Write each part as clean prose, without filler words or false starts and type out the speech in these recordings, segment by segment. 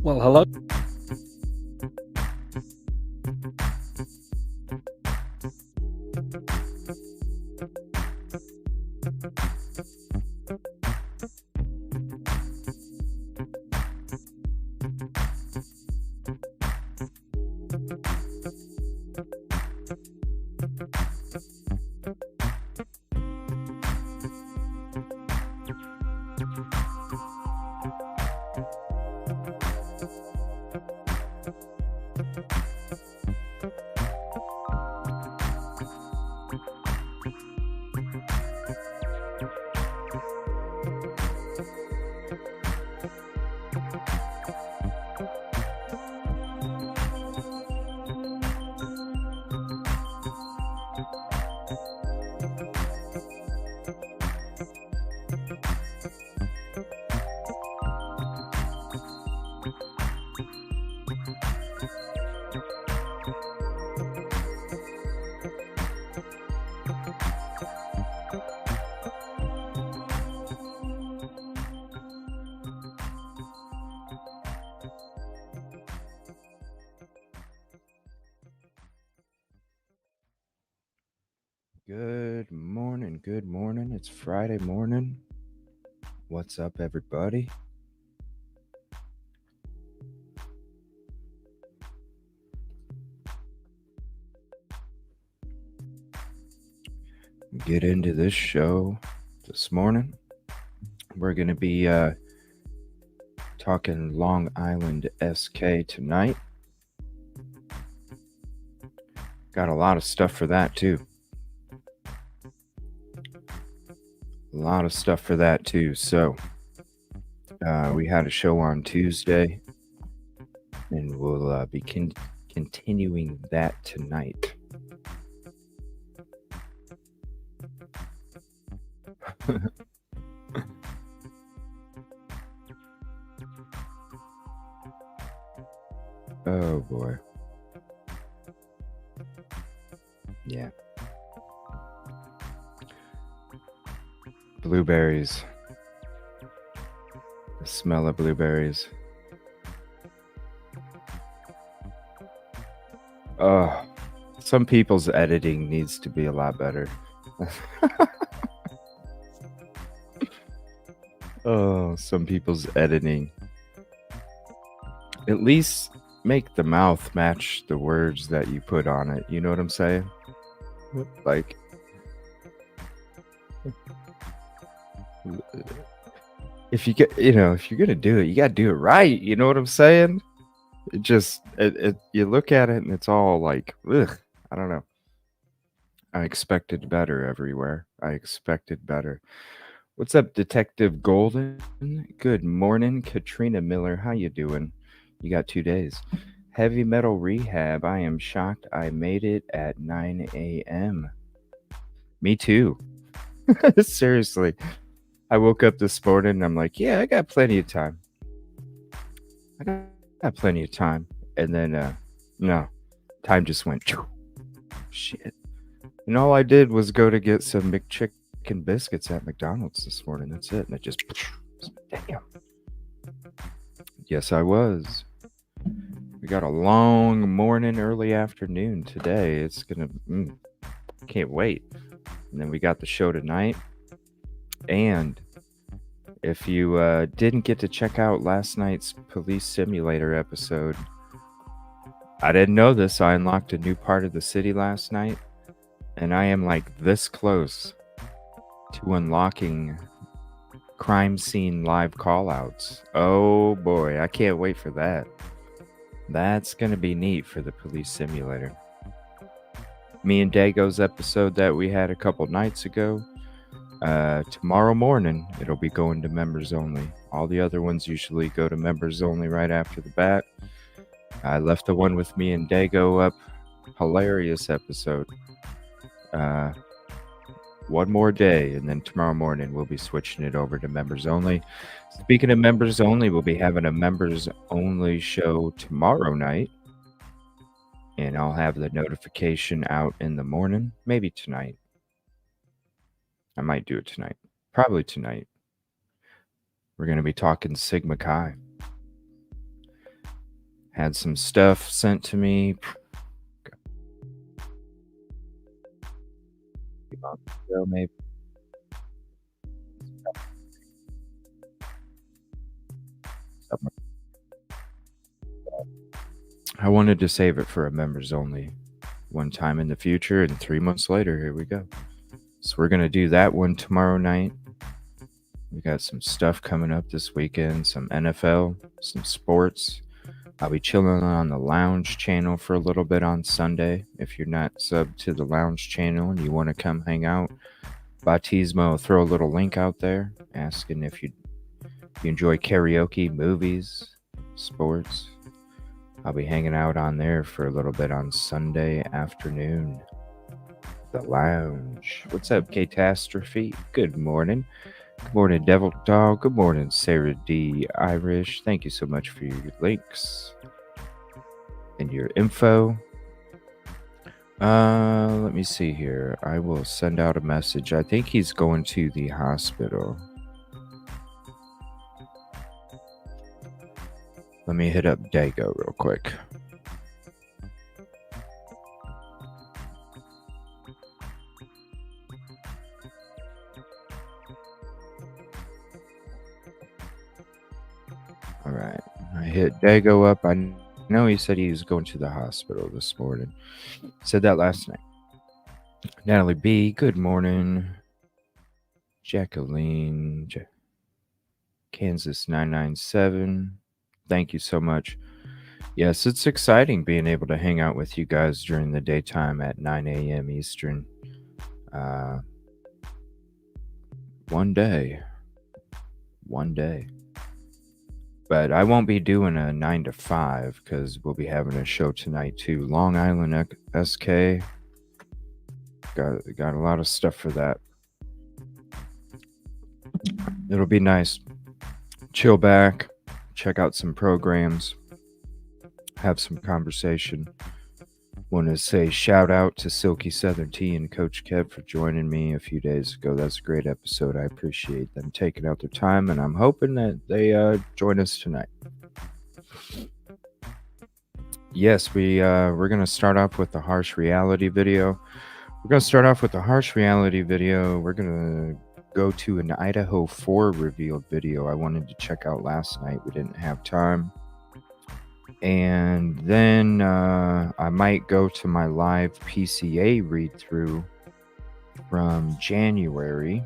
Well, hello. Good morning. Good morning. It's Friday morning. What's up, everybody? Get into this show this morning. We're going to be talking Long Island SK tonight. Got a lot of stuff for that, too. So, we had a show on Tuesday, and we'll be continuing that tonight. Oh boy. Yeah. Blueberries. The smell of blueberries. Some people's editing needs to be a lot better. Some people's editing. At least make the mouth match the words that you put on it. You know what I'm saying? Like, if you get, if you're gonna do it, you gotta do it right. You know what I'm saying? You look at it and it's all like, ugh. I don't know. I expected better everywhere. I expected better. What's up, Detective Golden? Good morning, Katrina Miller. How you doing? You got 2 days. Heavy Metal Rehab. I am shocked I made it at 9 a.m. Me too. Seriously. I woke up this morning and I'm like, yeah, I got plenty of time. And then, no, time just went, shit. And all I did was go to get some McChicken biscuits at McDonald's this morning. That's it. And it just, damn. Yes, I was. We got a long morning, early afternoon today. It's gonna, can't wait. And then we got the show tonight. And if you didn't get to check out last night's Police Simulator episode, I didn't know this. I unlocked a new part of the city last night, and I am like this close to unlocking crime scene live callouts. Oh boy, I can't wait for that. That's gonna be neat for the Police Simulator. Me and Dago's episode that we had a couple nights ago. Tomorrow morning, it'll be going to members only. All the other ones usually go to members only right after the bat. I left the one with me and Dago up. Hilarious episode. One more day, and then tomorrow morning we'll be switching it over to members only. Speaking of members only, we'll be having a members only show tomorrow night. And I'll have the notification out in the morning, maybe tonight. I might do it tonight. Probably tonight. We're going to be talking Sigma Chi. Had some stuff sent to me a month ago, maybe. Something. I wanted to save it for a members only one time in the future, and 3 months later, here we go. So we're gonna do that one tomorrow night. We got some stuff coming up this weekend, some NFL, some sports. I'll be chilling on the Lounge channel for a little bit on Sunday. If you're not subbed to the Lounge channel and you want to come hang out, Bautismo will throw a little link out there asking if you enjoy karaoke, movies, sports. I'll be hanging out on there for a little bit on Sunday afternoon. The Lounge. What's up, Catastrophe? Good morning. Good morning, Devil Dog. Good morning, Sarah D. Irish. Thank you so much for your links and your info. Let me see here. I will send out a message. I think he's going to the hospital. Let me hit up Dago real quick. All right. I hit Dago up. I know he said he was going to the hospital this morning. Said that last night. Natalie B, good morning. Jacqueline, Kansas 997. Thank you so much. Yes, it's exciting being able to hang out with you guys during the daytime at 9 a.m. Eastern. One day. But I won't be doing a 9 to 5 because we'll be having a show tonight too. Long Island SK. Got a lot of stuff for that. It'll be nice. Chill back, check out some programs, have some conversation. Want to say shout out to Silky Southern Tea and Coach Kev for joining me a few days ago. That's a great episode. I appreciate them taking out their time, and I'm hoping that they join us tonight. Yes, we're gonna start off with the harsh reality video. We're gonna go to an Idaho 4 revealed video I wanted to check out last night. We didn't have time. And then I might go to my live PCA read through from January.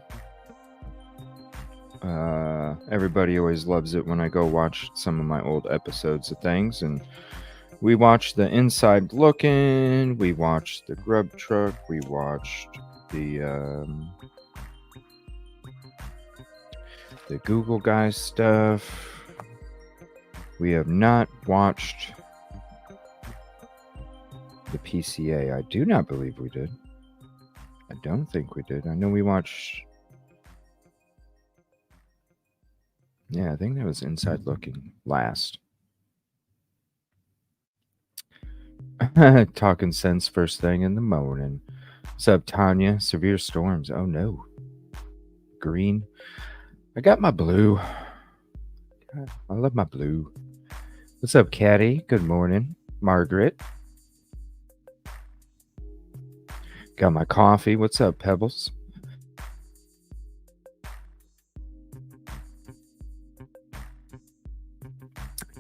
Everybody always loves it when I go watch some of my old episodes of things. And we watched the Inside Looking, we watched the Grub Truck, we watched the Google Guys stuff. We have not watched the PCA. I do not believe we did. I don't think we did. I know we watched... Yeah, I think that was Inside Looking last. Talking sense first thing in the morning. What's up, Tanya? Severe storms. Oh, no. Green. I got my blue. I love my blue. What's up, Caddy? Good morning. Margaret. Got my coffee. What's up, Pebbles?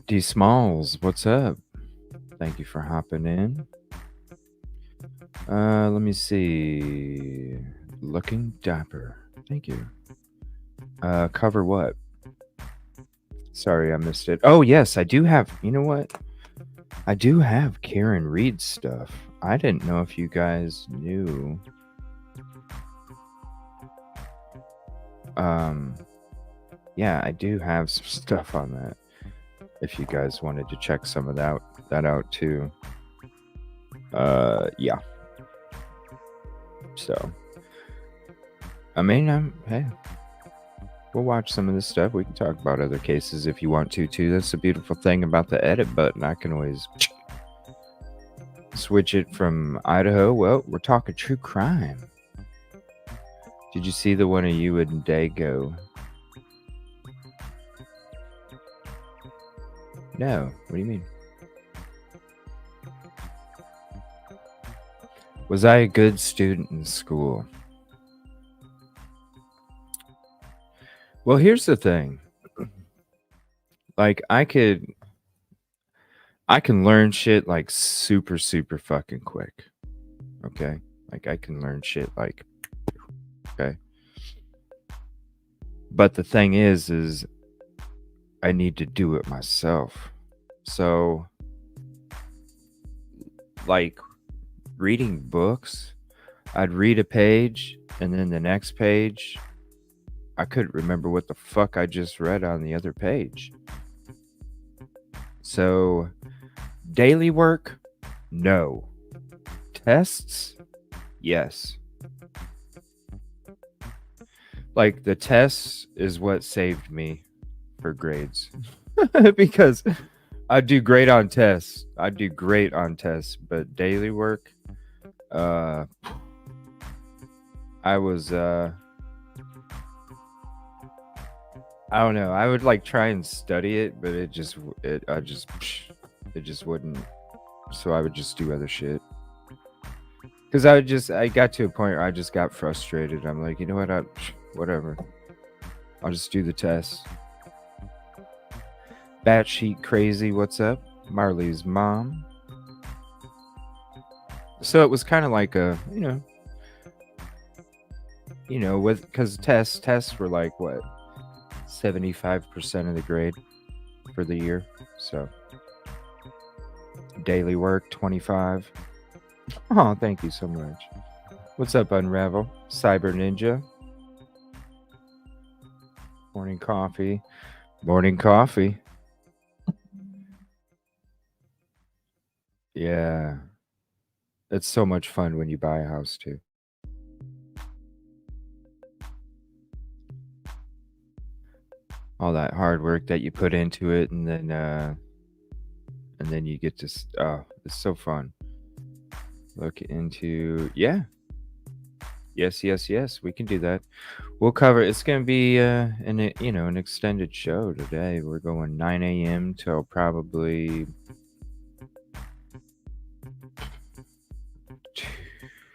D Smalls, what's up? Thank you for hopping in. Let me see. Looking dapper. Thank you. Cover what? Sorry, I missed it. Oh, yes, I do have... You know what? I do have Karen Reed stuff. I didn't know if you guys knew. Yeah, I do have some stuff on that. If you guys wanted to check some of that out too. Yeah. So, I mean, hey, we'll watch some of this stuff. We can talk about other cases if you want to too. That's the beautiful thing about the edit button. I can always switch it from Idaho. Well, we're talking true crime. Did you see the one of you and Dago? No. What do you mean? Was I a good student in school? Well, here's the thing. Like I can learn shit like super super fucking quick. Okay? Like I can learn shit like okay. But the thing is I need to do it myself. So like reading books, I'd read a page and then the next page I couldn't remember what the fuck I just read on the other page. So daily work? No. Tests? Yes. Like the tests is what saved me for grades. Because I do great on tests. I do great on tests, but daily work, uh I was I don't know. I would like try and study it, but it just wouldn't. So I would just do other shit. Cuz I got to a point where I just got frustrated. I'm like, "You know what? Whatever. I'll just do the test." Batshit crazy, what's up? Marley's mom. So it was kind of like a, with cuz tests were like what? 75% of the grade for the year. So daily work 25. Oh, thank you so much. What's up, Unravel? Cyber Ninja. Morning coffee. Morning coffee. Yeah. It's so much fun when you buy a house too. All that hard work that you put into it and then you get to oh, it's so fun. Look into Yes, we can do that. We'll cover it's going to be an extended show today. We're going 9 a.m. till probably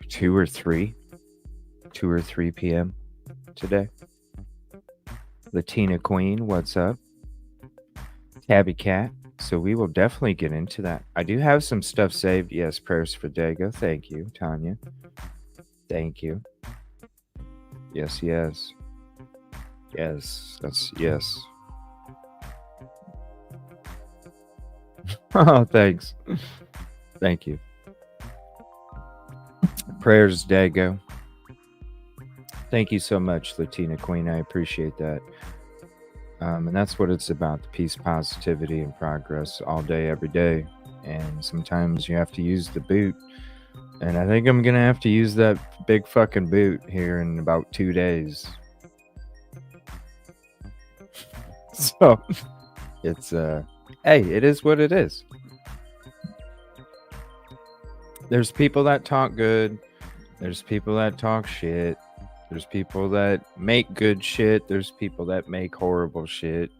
2 or 3 p.m. today. Latina Queen, what's up? Tabby Cat. So we will definitely get into that. I do have some stuff saved. Yes, prayers for Dago. Thank you, Tanya. Thank you. Yes. That's yes. Oh, thanks. Thank you. Prayers, Dago. Thank you so much, Latina Queen. I appreciate that. And that's what it's about, the peace, positivity, and progress all day, every day. And sometimes you have to use the boot. And I think I'm going to have to use that big fucking boot here in about 2 days. So, it's, hey, it is what it is. There's people that talk good. There's people that talk shit. There's people that make good shit. There's people that make horrible shit.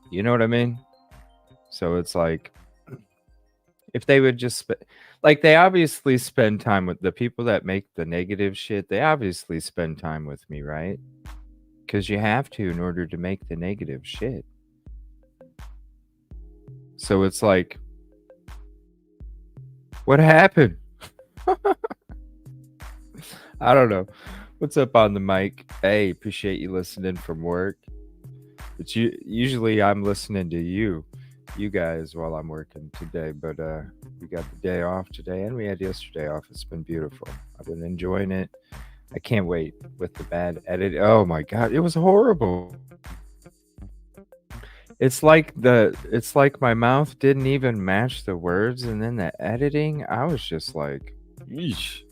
You know what I mean? So it's like, if they would just, like, they obviously spend time with the people that make the negative shit. They obviously spend time with me, right? Because you have to in order to make the negative shit. So it's like, what happened? I don't know. What's up on the mic? Hey, appreciate you listening from work. But usually I'm listening to you guys while I'm working today. But we got the day off today, and we had yesterday off. It's been beautiful. I've been enjoying it. I can't wait with the bad edit. Oh my god, it was horrible. It's like my mouth didn't even match the words, and then the editing, I was just like, yeesh.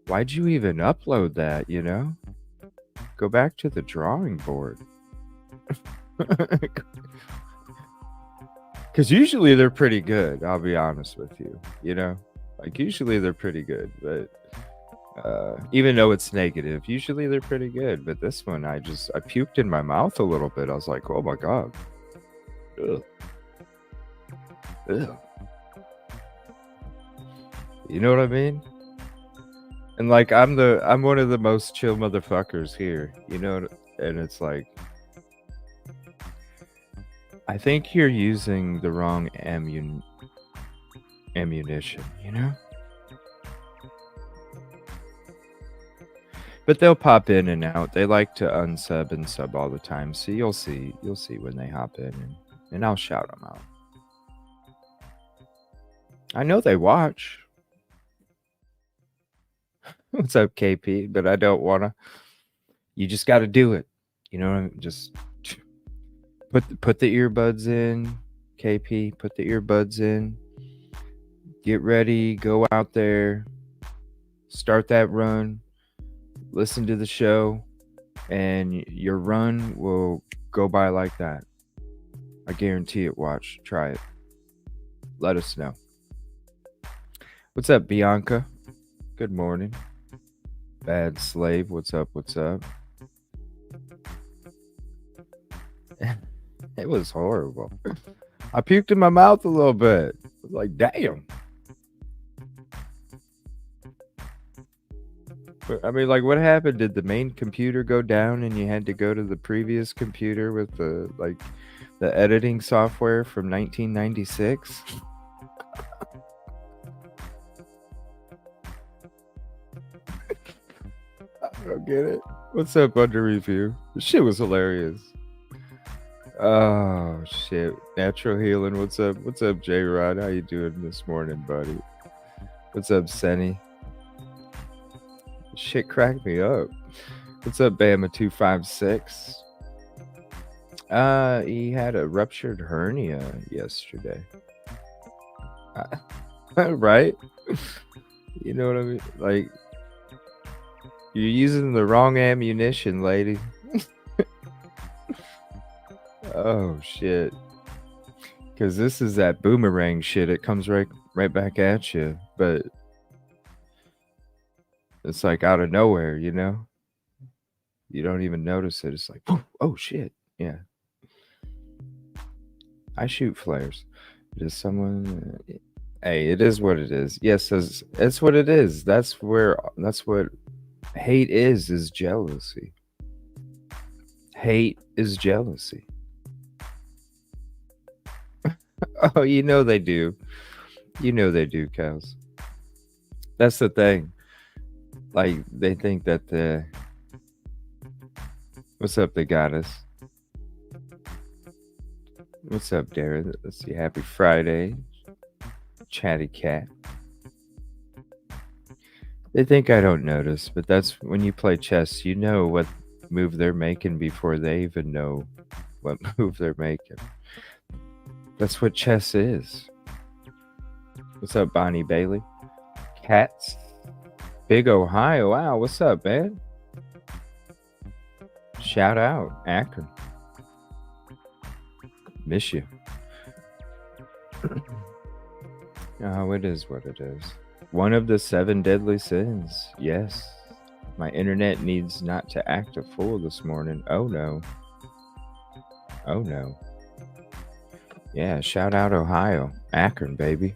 Why'd you even upload that, you know? Go back to the drawing board. Because usually they're pretty good, I'll be honest with you. You know? Like, usually they're pretty good, but even though it's negative, usually they're pretty good. But this one, I puked in my mouth a little bit. I was like, oh my god. Ugh. Ugh. You know what I mean? And like I'm one of the most chill motherfuckers here, you know, and it's like I think you're using the wrong ammunition, you know? But they'll pop in and out. They like to unsub and sub all the time. So you'll see when they hop in and I'll shout them out. I know they watch. What's up, KP? But I don't want to. You just got to do it. You know, just put the earbuds in, KP. Put the earbuds in. Get ready. Go out there. Start that run. Listen to the show, and your run will go by like that. I guarantee it. Watch. Try it. Let us know. What's up, Bianca? Good morning. Bad Slave, what's up? What's up? It was horrible. I puked in my mouth a little bit. I was like, damn. I mean, like, what happened? Did the main computer go down and you had to go to the previous computer with the editing software from 1996? I don't get it. What's up, Under Review? This shit was hilarious. Oh shit. Natural Healing. What's up? What's up, J Rod? How you doing this morning, buddy? What's up, Senny? Shit cracked me up. What's up, Bama256? He had a ruptured hernia yesterday. Right? You know what I mean? Like, you're using the wrong ammunition, lady. Oh shit. Because this is that boomerang shit. It comes right back at you. But it's like out of nowhere, you know? You don't even notice it. It's like, oh shit. Yeah. I shoot flares. Does someone... Hey, it is what it is. Yes, it's what it is. That's what hate is jealousy. Hate is jealousy. Oh, you know they do. You know they do, cows. That's the thing. Like, they think that the... What's up, the goddess? What's up, Darren? Let's see. Happy Friday. Chatty cat. They think I don't notice, but that's when you play chess, you know what move they're making before they even know what move they're making. That's what chess is. What's up, Bonnie Bailey? Cats. Big Ohio. Wow, what's up, man? Shout out, Akron. Miss you. Oh, it is what it is. One of the 7 deadly sins. Yes. My internet needs not to act a fool this morning. Oh no. Oh no. Yeah, shout out Ohio. Akron, baby.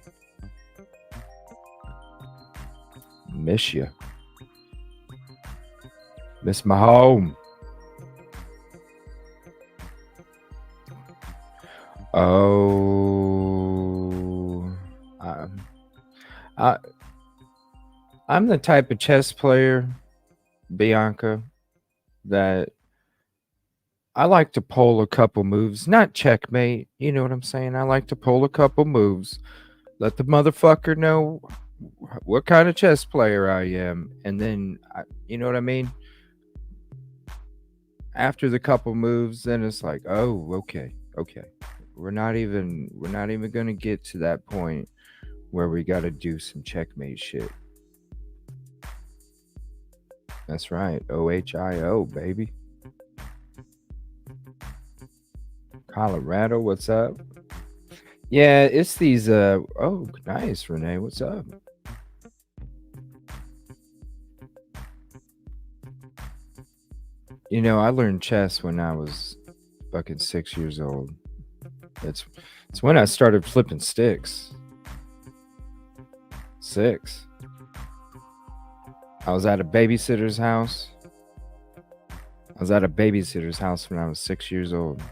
Miss you. Miss my home. Oh. I'm the type of chess player, Bianca, that I like to pull a couple moves, not checkmate. You know what I'm saying? I like to pull a couple moves, let the motherfucker know what kind of chess player I am, and then you know what I mean? After the couple moves, then it's like, oh, okay. We're not even gonna get to that point where we gotta do some checkmate shit. That's right. OHIO, baby. Colorado, what's up? Yeah, it's these oh, nice, Renee. What's up? You know, I learned chess when I was fucking 6 years old. It's when I started flipping sticks. 6. I was at a babysitter's house. I was at a babysitter's house when I was 6 years old.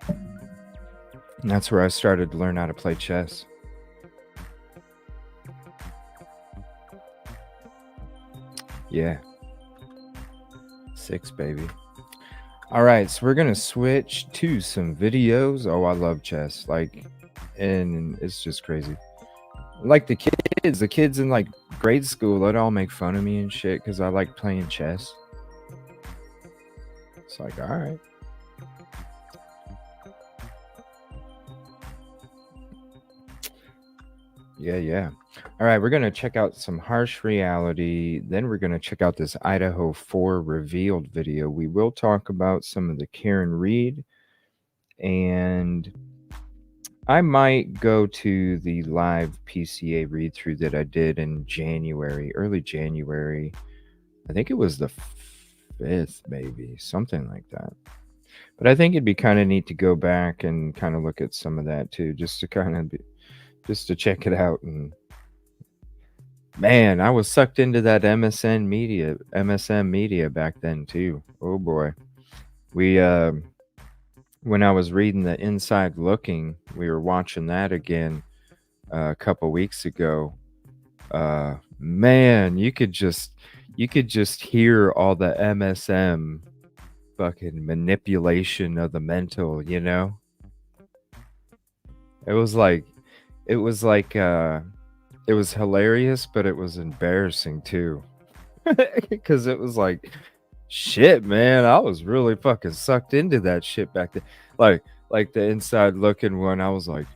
And that's where I started to learn how to play chess. Yeah. 6, baby. All right, so we're going to switch to some videos. Oh, I love chess. Like, and it's just crazy. Like the kids in like grade school, they'd all make fun of me and shit because I like playing chess. It's like, all right. Yeah. All right, we're going to check out some harsh reality. Then we're going to check out this Idaho 4 revealed video. We will talk about some of the Karen Reed, and I might go to the live PCA read through that I did in January, early January. I think it was the 5th, maybe, something like that. But I think it'd be kind of neat to go back and kind of look at some of that too, just to check it out. And man, I was sucked into that MSM media back then too. Oh boy. We when I was reading the Inside Looking, we were watching that again a couple weeks ago. Man, you could just hear all the MSM fucking manipulation of the mental, you know? It was hilarious, but it was embarrassing too. Because it was like, shit, man, I was really fucking sucked into that shit back then. Like the Inside Looking one, I was like,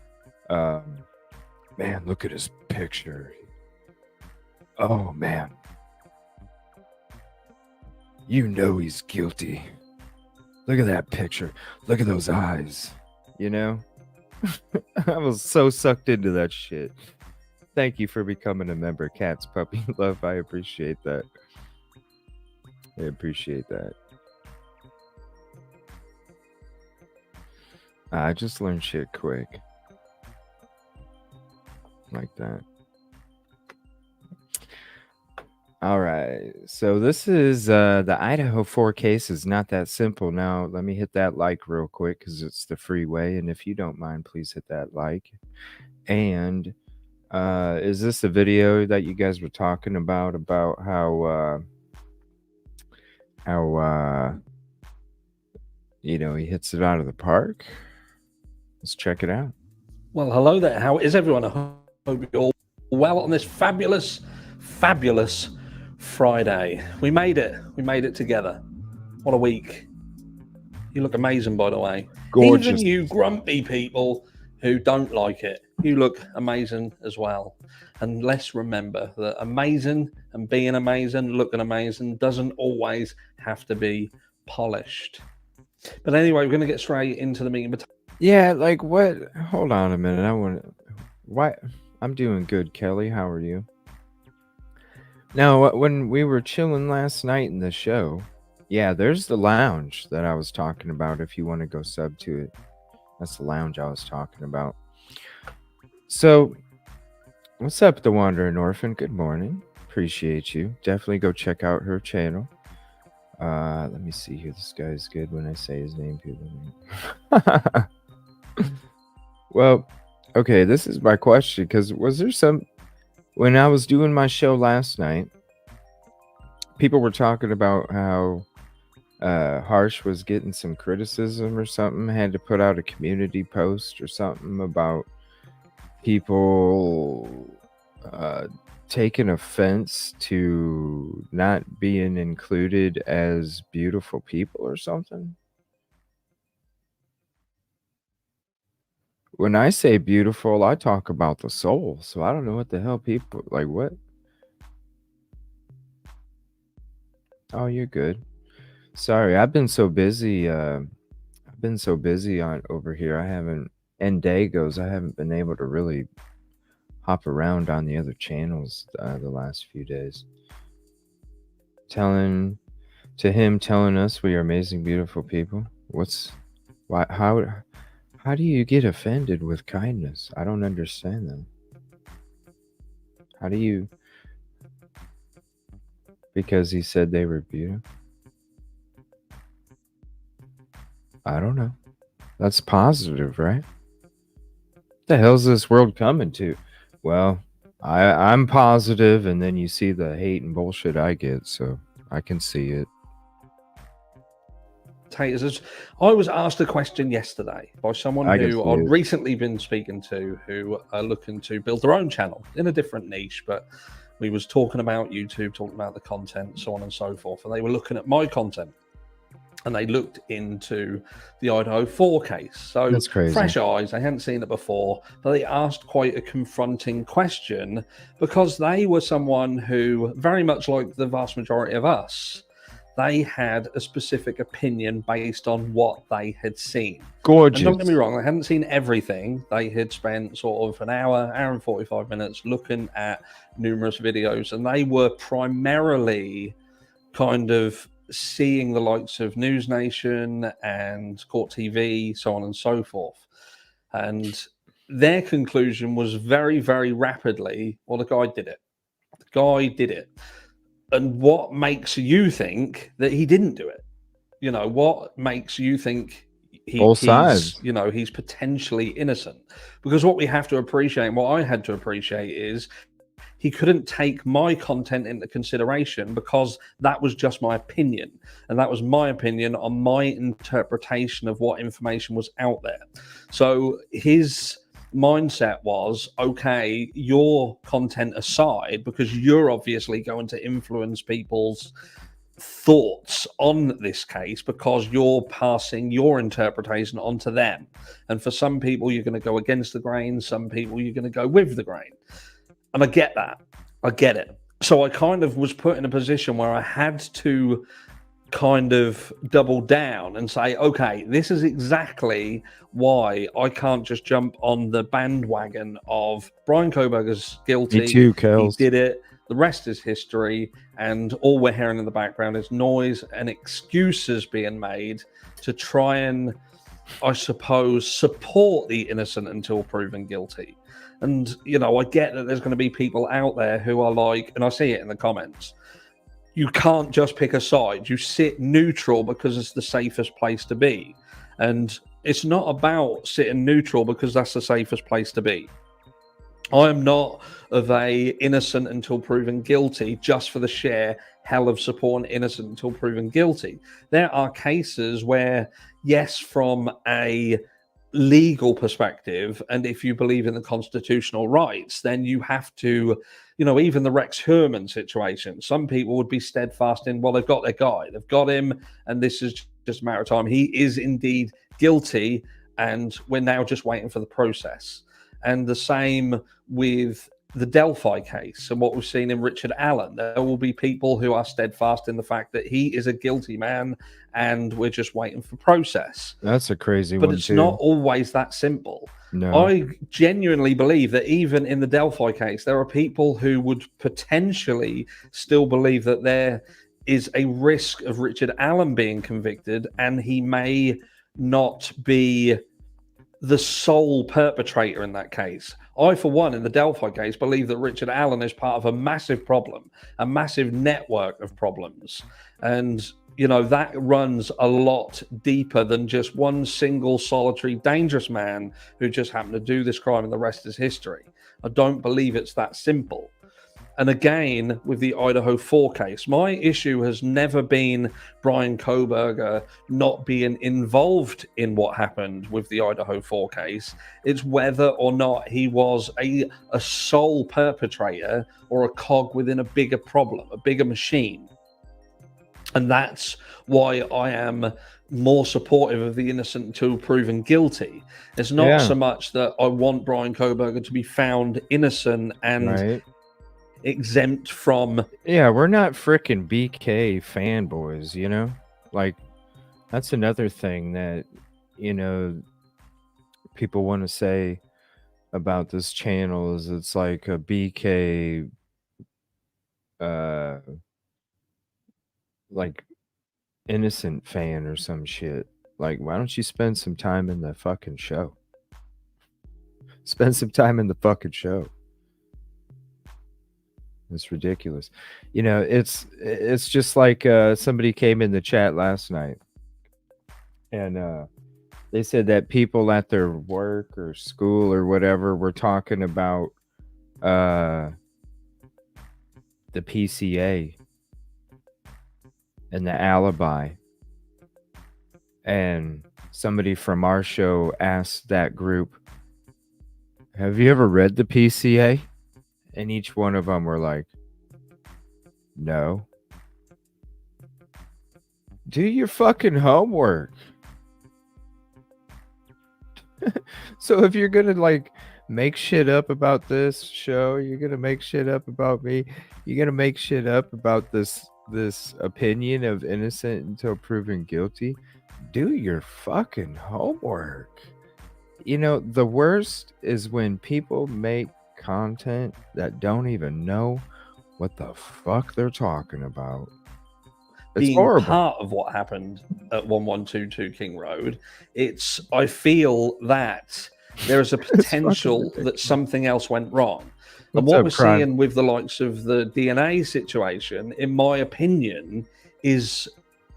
man, look at his picture. Oh man, you know he's guilty. Look at that picture. Look at those eyes. You know? I was so sucked into that shit. Thank you for becoming a member, Cats Puppy Love. I appreciate that. I appreciate that. I just learned shit quick. Like that. All right. So this is the Idaho 4 case is not that simple. Now, let me hit that like real quick because it's the free way. And if you don't mind, please hit that like. And is this the video that you guys were talking about how you know, he hits it out of the park? Let's check it out. Well, hello there. How is everyone? I hope you're all well on this fabulous Friday. We made it. We made it together. What a week. You look amazing, by the way. Gorgeous. Even you grumpy people who don't like it, you look amazing as well. And let's remember that amazing and being amazing, looking amazing, doesn't always have to be polished. But anyway, we're going to get straight into the meeting. Yeah, like what? Hold on a minute. I want to. Why? I'm doing good, Kelly. How are you? Now, when we were chilling last night in the show, yeah, there's the lounge that I was talking about. If you want to go sub to it, that's the lounge I was talking about. So, what's up, the Wandering Orphan? Good morning. Appreciate you. Definitely go check out her channel. Let me see here. This guy's good when I say his name, people. Well, okay, this is my question, because was there some, when I was doing my show last night, people were talking about how Harsh was getting some criticism or something, had to put out a community post or something about people taking offense to not being included as beautiful people or something. When I say beautiful, I talk about the soul. So I don't know what the hell people like. What? Oh, you're good. Sorry, I've been so busy. I've been so busy on over here. I haven't, and day goes. I haven't been able to really hop around on the other channels the last few days. Telling us we are amazing, beautiful people. Why? How do you get offended with kindness? I don't understand that. How do you? Because he said they were beautiful. I don't know. That's positive, right? The hell's this world coming to? Well, I'm positive, and then you see the hate and bullshit I get, so I can see it. I was asked a question yesterday by someone I can who see I'd it. recently been speaking to, who are looking to build their own channel in a different niche, but we was talking about YouTube, talking about the content, so on and so forth, and they were looking at my content. And they looked into the Idaho 4 case. So That's crazy. fresh eyes, they hadn't seen it before, but they asked quite a confronting question because they were someone who, very much like the vast majority of us, they had a specific opinion based on what they had seen. Gorgeous. And don't get me wrong, they hadn't seen everything. They had spent sort of an hour and 45 minutes looking at numerous videos, and they were primarily kind of seeing the likes of News Nation and Court TV, so on and so forth. And their conclusion was very, very rapidly, well, the guy did it. The guy did it. And what makes you think that he didn't do it? You know, what makes you think Both sides. he's potentially innocent? Because what we have to appreciate, and what I had to appreciate, is he couldn't take my content into consideration because that was just my opinion. And that was my opinion on my interpretation of what information was out there. So his mindset was, okay, your content aside, because you're obviously going to influence people's thoughts on this case because you're passing your interpretation onto them. And for some people, you're going to go against the grain. Some people, you're going to go with the grain. And I get that. I get it. So I kind of was put in a position where I had to kind of double down and say, okay, this is exactly why I can't just jump on the bandwagon of Brian Koberger's guilty. Me too, Kels. He did it. The rest is history. And all we're hearing in the background is noise and excuses being made to try and, I suppose, support the innocent until proven guilty. And, you know, I get that there's going to be people out there who are like, and I see it in the comments, you can't just pick a side. You sit neutral because it's the safest place to be. And it's not about sitting neutral because that's the safest place to be. I am not of a innocent until proven guilty just for the sheer hell of supporting innocent until proven guilty. There are cases where, yes, from a legal perspective, and if you believe in the constitutional rights, then you have to, you know, even the Rex Herman situation, some people would be steadfast in, well, they've got their guy, they've got him, and this is just a matter of time. He is indeed guilty, and we're now just waiting for the process. And the same with the Delphi case and what we've seen in Richard Allen. There will be people who are steadfast in the fact that he is a guilty man and we're just waiting for process. That's a crazy but one, it's too. not always that simple. No. I genuinely believe that even in the Delphi case, there are people who would potentially still believe that there is a risk of Richard Allen being convicted and he may not be the sole perpetrator in that case. I, for one, in the Delphi case, believe that Richard Allen is part of a massive problem, a massive network of problems. And, you know, that runs a lot deeper than just one single solitary dangerous man who just happened to do this crime and the rest is history. I don't believe it's that simple. And again, with the Idaho 4 case, my issue has never been Brian Koberger not being involved in what happened with the Idaho 4 case. It's whether or not he was a sole perpetrator or a cog within a bigger problem, a bigger machine. And that's why I am more supportive of the innocent until proven guilty. It's not so much that I want Brian Koberger to be found innocent and exempt from. Yeah, we're not freaking BK fanboys, you know? Like, that's another thing that, you know, people want to say about this channel is it's like a BK like innocent fan or some shit. Like, why don't you spend some time in the fucking show? Spend some time in the fucking show. It's ridiculous. You know, it's just like somebody came in the chat last night, and they said that people at their work or school or whatever were talking about uh, the PCA and the alibi. And somebody from our show asked that group, "Have you ever read the PCA?" And each one of them were like, "No." Do your fucking homework. So if you're gonna like make shit up about this show, you're gonna make shit up about me, you're gonna make shit up about this opinion of innocent until proven guilty, do your fucking homework. You know, the worst is when people make content that don't even know what the fuck they're talking about. It's Being horrible. part of what happened at 1122 King Road, I feel that there is a potential that something else went wrong. And what we're seeing with the likes of the DNA situation, in my opinion, is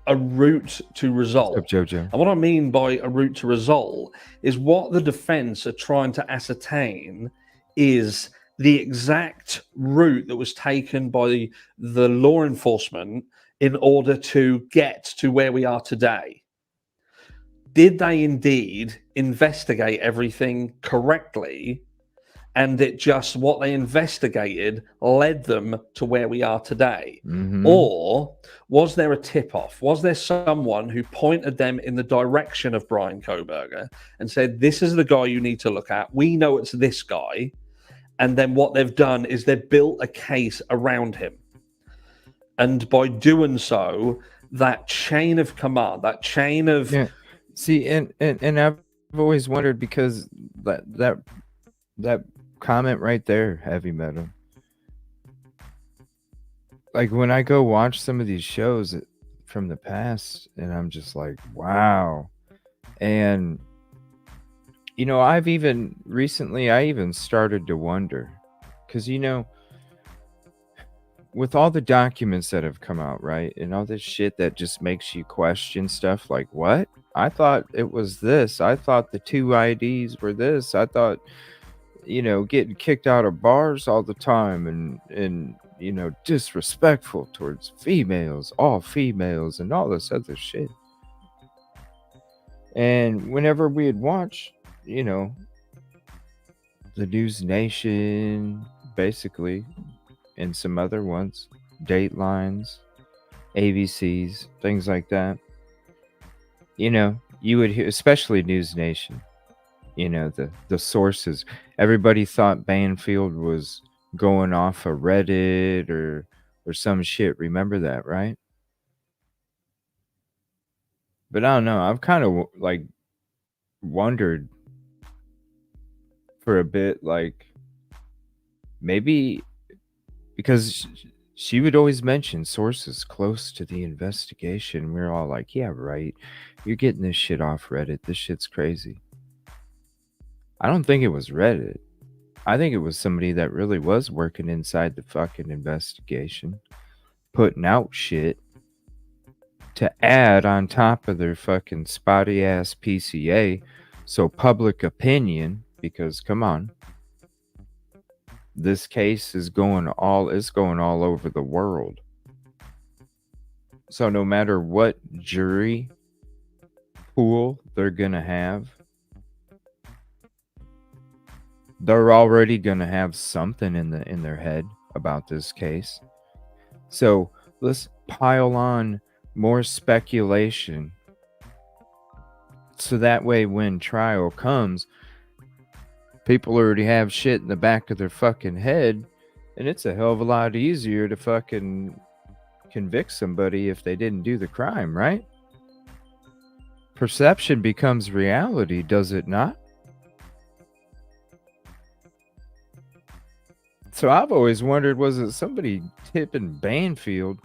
a route to result. What's up, Jojo? And what I mean by a route to result is what the defense are trying to ascertain is the exact route that was taken by the law enforcement in order to get to where we are today. Did they indeed investigate everything correctly? And it just what they investigated led them to where we are today. Mm-hmm. Or was there a tip off? Was there someone who pointed them in the direction of Brian Koberger and said, this is the guy you need to look at? We know it's this guy. And then what they've done is they've built a case around him. And by doing so, that chain of command, that chain of... Yeah. See, and I've always wondered, because that comment right there, Heavy Metal, like when I go watch some of these shows from the past, and I'm just like, wow. And you know, I even started to wonder, because you know, with all the documents that have come out, right, and all this shit that just makes you question stuff, like, what? I thought it was this. I thought the two IDs were this. I thought, you know, getting kicked out of bars all the time, and you know, disrespectful towards females, all females, and all this other shit. And whenever we had watched, you know, the News Nation, basically, and some other ones, Datelines, ABCs, things like that, you know, you would hear, especially News Nation, you know, the sources. Everybody thought Banfield was going off of Reddit or some shit. Remember that, right? But I don't know. I've kind of like wondered for a bit, like maybe because she would always mention sources close to the investigation. We're all like, yeah, right. You're getting this shit off Reddit. This shit's crazy. I don't think it was Reddit. I think it was somebody that really was working inside the fucking investigation, putting out shit to add on top of their fucking spotty ass PCA. So public opinion, because come on, this case is going all over the world. So no matter what jury pool they're gonna have, they're already gonna have something in their head about this case. So let's pile on more speculation, so that way when trial comes, people already have shit in the back of their fucking head, and it's a hell of a lot easier to fucking convict somebody if they didn't do the crime, right? Perception becomes reality, does it not? So I've always wondered, was it somebody tipping Banfield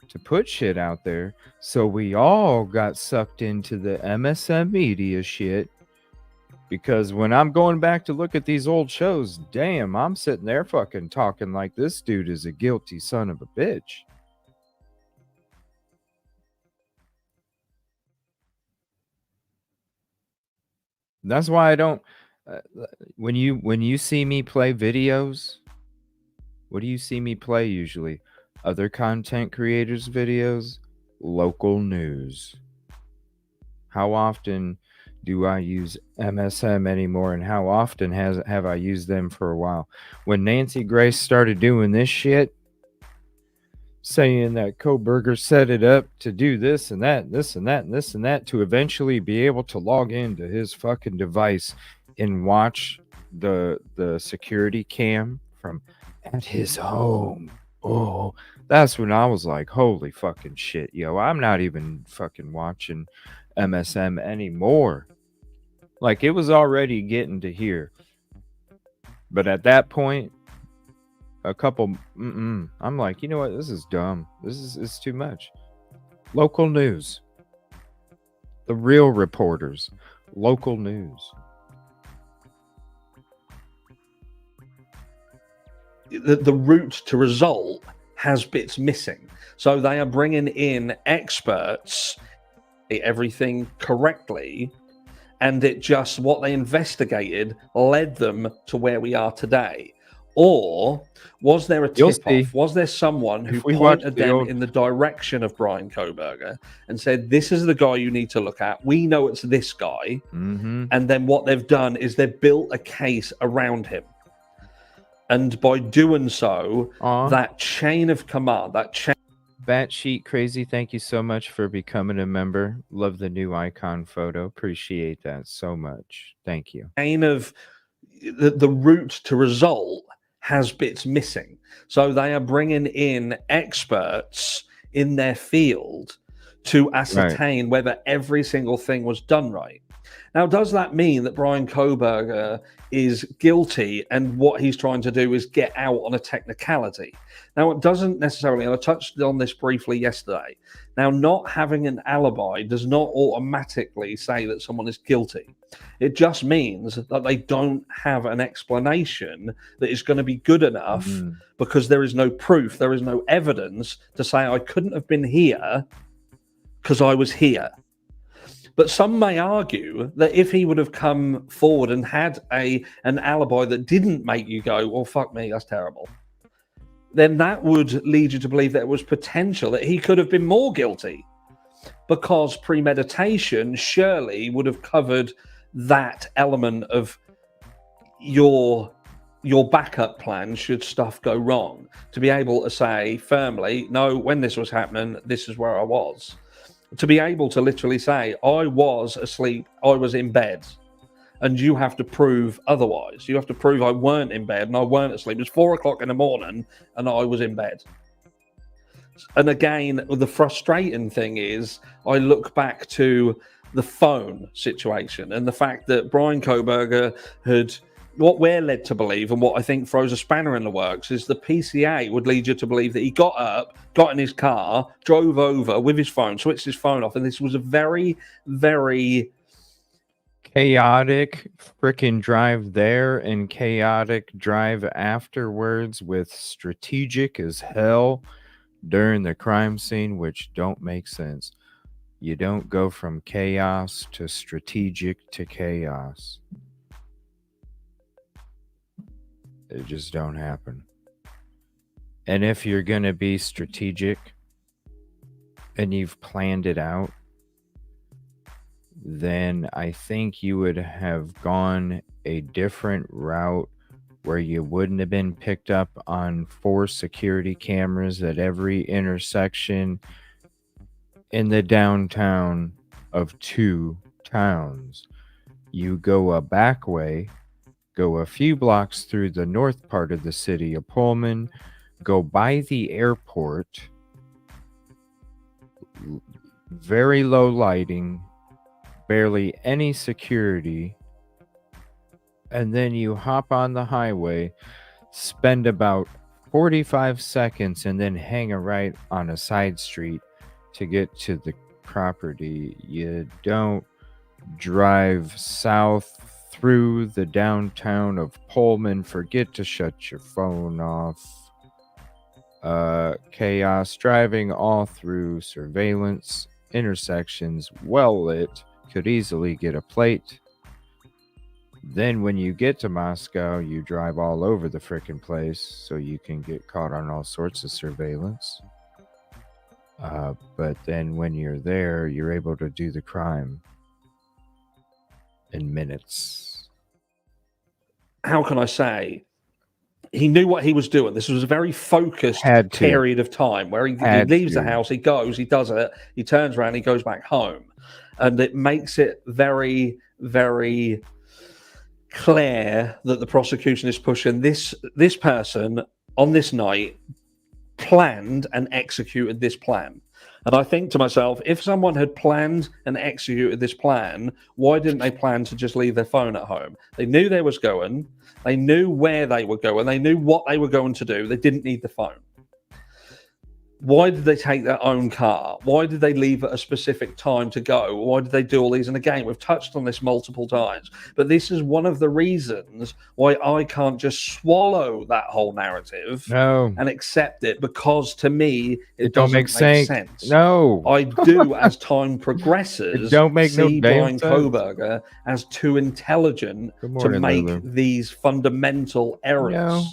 to put shit out there so we all got sucked into the MSM media shit, Because when I'm going back to look at these old shows, damn, I'm sitting there fucking talking like this dude is a guilty son of a bitch. That's why I don't. When you see me play videos, what do you see me play usually? Other content creators' videos, local news. How often do I use MSM anymore, and how often have I used them for a while? When Nancy Grace started doing this shit, saying that Koberger set it up to do this and that, this and that, and this and that, to eventually be able to log into his fucking device and watch the security cam from at his home. Oh, that's when I was like, holy fucking shit, yo, I'm not even fucking watching MSM anymore. Like, it was already getting to here. But at that point, a couple, I'm like, you know what? This is dumb. It's too much. Local news. The real reporters. Local news. The route to result has bits missing. So they are bringing in experts, everything correctly, and it just, what they investigated led them to where we are today. Or was there a tip-off? Was there someone who pointed them in the direction of Brian Koberger and said, this is the guy you need to look at. We know it's this guy. Mm-hmm. And then what they've done is they've built a case around him. And by doing so, that chain of command, that chain... Batshit Crazy, thank you so much for becoming a member. Love the new icon photo. Appreciate that so much. Thank you. Chain of the route to result has bits missing. So they are bringing in experts in their field to ascertain whether every single thing was done right. Now, does that mean that Brian Koberger is guilty and what he's trying to do is get out on a technicality? Now, it doesn't necessarily, and I touched on this briefly yesterday. Now, not having an alibi does not automatically say that someone is guilty. It just means that they don't have an explanation that is going to be good enough because there is no proof, there is no evidence to say I couldn't have been here because I was here. But some may argue that if he would have come forward and had an alibi that didn't make you go, well, fuck me, that's terrible, then that would lead you to believe that it was potential that he could have been more guilty, because premeditation surely would have covered that element of your backup plan should stuff go wrong, to be able to say firmly, no, when this was happening, this is where I was. To be able to literally say, I was asleep, I was in bed, and you have to prove otherwise. You have to prove I weren't in bed and I weren't asleep. It was 4 o'clock in the morning and I was in bed. And again, the frustrating thing is, I look back to the phone situation and the fact that Brian Koberger had, what we're led to believe, and what I think throws a spanner in the works, is the PCA would lead you to believe that he got up, got in his car, drove over with his phone, switched his phone off, and this was a very, very chaotic freaking drive there and chaotic drive afterwards, with strategic as hell during the crime scene, which don't make sense. You don't go from chaos to strategic to chaos. It just don't happen. And if you're going to be strategic and you've planned it out, then I think you would have gone a different route where you wouldn't have been picked up on 4 security cameras at every intersection in the downtown of 2 towns. You go a back way, go a few blocks through the north part of the city of Pullman, go by the airport, very low lighting, barely any security, and then you hop on the highway, spend about 45 seconds, and then hang a right on a side street to get to the property. You don't drive south through the downtown of Pullman. Forget to shut your phone off. Chaos driving all through surveillance intersections, well lit, could easily get a plate. Then when you get to Moscow, you drive all over the frickin' place so you can get caught on all sorts of surveillance. But then when you're there, you're able to do the crime in minutes. How can I say? He knew what he was doing. This was a very focused period of time where he leaves the house, he goes, he does it, he turns around, he goes back home. And it makes it very, very clear that the prosecution is pushing this person on this night planned and executed this plan. And I think to myself, if someone had planned and executed this plan, why didn't they plan to just leave their phone at home? They knew they was going. They knew where they were going. They knew what they were going to do. They didn't need the phone. Why did they take their own car? Why did they leave at a specific time to go? Why did they do all these? And again, we've touched on this multiple times, but this is one of the reasons why I can't just swallow that whole narrative and accept it, because to me, it doesn't make sense. No. I do, as time progresses, see Brian Kohberger as too intelligent to make these fundamental errors. No.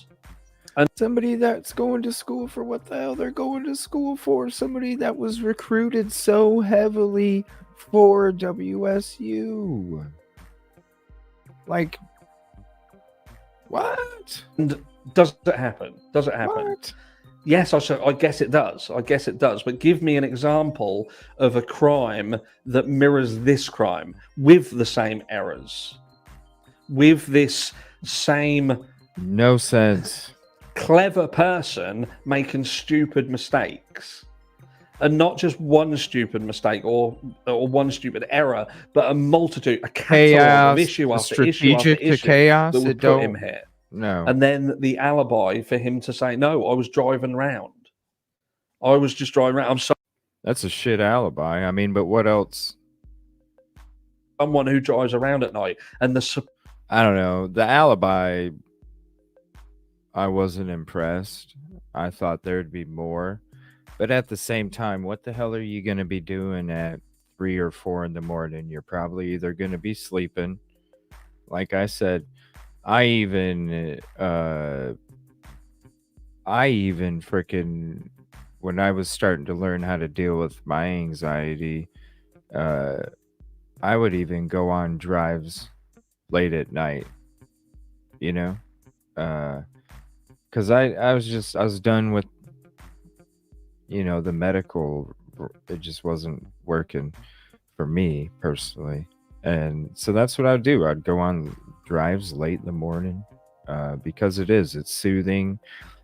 And somebody that's going to school for what the hell they're going to school for. Somebody that was recruited so heavily for WSU. Like, what? And does it happen? Does it happen? What? Yes, I guess it does. I guess it does. But give me an example of a crime that mirrors this crime with the same errors, with this same... No sense. Clever person making stupid mistakes, and not just one stupid mistake or one stupid error, but a multitude, a catalog of issue after issue after issue chaos that would put him here. No. And then the alibi for him to say, no, I was driving around. I was just driving around. I'm sorry. That's a shit alibi. I mean, but what else? Someone who drives around at night. And I don't know. The alibi, I wasn't impressed. I thought there'd be more. But at the same time, what the hell are you going to be doing at 3 or 4 in the morning? You're probably either going to be sleeping. Like I said, I even freaking, when I was starting to learn how to deal with my anxiety, I would even go on drives late at night, you know? Because I was done with, the medical. It just wasn't working for me personally. And so that's what I'd do. I'd go on drives late in the morning because it's soothing.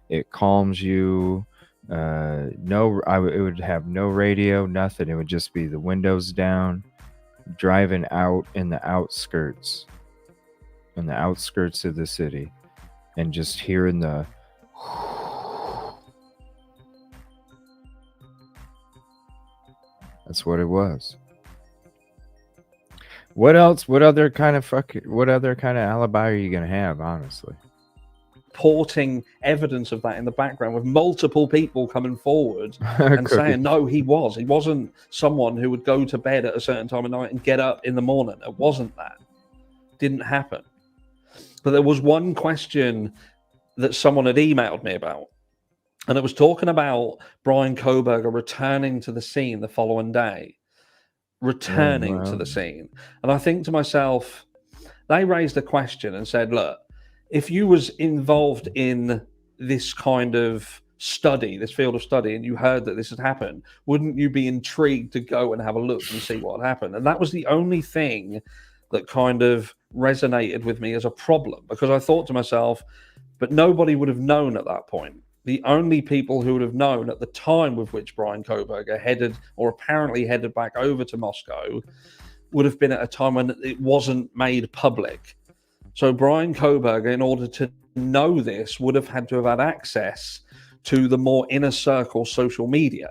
It calms you. It would have no radio, nothing. It would just be the windows down, driving out in the outskirts of the city, and just hearing the that's what it was. What else? What other kind of alibi are you gonna have, honestly? Reporting evidence of that in the background with multiple people coming forward and saying, no, he wasn't someone who would go to bed at a certain time of night and get up in the morning. It wasn't that. Didn't happen. But there was one question that someone had emailed me about, and it was talking about Brian Kohberger returning to the scene the following day. To the scene. And I think to myself, they raised a question and said, look, if you was involved in this kind of study, this field of study, and you heard that this had happened, wouldn't you be intrigued to go and have a look and see what had happened? And that was the only thing that kind of resonated with me as a problem, because I thought to myself, but nobody would have known at that point. The only people who would have known at the time with which Brian Kohberger apparently headed back over to Moscow would have been at a time when it wasn't made public. So Brian Kohberger, in order to know this, would have had to have had access to the more inner circle social media.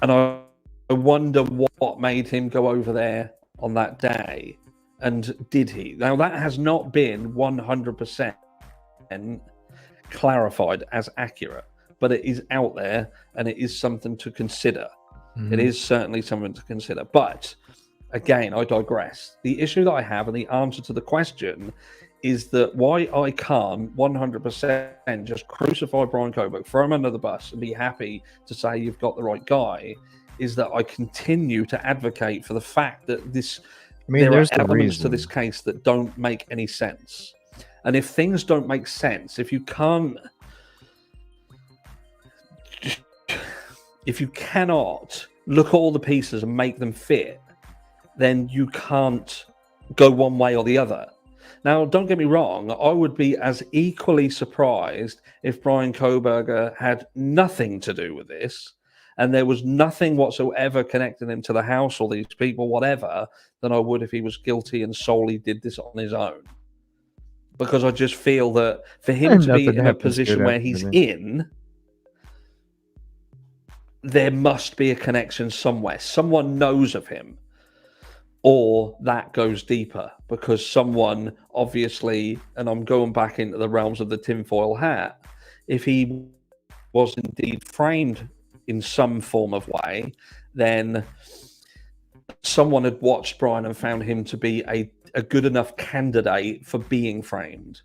And I wonder what made him go over there on that day And did he? Now, that has not been 100% clarified as accurate, but it is out there and it is something to consider. It Mhm. is certainly something to consider. But again, I digress. The issue that I have and the answer to the question is that why I can't 100% just crucify Brian Coburn, throw him under the bus, and be happy to say you've got the right guy, is that I continue to advocate for the fact that I mean, there are there's a elements to this reason. case that don't make any sense. And if things don't make sense, if you cannot look at all the pieces and make them fit, then you can't go one way or the other. Now, don't get me wrong, I would be as equally surprised if Brian Koberger had nothing to do with this and there was nothing whatsoever connecting him to the house or these people, whatever, than I would if he was guilty and solely did this on his own. Because I just feel that for him And to be nothing in a happens good position where after he's the in, there must be a connection somewhere. Someone knows of him, or that goes deeper because someone obviously, and I'm going back into the realms of the tinfoil hat, if he was indeed framed in some form of way, then someone had watched Brian and found him to be a good enough candidate for being framed.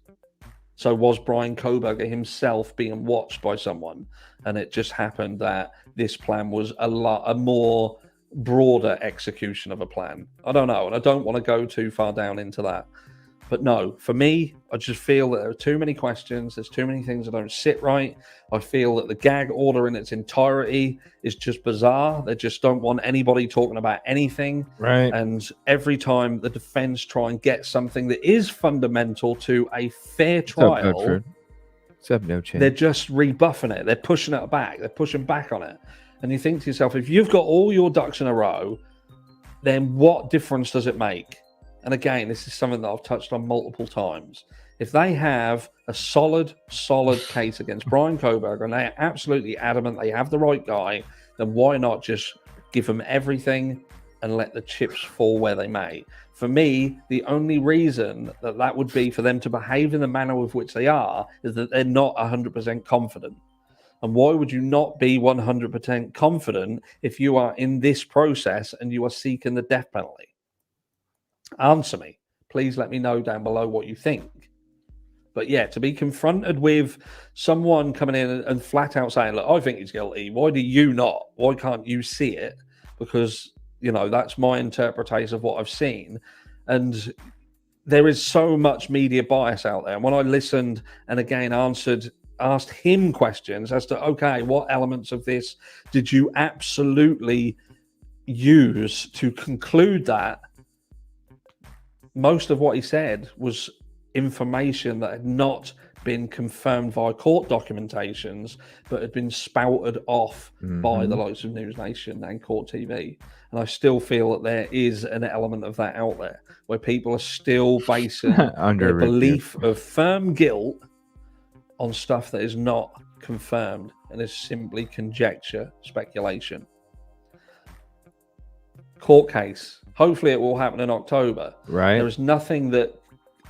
So was Brian Koberger himself being watched by someone? And it just happened that this plan was a more broader execution of a plan. I don't know, and I don't want to go too far down into that. But no, for me, I just feel that there are too many questions. There's too many things that don't sit right. I feel that the gag order in its entirety is just bizarre. They just don't want anybody talking about anything. right. And every time the defense try and get something that is fundamental to a fair What's up, trial, Bedford? What's up, No they're Change? just rebuffing it. They're pushing it back. They're pushing back on it. And you think to yourself, if you've got all your ducks in a row, then what difference does it make? And again, this is something that I've touched on multiple times. If they have a solid case against Brian Koberger and they're absolutely adamant they have the right guy, then why not just give them everything and let the chips fall where they may? For me, the only reason that that would be for them to behave in the manner with which they are is that they're not 100% confident. And why would you not be 100% confident if you are in this process and you are seeking the death penalty? Answer me. Please let me know down below what you think. But yeah, to be confronted with someone coming in and flat out saying, look, I think he's guilty. Why do you not? Why can't you see it? Because, that's my interpretation of what I've seen. And there is so much media bias out there. And when I listened and again asked him questions as to, okay, what elements of this did you absolutely use to conclude that? Most of what he said was information that had not been confirmed via court documentations, but had been spouted off by the likes of News Nation and Court TV. And I still feel that there is an element of that out there where people are still basing Under their review. belief of firm guilt on stuff that is not confirmed and is simply conjecture, speculation. Court case. Hopefully it will happen in October. Right. There is nothing that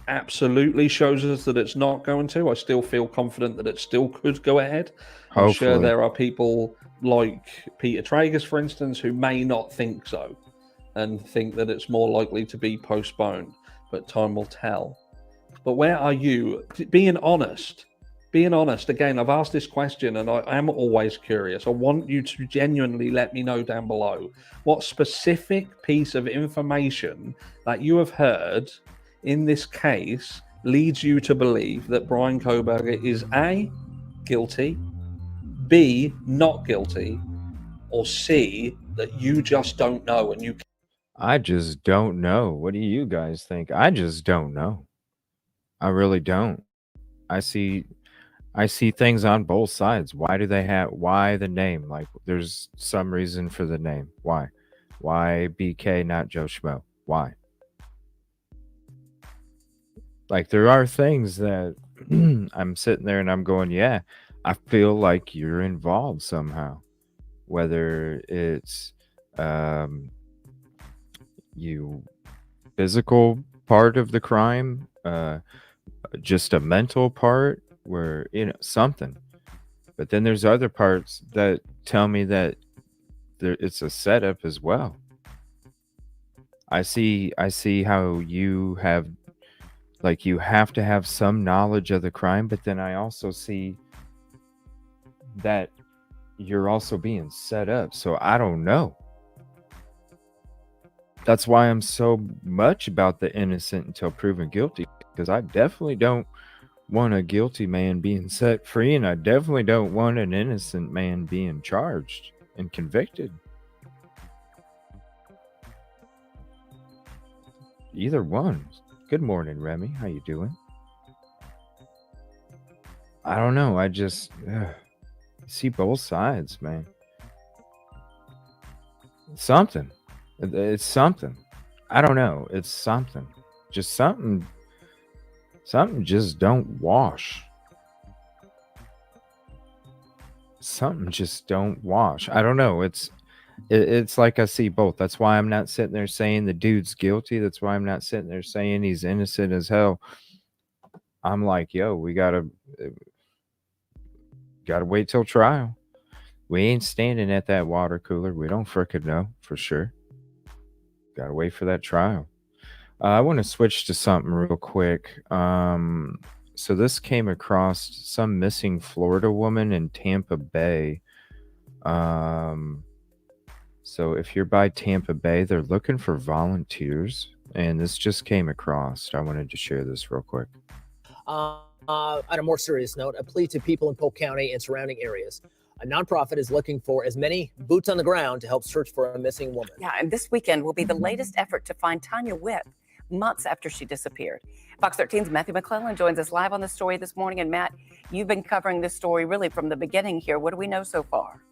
absolutely shows us that it's not going to. I still feel confident that it still could go ahead. I'm sure Hopefully. there are people like Peter Tragus, for instance, who may not think so and think that it's more likely to be postponed, but time will tell. But where are you? Being honest. Again, I've asked this question and I am always curious. I want you to genuinely let me know down below what specific piece of information that you have heard in this case leads you to believe that Brian Koberger is A, guilty, B, not guilty, or C, that you just don't know and you I just don't know. What do you guys think? I just don't know. I really don't. I see things on both sides. Why the name? Like there's some reason for the name. Why? Why BK not Joe Schmo? Why? Like there are things that I'm sitting there and I'm going, yeah, I feel like you're involved somehow. Whether it's you physical part of the crime, just a mental part where, something. But then there's other parts that tell me that it's a setup as well. I see how you have, like, you have to have some knowledge of the crime, but then I also see that you're also being set up. So I don't know. That's why I'm so much about the innocent until proven guilty, because I definitely don't want a guilty man being set free, and I definitely don't want an innocent man being charged and convicted. Either one. Good morning, Remy. How you doing? I don't know. I just see both sides, man. Something. It's something. I don't know. It's something. Just something. Something just don't wash. Something just don't wash. I don't know. It's like I see both. That's why I'm not sitting there saying the dude's guilty. That's why I'm not sitting there saying he's innocent as hell. I'm like, yo, we gotta wait till trial. We ain't standing at that water cooler. We don't frickin' know for sure. Gotta wait for that trial. I want to switch to something real quick. So this came across some missing Florida woman in Tampa Bay. So if you're by Tampa Bay, they're looking for volunteers, and this just came across. I wanted to share this real quick. On a more serious note, a plea to people in Polk County and surrounding areas. A nonprofit is looking for as many boots on the ground to help search for a missing woman. Yeah, and this weekend will be the latest effort to find Tanya Whip, months after she disappeared. Fox 13's Matthew McClellan joins us live on the story this morning. And Matt, you've been covering this story really from the beginning here. What do we know so far?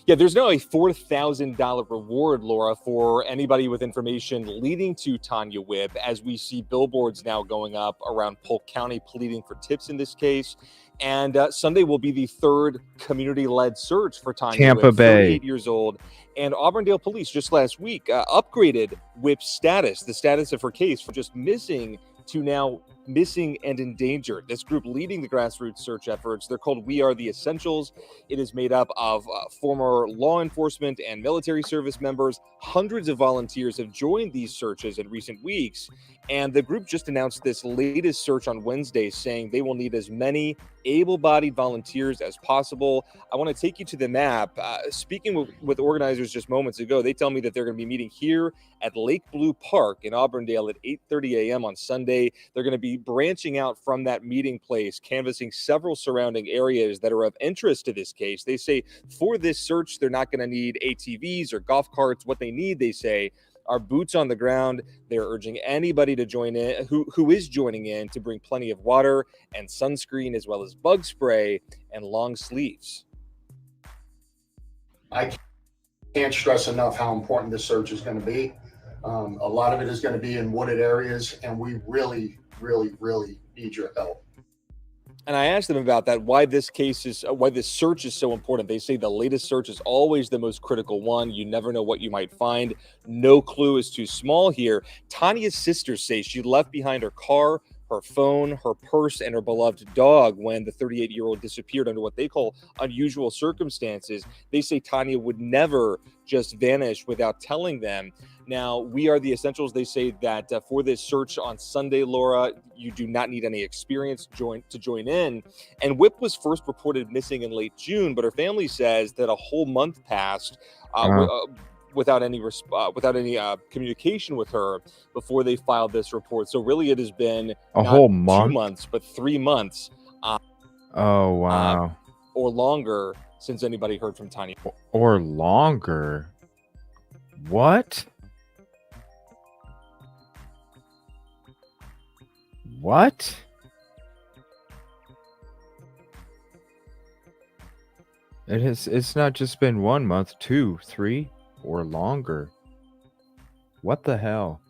Yeah, there's now a $4,000 reward, Laura, for anybody with information leading to Tanya Whip, as we see billboards now going up around Polk County pleading for tips in this case. And Sunday will be the third community-led search for Tanya Tampa Whip, Bay. 38 years old. And Auburndale police just last week upgraded Whip's status, the status of her case, from just missing to now missing and endangered. This group leading the grassroots search efforts, they're called We Are the Essentials. It is made up of former law enforcement and military service members. Hundreds of volunteers have joined these searches in recent weeks. And the group just announced this latest search on Wednesday, saying they will need as many able-bodied volunteers as possible. I want to take you to the map. Speaking with organizers just moments ago, they tell me that they're going to be meeting here at Lake Blue Park in Auburndale at 8:30 a.m. on Sunday. They're going to be branching out from that meeting place, canvassing several surrounding areas that are of interest to this case. They say for this search, they're not going to need ATVs or golf carts. What they need, they say, are boots on the ground. They're urging anybody to join in, who is joining in, to bring plenty of water and sunscreen, as well as bug spray and long sleeves. I can't stress enough how important this search is going to be. A lot of it is going to be in wooded areas, and we really, really, really need your help. And I asked them about that, why this search is so important. They say the latest search is always the most critical one. You never know what you might find. No clue is too small here. Tanya's sisters say she left behind her car, her phone, her purse, and her beloved dog when the 38-year-old disappeared under what they call unusual circumstances. They say Tanya would never just vanish without telling them. Now, We Are the Essentials, they say that for this search on Sunday, Laura, you do not need any experience to join in. And Whip was first reported missing in late June, but her family says that a whole month passed without any communication with her before they filed this report. So really, it has been a whole month, 2 months, but 3 months. Oh wow! Or longer since anybody heard from Tanya. Or longer. What? What? It's not just been 1 month, 2, 3, or longer. What the hell?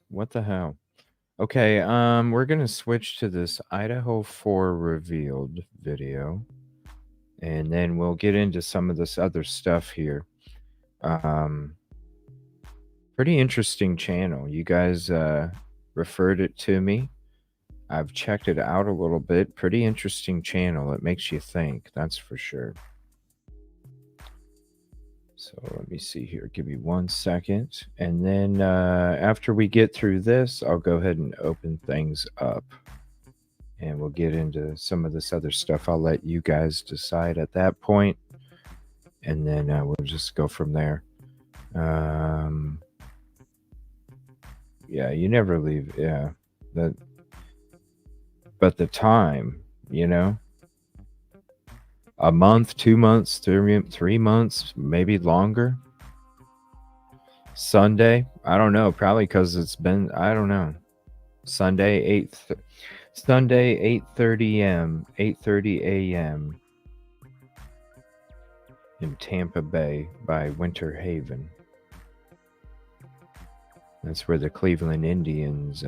What the hell? Okay, we're gonna switch to this Idaho 4 revealed video, and then we'll get into some of this other stuff here. Pretty interesting channel. You guys referred it to me. I've checked it out a little bit. Pretty interesting channel. It makes you think, that's for sure. So let me see here. Give me 1 second. And then after we get through this, I'll go ahead and open things up. And we'll get into some of this other stuff. I'll let you guys decide at that point. And then we'll just go from there. Yeah, you never leave. Yeah. But the time, you know, a month, 2 months, 3 months, maybe longer. Sunday, I don't know, probably because it's been, I don't know. Sunday 8:30 a.m. in Tampa Bay by Winter Haven. That's where the Cleveland Indians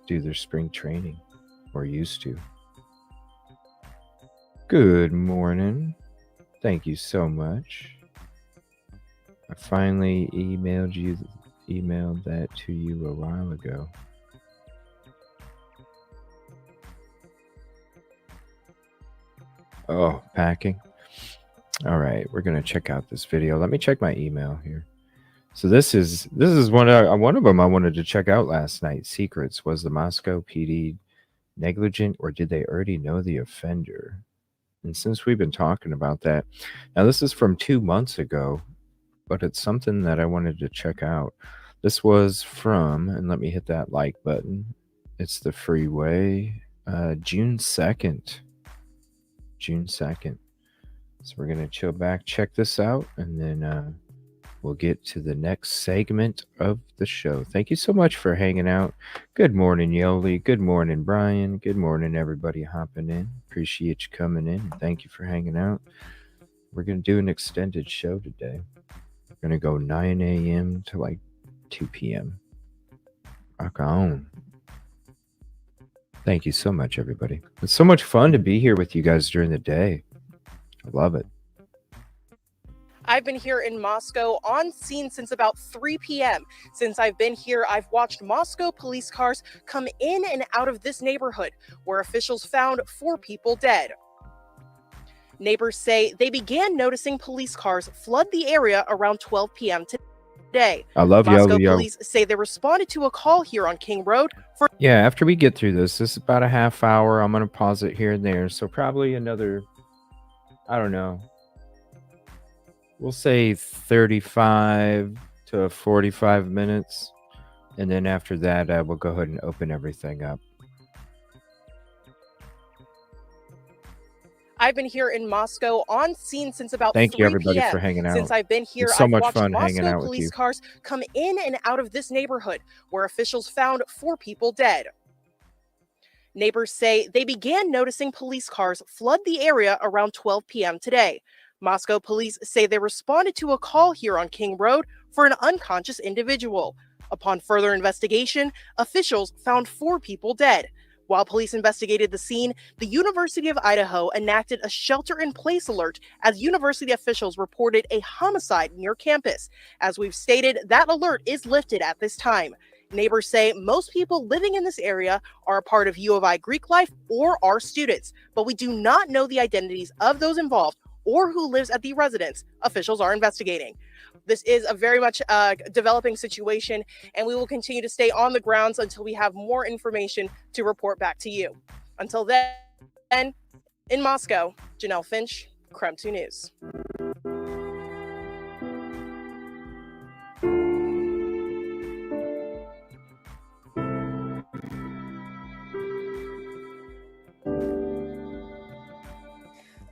do their spring training, or used to. Good morning. Thank you so much. I finally emailed that to you a while ago. Oh, packing. All right, we're gonna check out this video. Let me check my email here. So this is one of them I wanted to check out last night. Secrets. Was the Moscow PD negligent, or did they already know the offender? And since we've been talking about that, now this is from 2 months ago, but it's something that I wanted to check out. This was from, and let me hit that like button. It's the Freeway, June 2nd. June 2nd. So we're going to chill back, check this out, and then we'll get to the next segment of the show. Thank you so much for hanging out. Good morning, Yoli. Good morning, Brian. Good morning, everybody hopping in. Appreciate you coming in. Thank you for hanging out. We're going to do an extended show today. We're going to go 9 a.m. to like 2 p.m. Rock on. Thank you so much, everybody. It's so much fun to be here with you guys during the day. I love it. I've been here in Moscow on scene since about 3 p.m. Since I've been here, I've watched Moscow police cars come in and out of this neighborhood, where officials found 4 people dead. Neighbors say they began noticing police cars flood the area around 12 p.m. today. I love Moscow Yoli. police say they responded to a call here on King Road for... Yeah, after we get through this is about a half hour. I'm going to pause it here and there. So probably another, I don't know, we'll say 35 to 45 minutes. And then after that, we'll go ahead and open everything up. I've been here in Moscow on scene since about 3 p.m. Thank you, everybody, for hanging out. Since I've been here, It's so I've much watched fun hanging Moscow out with police you. cars come in and out of this neighborhood, where officials found 4 people dead. Neighbors say they began noticing police cars flood the area around 12 p.m. today. Moscow police say they responded to a call here on King Road for an unconscious individual. Upon further investigation, officials found 4 people dead. While police investigated the scene, the University of Idaho enacted a shelter-in-place alert as university officials reported a homicide near campus. As we've stated, that alert is lifted at this time. Neighbors say most people living in this area are a part of U of I Greek life or are students, but we do not know the identities of those involved or who lives at the residence. Officials are investigating. This is a very much developing situation, and we will continue to stay on the grounds until we have more information to report back to you. Until then, in Moscow, Janelle Finch, Krem 2 News.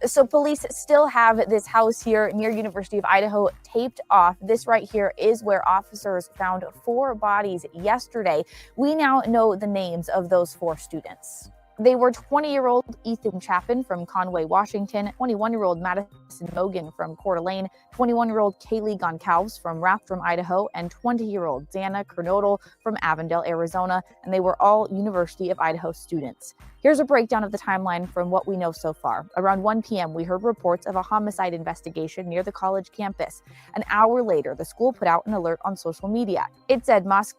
So police still have this house here near University of Idaho taped off. This right here is where officers found 4 bodies yesterday. We now know the names of those 4 students. They were 20-year-old Ethan Chapin from Conway, Washington, 21-year-old Madison Mogan from Coeur d'Alene, 21-year-old Kaylee Goncalves from Rathdrum, Idaho, and 20-year-old Dana Kernodle from Avondale, Arizona, and they were all University of Idaho students. Here's a breakdown of the timeline from what we know so far. Around 1 p.m., we heard reports of a homicide investigation near the college campus. An hour later, the school put out an alert on social media. It said Moscow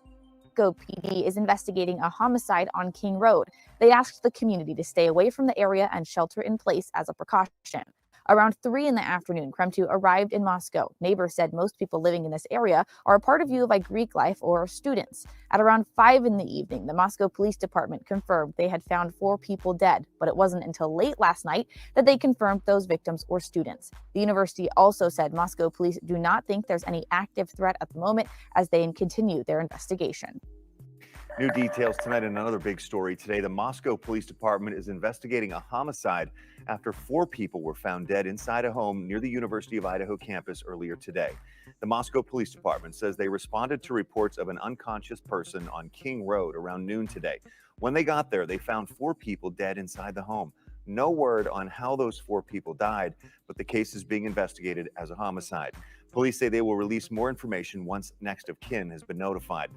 PD is investigating a homicide on King Road. They asked the community to stay away from the area and shelter in place as a precaution. Around 3 in the afternoon, Krem2 arrived in Moscow. Neighbors said most people living in this area are a part of U of I Greek life or are students. At around 5 in the evening, the Moscow Police Department confirmed they had found 4 people dead, but it wasn't until late last night that they confirmed those victims were students. The university also said Moscow police do not think there's any active threat at the moment as they continue their investigation. New details tonight in another big story today. The Moscow Police Department is investigating a homicide after 4 people were found dead inside a home near the University of Idaho campus earlier today. The Moscow Police Department says they responded to reports of an unconscious person on King Road around noon today. When they got there, they found 4 people dead inside the home. No word on how those 4 people died, but the case is being investigated as a homicide. Police say they will release more information once next of kin has been notified.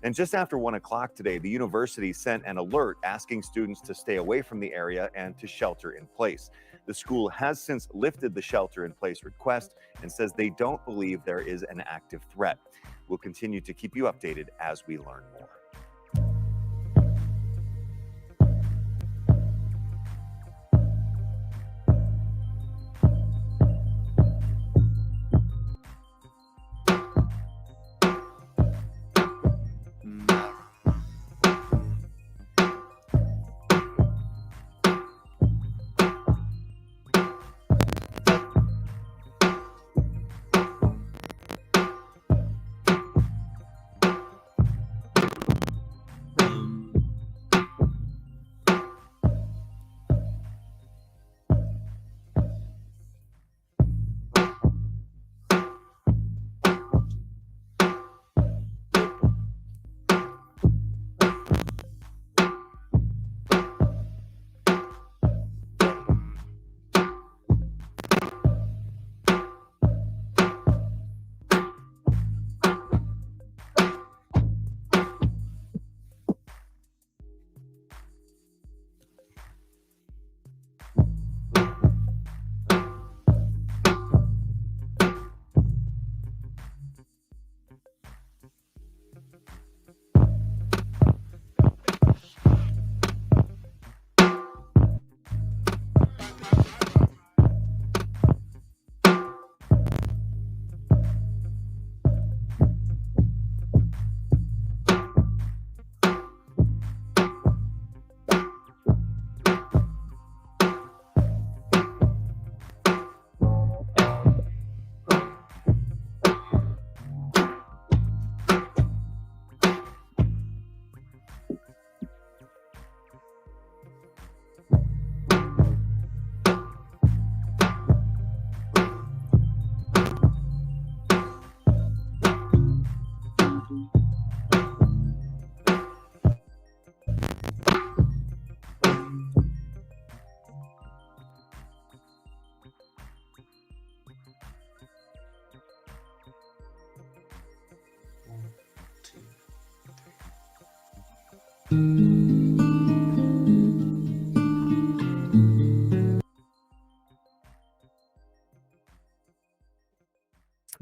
And just after 1 o'clock today, the university sent an alert asking students to stay away from the area and to shelter in place. The school has since lifted the shelter in place request and says they don't believe there is an active threat. We'll continue to keep you updated as we learn more.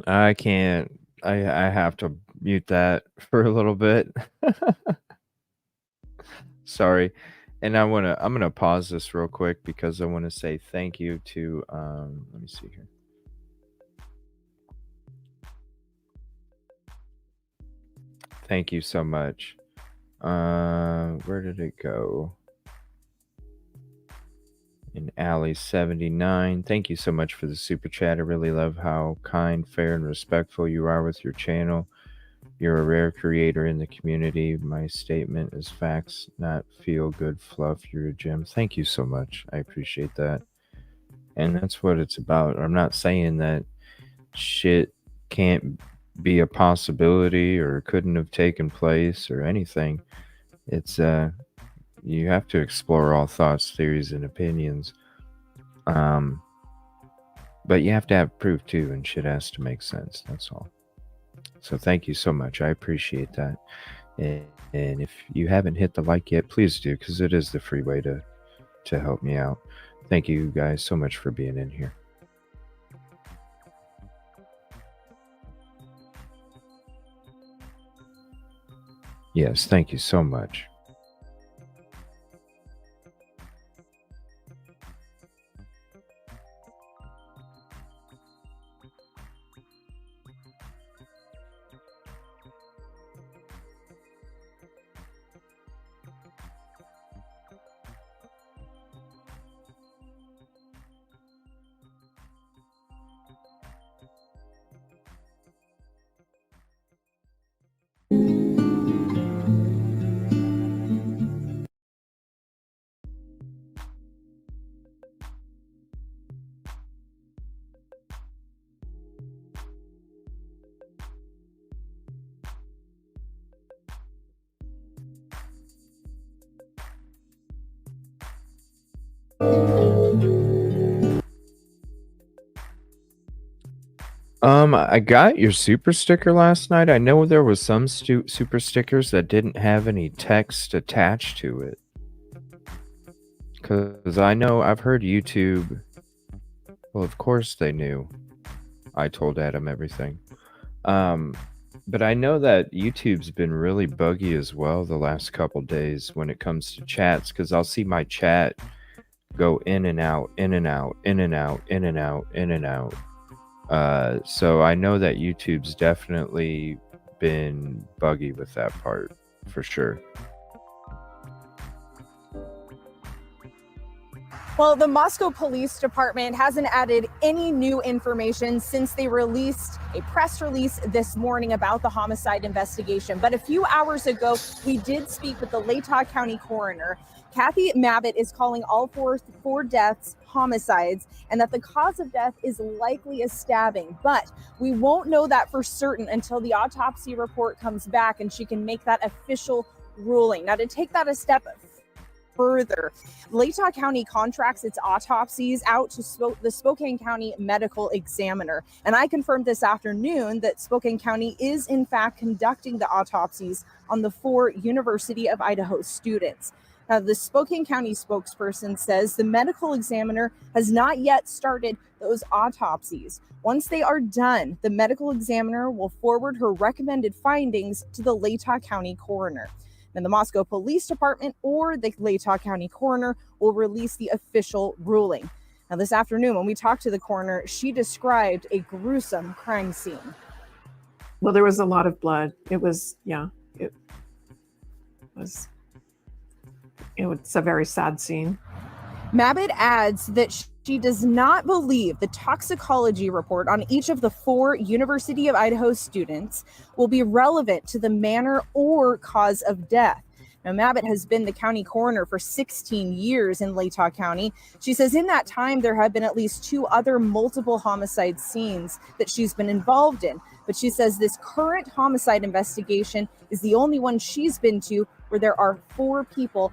I can't. I have to mute that for a little bit. Sorry. And I'm gonna pause this real quick because I want to say thank you to let me see here. Thank you so much. Where did it go? In Alley 79. Thank you so much for the super chat. I really love how kind, fair, and respectful you are with your channel. You're a rare creator in the community. My statement is facts, not feel good fluff. You're a gem. Thank you so much. I appreciate that. And that's what it's about. I'm not saying that shit can't be a possibility or couldn't have taken place or anything. It's you have to explore all thoughts, theories, and opinions. But you have to have proof too, and shit has to make sense. That's all. So thank you so much. I appreciate that. And if you haven't hit the like yet, please do, because it is the free way to help me out. Thank you guys so much for being in here. Yes, thank you so much. I got your super sticker last night. I know there was some super stickers that didn't have any text attached to it. Because I know I've heard YouTube. Well, of course they knew. I told Adam everything. But I know that YouTube's been really buggy as well the last couple days when it comes to chats, because I'll see my chat go in and out, in and out, in and out, in and out, in and out. So I know that YouTube's definitely been buggy with that part, for sure. Well, the Moscow Police Department hasn't added any new information since they released a press release this morning about the homicide investigation. But a few hours ago, we did speak with the Latah County coroner. Kathy Mabbitt is calling all four deaths homicides, and that the cause of death is likely a stabbing. But we won't know that for certain until the autopsy report comes back and she can make that official ruling. Now, to take that a step further, Latah County contracts its autopsies out to the Spokane County Medical Examiner. And I confirmed this afternoon that Spokane County is in fact conducting the autopsies on the 4 University of Idaho students. Now, the Spokane County spokesperson says the medical examiner has not yet started those autopsies. Once they are done, the medical examiner will forward her recommended findings to the Latah County coroner. And the Moscow Police Department or the Latah County coroner will release the official ruling. Now, this afternoon, when we talked to the coroner, she described a gruesome crime scene. Well, there was a lot of blood. It was a very sad scene. Mabbitt adds that she does not believe the toxicology report on each of the 4 University of Idaho students will be relevant to the manner or cause of death. Now, Mabbitt has been the county coroner for 16 years in Latah County. She says in that time, there have been at least 2 other multiple homicide scenes that she's been involved in. But she says this current homicide investigation is the only one she's been to where there are 4 people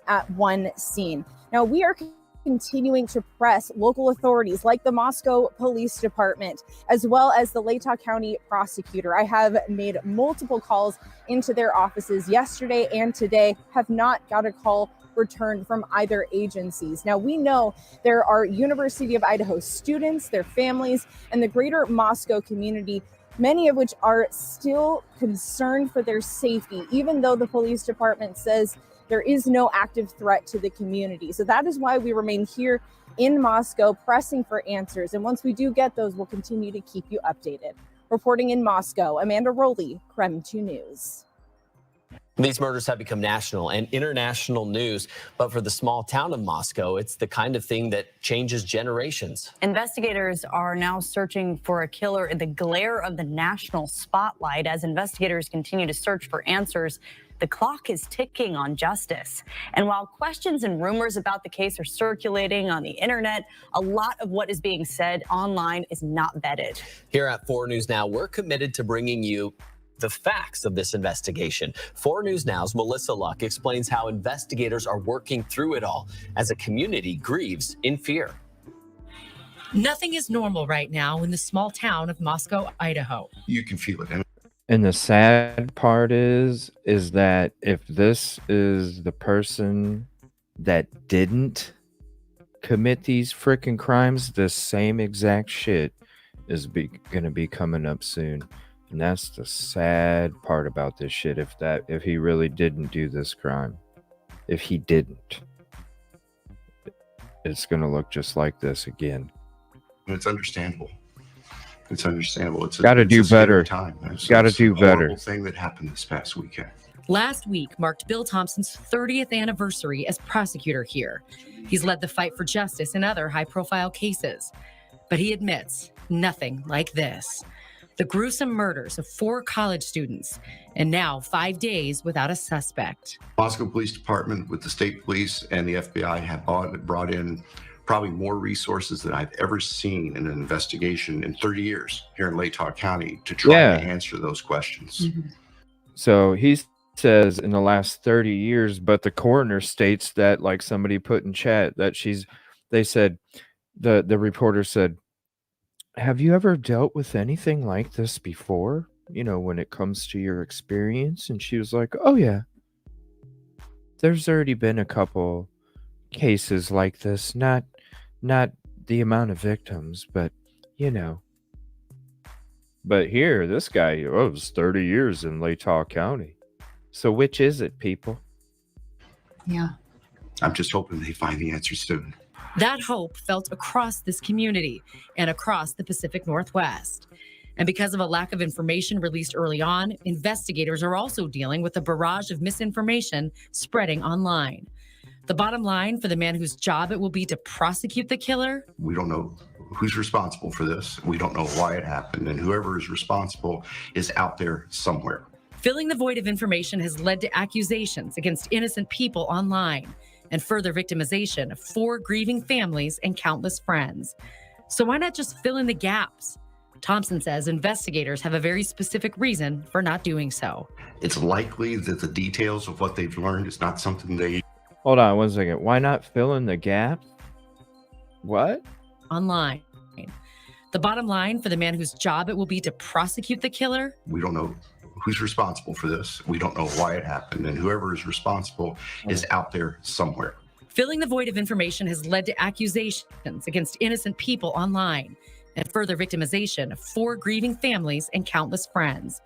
at one scene. Now, we are continuing to press local authorities like the Moscow Police Department, as well as the Latah County prosecutor. I have made multiple calls into their offices yesterday and today, have not got a call returned from either agencies. Now, we know there are University of Idaho students, their families, and the greater Moscow community, many of which are still concerned for their safety, even though the police department says there is no active threat to the community. So that is why we remain here in Moscow pressing for answers. And once we do get those, we'll continue to keep you updated. Reporting in Moscow, Amanda Rowley, KREM 2 News. These murders have become national and international news, but for the small town of Moscow, it's the kind of thing that changes generations. Investigators are now searching for a killer in the glare of the national spotlight. As investigators continue to search for answers, the clock is ticking on justice. And while questions and rumors about the case are circulating on the internet, a lot of what is being said online is not vetted. Here at 4 News Now, we're committed to bringing you the facts of this investigation. 4 News Now's Melissa Luck explains how investigators are working through it all as a community grieves in fear. Nothing is normal right now in the small town of Moscow, Idaho. You can feel it. And the sad part is that if this is the person that didn't commit these freaking crimes, the same exact shit is gonna be coming up soon. And that's the sad part about this shit. If he really didn't do this crime, if he didn't, it's gonna look just like this again. It's understandable. It's understandable. Gotta do better. Gotta do better. Horrible thing that happened this past weekend. Last week marked Bill Thompson's 30th anniversary as prosecutor here. He's led the fight for justice in other high-profile cases. But he admits nothing like this. The gruesome murders of 4 college students, and now 5 days without a suspect. Moscow Police Department with the state police and the FBI have brought in probably more resources than I've ever seen in an investigation in 30 years here in Latah County to try to answer those questions. So he says in the last 30 years, but the coroner states that, like somebody put in chat, that they said, the reporter said, have you ever dealt with anything like this before? You know, when it comes to your experience? And she was like, oh yeah. There's already been a couple cases like this, not the amount of victims, but you know. But here, this guy, it was 30 years in Latah County. So which is it, people? Yeah. I'm just hoping they find the answer soon. That hope felt across this community and across the Pacific Northwest. And because of a lack of information released early on, investigators are also dealing with a barrage of misinformation spreading online. The bottom line for the man whose job it will be to prosecute the killer? We don't know who's responsible for this. We don't know why it happened. And whoever is responsible is out there somewhere. Filling the void of information has led to accusations against innocent people online and further victimization of 4 grieving families and countless friends. So why not just fill in the gaps? Thompson says investigators have a very specific reason for not doing so. It's likely that the details of what they've learned is not something they... Hold on 1 second. Why not fill in the gap? What? Online. The bottom line for the man whose job it will be to prosecute the killer? We don't know who's responsible for this. We don't know why it happened. And whoever is responsible is out there somewhere. Filling the void of information has led to accusations against innocent people online and further victimization of 4 grieving families and countless friends.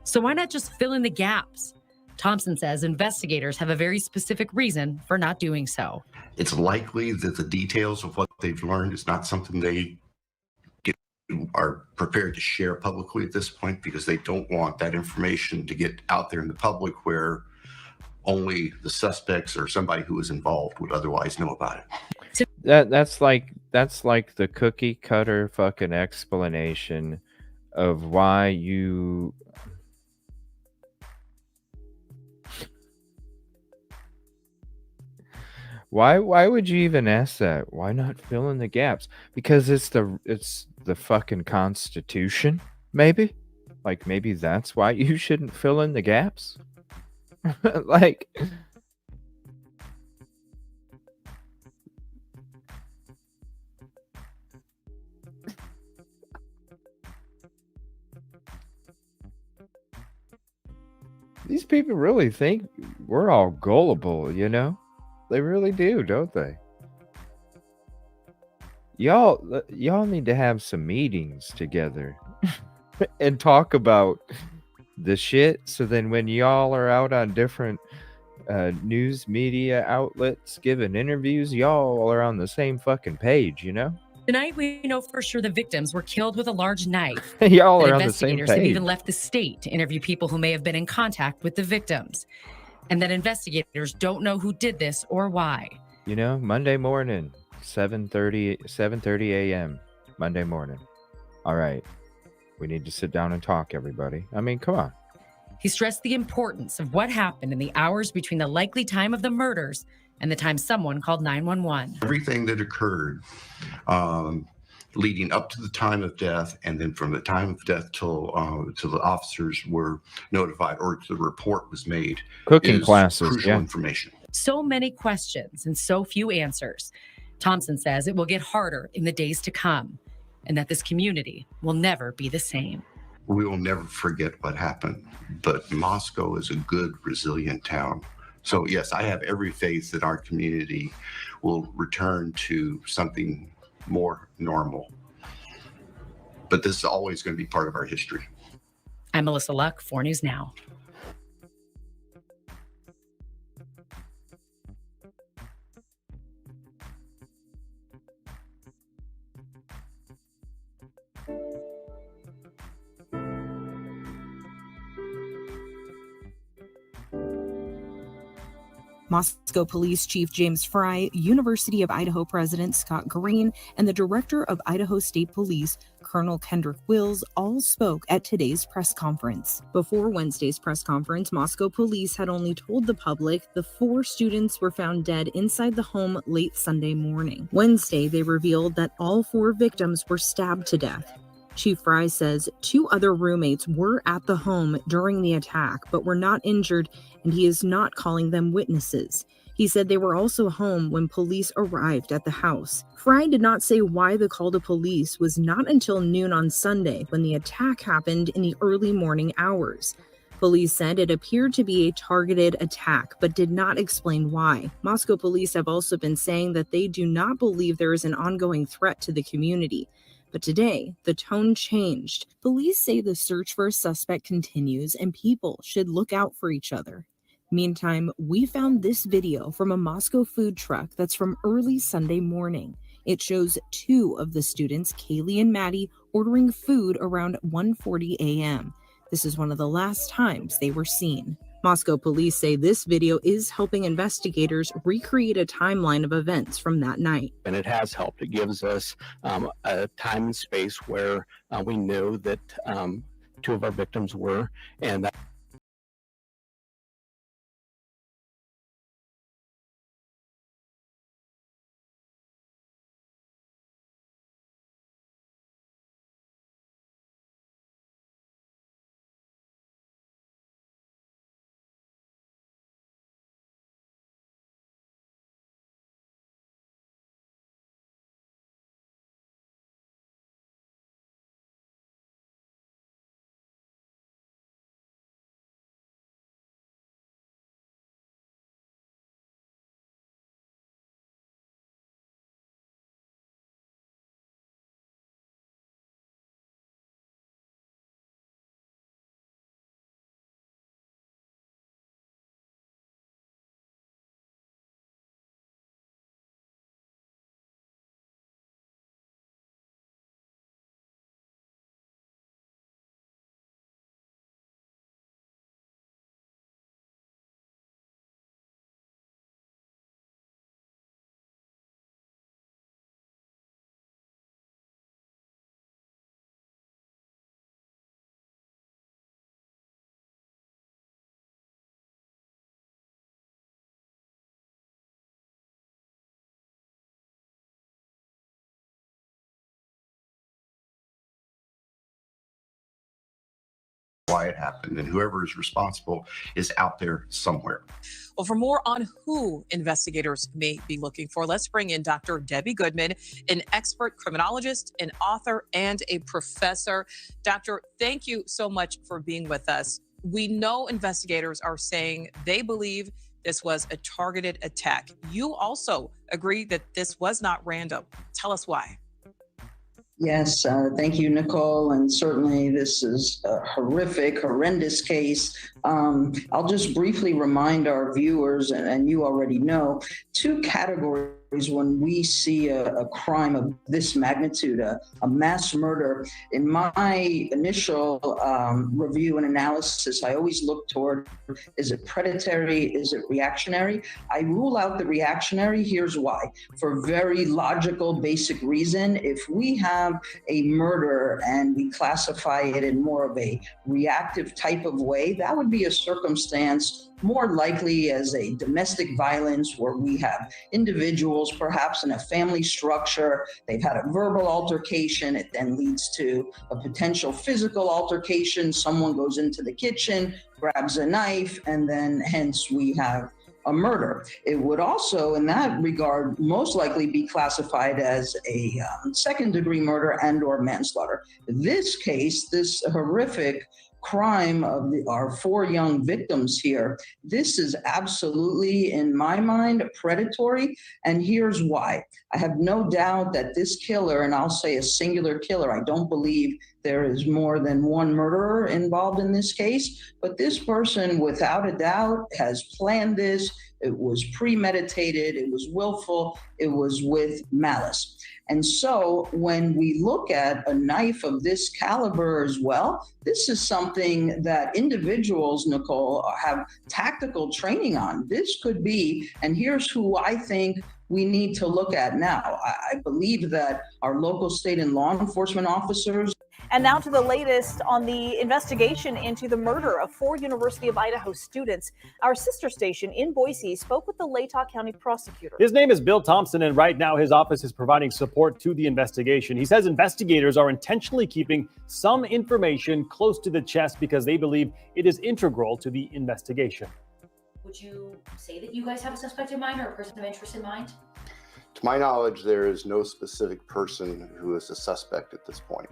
So why not just fill in the gaps? Thompson says investigators have a very specific reason for not doing so. It's likely that the details of what they've learned is not something they are prepared to share publicly at this point, because they don't want that information to get out there in the public where only the suspects or somebody who was involved would otherwise know about it. That's like the cookie cutter fucking explanation of why you... Why would you even ask that? Why not fill in the gaps? Because it's the fucking Constitution, maybe? Like, maybe that's why you shouldn't fill in the gaps? Like... These people really think we're all gullible, you know? They really do, don't they? Y'all need to have some meetings together and talk about the shit, so then when y'all are out on different news media outlets giving interviews, y'all are on the same fucking page, you know? Tonight, we know for sure the victims were killed with a large knife. Y'all are on the same investigators have page. even left the state to interview people who may have been in contact with the victims. And that investigators don't know who did this or why. You know, Monday morning, 7:30 a.m. Monday morning. All right. We need to sit down and talk, everybody. I mean, come on. He stressed the importance of what happened in the hours between the likely time of the murders and the time someone called 911. Everything that occurred leading up to the time of death, and then from the time of death till the officers were notified or the report was made. Cooking is classes, crucial yeah. information. So many questions and so few answers. Thompson says it will get harder in the days to come and that this community will never be the same. We will never forget what happened, but Moscow is a good, resilient town. So yes, I have every faith that our community will return to something more normal. But this is always going to be part of our history. I'm Melissa Luck, 4 News Now. Moscow Police Chief James Fry, University of Idaho President Scott Green, and the Director of Idaho State Police, Colonel Kendrick Wills, all spoke at today's press conference. Before Wednesday's press conference, Moscow Police had only told the public the 4 students were found dead inside the home late Sunday morning. Wednesday, they revealed that all 4 victims were stabbed to death. Chief Fry says 2 other roommates were at the home during the attack, but were not injured, and he is not calling them witnesses. He said they were also home when police arrived at the house. Fry did not say why the call to police was not until noon on Sunday, when the attack happened in the early morning hours. Police said it appeared to be a targeted attack, but did not explain why. Moscow police have also been saying that they do not believe there is an ongoing threat to the community. But today, the tone changed. Police say the search for a suspect continues and people should look out for each other. Meantime, we found this video from a Moscow food truck that's from early Sunday morning. It shows 2 of the students, Kaylee and Maddie, ordering food around 1:40 a.m. This is one of the last times they were seen. Moscow police say this video is helping investigators recreate a timeline of events from that night. And it has helped. It gives us a time and space where we know that 2 of our victims were, and that Why it happened, and whoever is responsible is out there somewhere. Well, for more on who investigators may be looking for, let's bring in Dr. Debbie Goodman, an expert criminologist, an author, and a professor. Doctor, thank you so much for being with us. We know investigators are saying they believe this was a targeted attack. You also agree that this was not random. Tell us why. Yes, thank you, Nicole. And certainly this is a horrendous case. I'll just briefly remind our viewers, and you already know, 2 categories when we see a crime of this magnitude, a mass murder. In my initial review and analysis, I always look toward, is it predatory, is it reactionary? I rule out the reactionary. Here's why. For very logical, basic reason. If we have a murder and we classify it in more of a reactive type of way, that would be a circumstance more likely as a domestic violence where we have individuals perhaps in a family structure, they've had a verbal altercation, it then leads to a potential physical altercation, someone goes into the kitchen, grabs a knife, and then hence we have a murder. It would also, in that regard, most likely be classified as a second-degree murder and or manslaughter. This case, this horrific crime of our 4 young victims here, this is absolutely, in my mind, predatory, and here's why. I have no doubt that this killer, and I'll say a singular killer, I don't believe there is more than one murderer involved in this case, but this person, without a doubt, has planned this. It was premeditated, it was willful, it was with malice. And so when we look at a knife of this caliber as well, this is something that individuals, Nicole, have tactical training on. This could be, and here's who I think we need to look at now. I believe that our local, state, and law enforcement officers. And now to the latest on the investigation into the murder of 4 University of Idaho students. Our sister station in Boise spoke with the Latah County prosecutor. His name is Bill Thompson, and right now his office is providing support to the investigation. He says investigators are intentionally keeping some information close to the chest because they believe it is integral to the investigation. Would you say that you guys have a suspect in mind or a person of interest in mind? To my knowledge, there is no specific person who is a suspect at this point.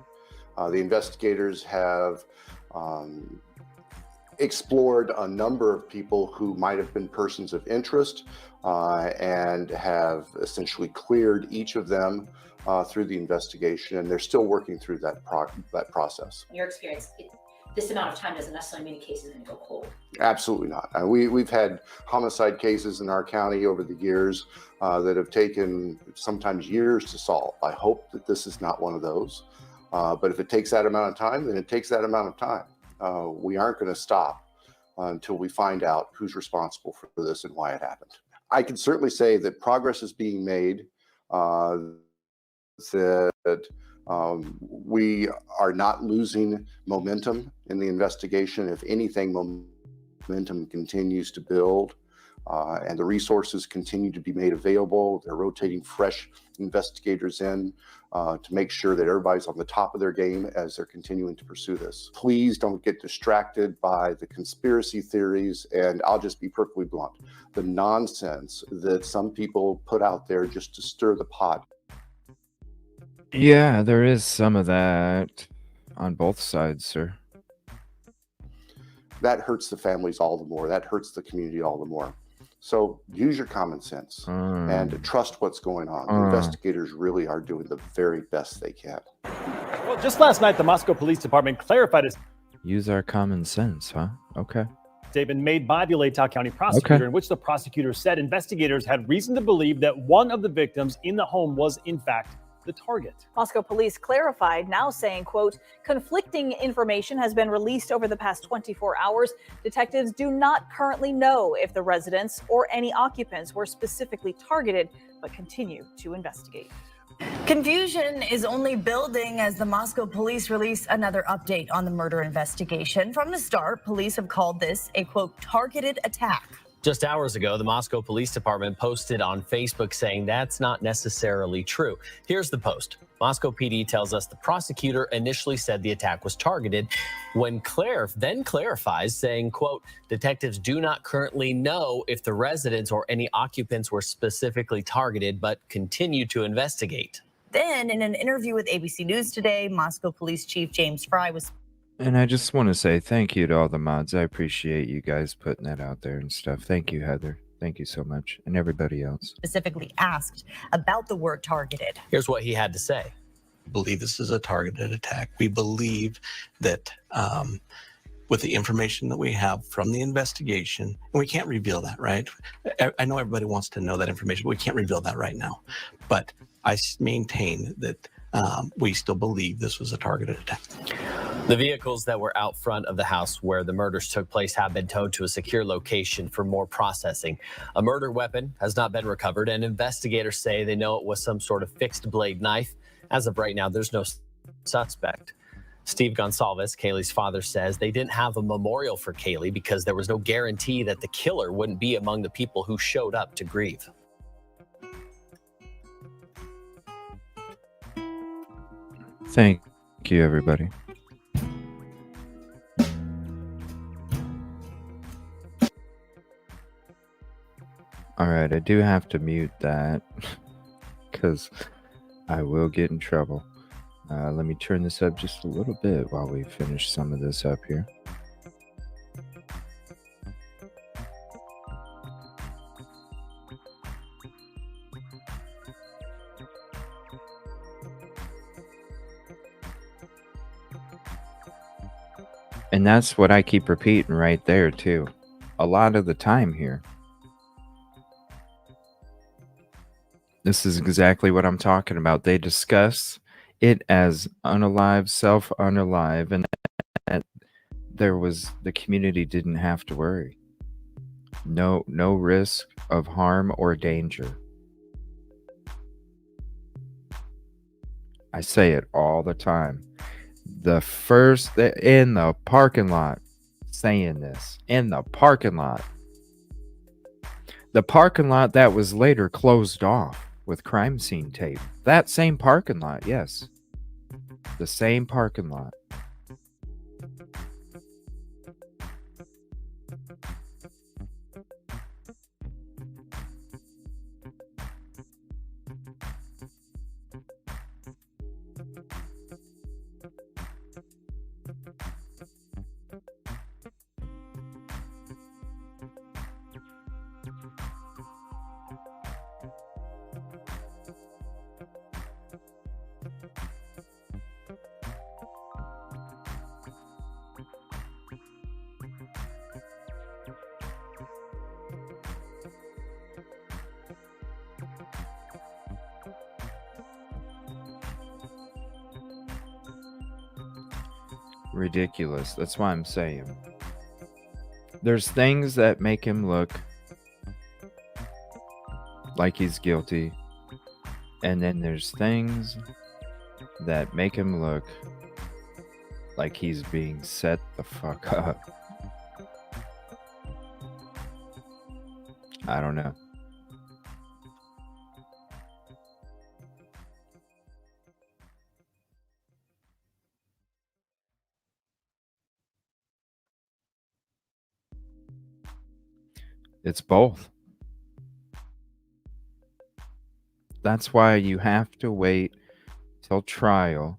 The investigators have explored a number of people who might have been persons of interest and have essentially cleared each of them through the investigation, and they're still working through that process. In your experience, this amount of time doesn't necessarily mean a case is going to go cold. Absolutely not. We've had homicide cases in our county over the years that have taken sometimes years to solve. I hope that this is not one of those. But if it takes that amount of time, then it takes that amount of time. We aren't going to stop until we find out who's responsible for this and why it happened. I can certainly say that progress is being made, that we are not losing momentum in the investigation. If anything, momentum continues to build. And the resources continue to be made available. They're rotating fresh investigators in to make sure that everybody's on the top of their game as they're continuing to pursue this. Please don't get distracted by the conspiracy theories, and I'll just be perfectly blunt, the nonsense that some people put out there just to stir the pot. Yeah, there is some of that on both sides, sir. That hurts the families all the more. That hurts the community all the more. So use your common sense and trust what's going on. The investigators really are doing the very best they can. Well, just last night, the Moscow Police Department clarified a Use our common sense, huh? Okay. statement made by the Latah County prosecutor in which the prosecutor said investigators had reason to believe that one of the victims in the home was, in fact, the target. Moscow police clarified, now saying, quote, conflicting information has been released over the past 24 hours. Detectives do not currently know if the residents or any occupants were specifically targeted, but continue to investigate. Confusion is only building as the Moscow police release another update on the murder investigation. From the start, police have called this a, quote, targeted attack. Just hours ago, the Moscow Police Department posted on Facebook saying that's not necessarily true. Here's the post. Moscow PD tells us the prosecutor initially said the attack was targeted when Claire then clarifies saying, quote, detectives do not currently know if the residents or any occupants were specifically targeted, but continue to investigate. Then, in an interview with ABC News today, Moscow Police Chief James Fry was And I just want to say thank you to all the mods. I appreciate you guys putting that out there and stuff. Thank you, Heather. Thank you so much. And everybody else. specifically asked about the word targeted. Here's what he had to say. Believe this is a targeted attack. We believe that with the information that we have from the investigation, and we can't reveal that, right? I know everybody wants to know that information, but we can't reveal that right now. But I maintain that we still believe this was a targeted attack. The vehicles that were out front of the house where the murders took place have been towed to a secure location for more processing. A murder weapon has not been recovered, and investigators say they know it was some sort of fixed blade knife. As of right now, there's no suspect. Steve Gonsalves, Kaylee's father, says they didn't have a memorial for Kaylee because there was no guarantee that the killer wouldn't be among the people who showed up to grieve. Thank you, everybody. All right, I do have to mute that because I will get in trouble. Let me turn this up just a little bit while we finish some of this up here. And that's what I keep repeating right there, too. A lot of the time here. This is exactly what I'm talking about. They discuss it as unalive, self-unalive, and that the community didn't have to worry. No risk of harm or danger. I say it all the time. The first in the parking lot saying this in the parking lot. The parking lot that was later closed off with crime scene tape. That same parking lot, yes. The same parking lot. Ridiculous. That's why I'm saying. There's things that make him look like he's guilty. And then there's things that make him look like he's being set the fuck up. I don't know. It's both. That's why you have to wait till trial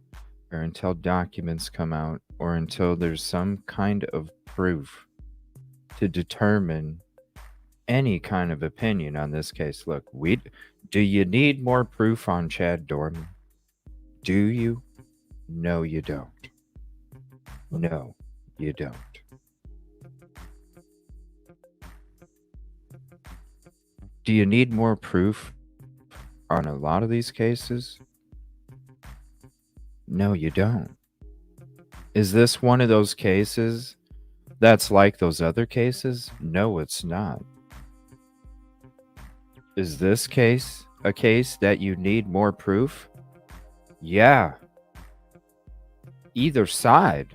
or until documents come out or until there's some kind of proof to determine any kind of opinion on this case. Look, do you need more proof on Chad Dorman? Do you? No, you don't. No, you don't. Do you need more proof on a lot of these cases? No, you don't. Is this one of those cases that's like those other cases? No, it's not. Is this case a case that you need more proof? Yeah. Either side.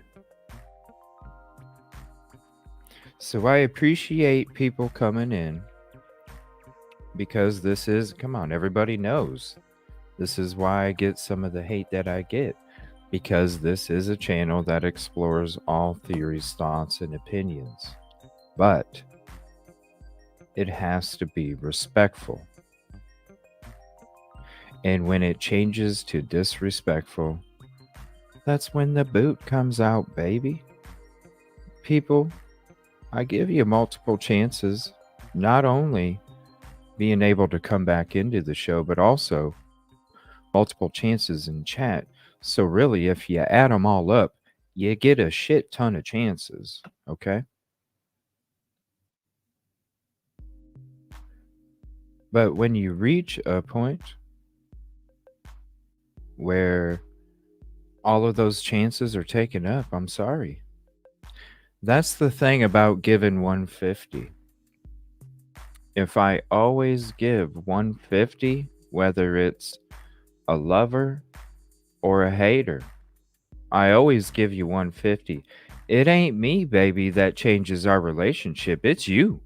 So I appreciate people coming in because this is, come on, everybody knows. This is why I get some of the hate that I get, because this is a channel that explores all theories, thoughts, and opinions. But it has to be respectful. And when it changes to disrespectful, that's when the boot comes out, baby. People, I give you multiple chances, not only being able to come back into the show, but also multiple chances in chat. So really, if you add them all up, you get a shit ton of chances, okay? But when you reach a point where all of those chances are taken up, I'm sorry. That's the thing about giving 150. If I always give 150, whether it's a lover or a hater, I always give you 150. It ain't me, baby, that changes our relationship. It's you.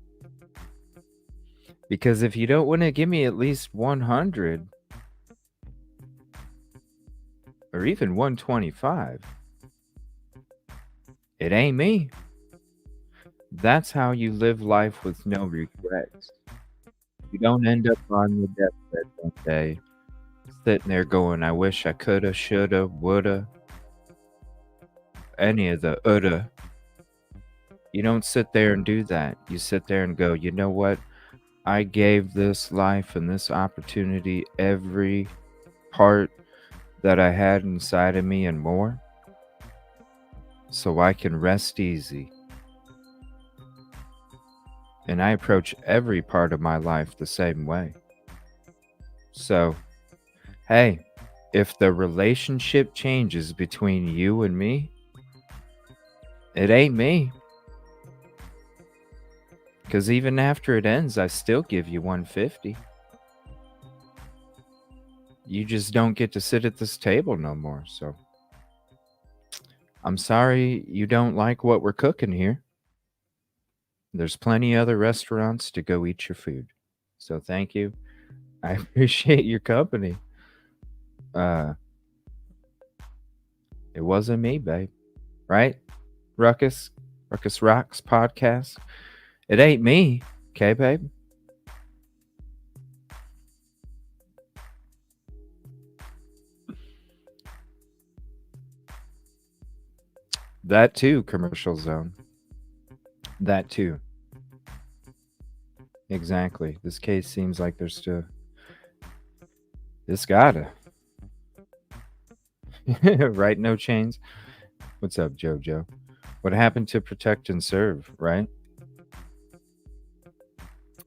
Because if you don't want to give me at least 100 or even 125, it ain't me. That's how you live life with no regrets. You don't end up on your deathbed one day sitting there going, I wish I coulda, shoulda, woulda, any of the oulda. You don't sit there and do that. You sit there and go, you know what? I gave this life and this opportunity every part that I had inside of me and more, so I can rest easy. And I approach every part of my life the same way. So, hey, if the relationship changes between you and me, it ain't me. Because even after it ends, I still give you 150. You just don't get to sit at this table no more. So I'm sorry you don't like what we're cooking here. There's plenty other restaurants to go eat your food. So thank you. I appreciate your company. It wasn't me, babe. Right? Ruckus Rocks podcast. It ain't me. Okay, babe? That too, commercial zone. That too. Exactly. This case seems like there's still. This gotta. Right? No chains. What's up, JoJo? What happened to protect and serve, right?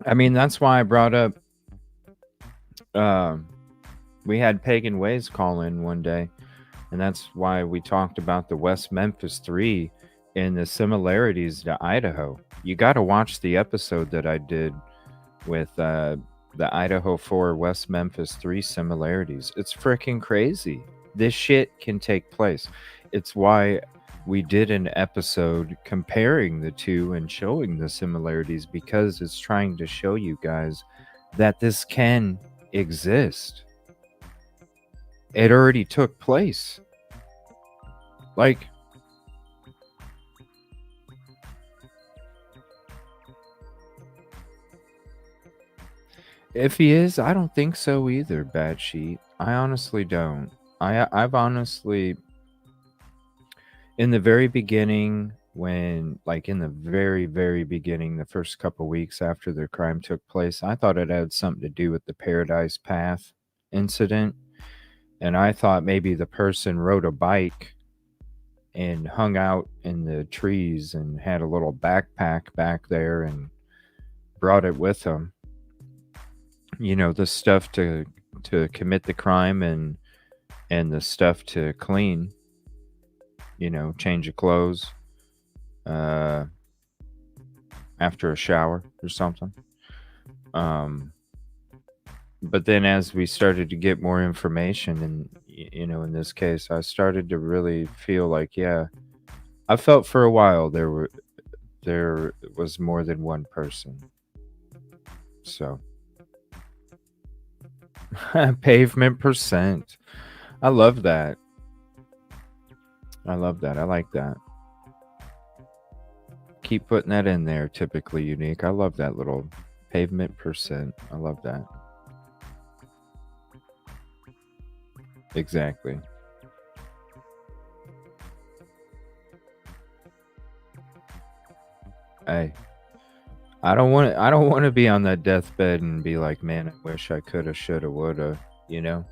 I mean, that's why I brought up. We had Pagan Ways call in one day, and that's why we talked about the West Memphis 3 and the similarities to Idaho. You got to watch the episode that I did with the Idaho 4 West Memphis 3 similarities. It's freaking crazy. This shit can take place. It's why we did an episode comparing the two and showing the similarities, because it's trying to show you guys that this can exist. It already took place. Like, if he is, I don't think so either, Bad Sheet. I honestly don't. I've honestly, in the very beginning, when, like, in the very, very beginning, the first couple weeks after the crime took place, I thought it had something to do with the Paradise Path incident. And I thought maybe the person rode a bike and hung out in the trees and had a little backpack back there and brought it with him. You know, the stuff to commit the crime and the stuff to clean. You know, change of clothes after a shower or something. But then as we started to get more information, and you know, in this case, I started to really feel like, yeah, I felt for a while there was more than one person. So pavement percent. I love that. I love that. I like that. Keep putting that in there, typically unique. I love that little pavement percent. I love that. Exactly. Hey, I don't want to be on that deathbed and be like, man, I wish I coulda, shoulda, woulda, you know?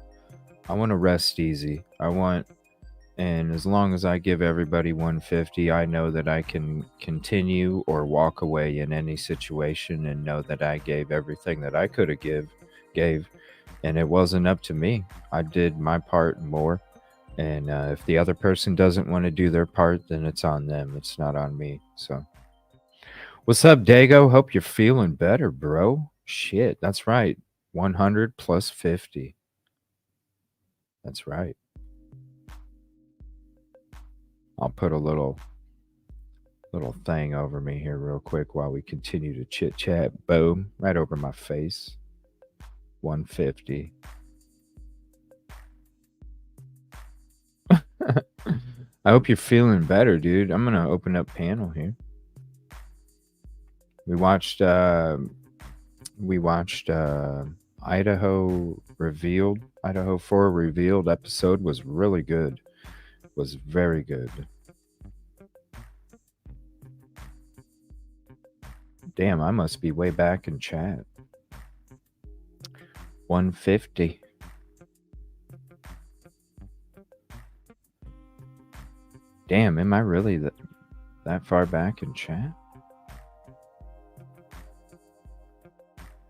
I want to rest easy. And as long as I give everybody 150, I know that I can continue or walk away in any situation and know that I gave everything that I could have gave, and it wasn't up to me. I did my part and more. And if the other person doesn't want to do their part, then it's on them. It's not on me. So, what's up, Dago? Hope you're feeling better, bro. Shit, that's right. 100 plus 50. That's right. I'll put a little thing over me here real quick while we continue to chit chat. Boom, right over my face. 150. I hope you're feeling better, dude. I'm gonna open up panel here. We watched Idaho Revealed. Idaho 4 Revealed episode was really good. Was very good. Damn, I must be way back in chat. 150. Damn, am I really that far back in chat?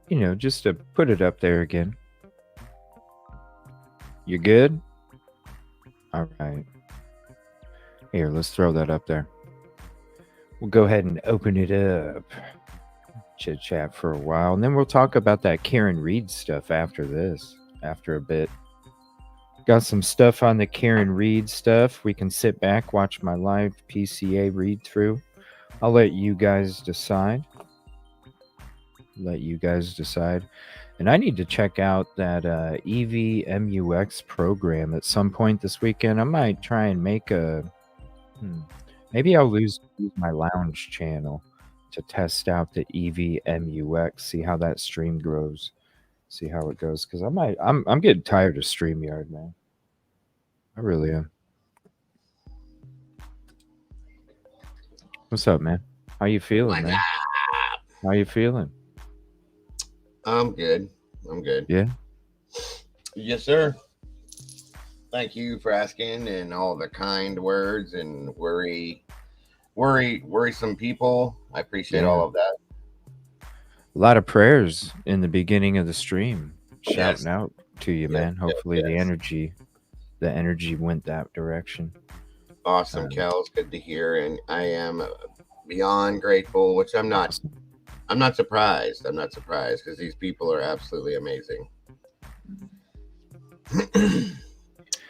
You know, just to put it up there again. You good? All right. Here, let's throw that up there. We'll go ahead and open it up. Chit chat for a while, and then we'll talk about that Karen Reed stuff after this, after a bit. Got some stuff on the Karen Reed stuff. We can sit back, watch my live PCA read through. I'll let you guys decide. And I need to check out that EVMUX program at some point this weekend. I might try and make maybe I'll use my lounge channel to test out the EVMUX, see how that stream grows, see how it goes. Because I'm getting tired of StreamYard, man. I really am. What's up, man? How you feeling, man? How you feeling? I'm good. Yeah. Yes, sir. Thank you for asking and all the kind words and worrisome people. I appreciate all of that. A lot of prayers in the beginning of the stream, shouting Yes. out to you, man. Hopefully the energy went that direction. Awesome, Kels. Good to hear, and I am beyond grateful. Which I'm not. I'm not surprised. I'm not surprised because these people are absolutely amazing.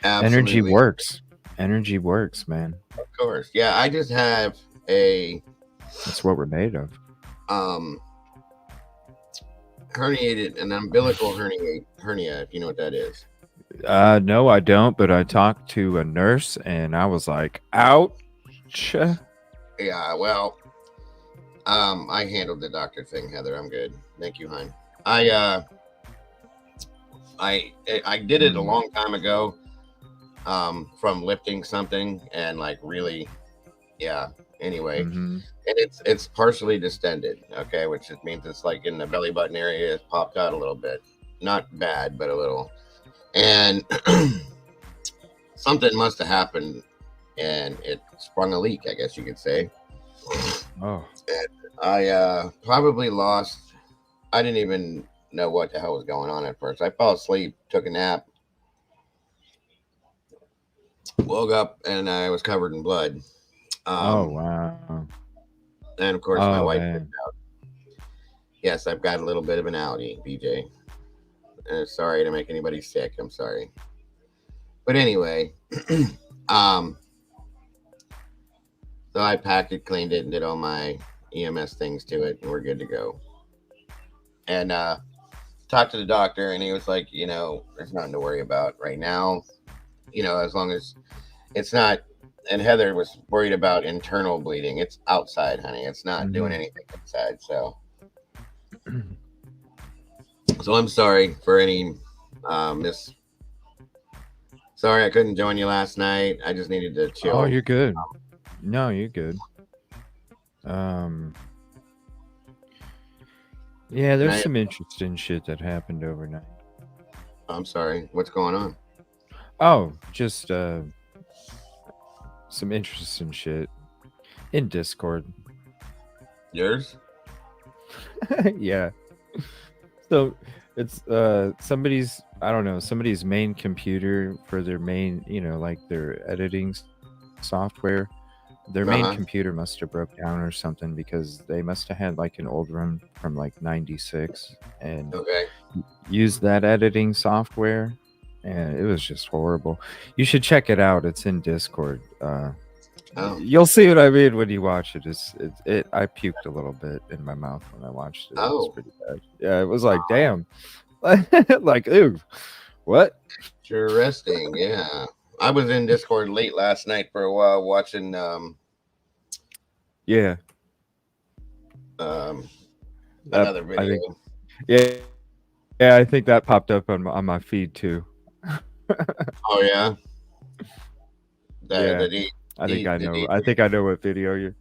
Energy works. Energy works, man. Of course. Yeah, I just have a. That's what we're made of. Herniated, an umbilical hernia, if you know what that is. No, I don't, but I talked to a nurse and I was like, ouch. Yeah, well, I handled the doctor thing, Heather. I'm good. Thank you, hon. I did it a long time ago, from lifting something and like really, yeah. Anyway, and it's partially distended, okay, which just means it's like in the belly button area, it's popped out a little bit. Not bad, but a little. And something must have happened, and it sprung a leak, I guess you could say. Oh. And I probably lost. I didn't even know what the hell was going on at first. I fell asleep, took a nap, woke up, and I was covered in blood. Oh, wow. And of course, my wife man. picked out. Yes, I've got a little bit of an outie, BJ. Sorry to make anybody sick. I'm sorry. But anyway, so I packed it, cleaned it, and did all my EMS things to it, and we're good to go. And talked to the doctor, and he was like, you know, there's nothing to worry about right now. You know, as long as it's not. And Heather was worried about internal bleeding. It's outside, honey. It's not doing anything inside. So I'm sorry for any Sorry I couldn't join you last night. I just needed to chill. Oh, you're good. No, you're good. Yeah, there's some interesting shit that happened overnight. I'm sorry. What's going on? Oh, just some interesting shit in Discord. Yours? Yeah. So it's somebody's, I don't know, somebody's main computer for their main, you know, like their editing software. Their main computer must have broke down or something because they must have had like an old one from like 96 and used that editing software, and it was just horrible. You should check it out. It's in Discord. Oh. You'll see what I mean when you watch it. I puked a little bit in my mouth when I watched it. It was Oh. pretty bad. Yeah, it was like, damn. Like, ooh, what? Interesting. Yeah. I was in Discord late last night for a while watching Yeah. another video. I think, yeah, I think that popped up on my feed too. Oh yeah. Yeah. I think I know what video you.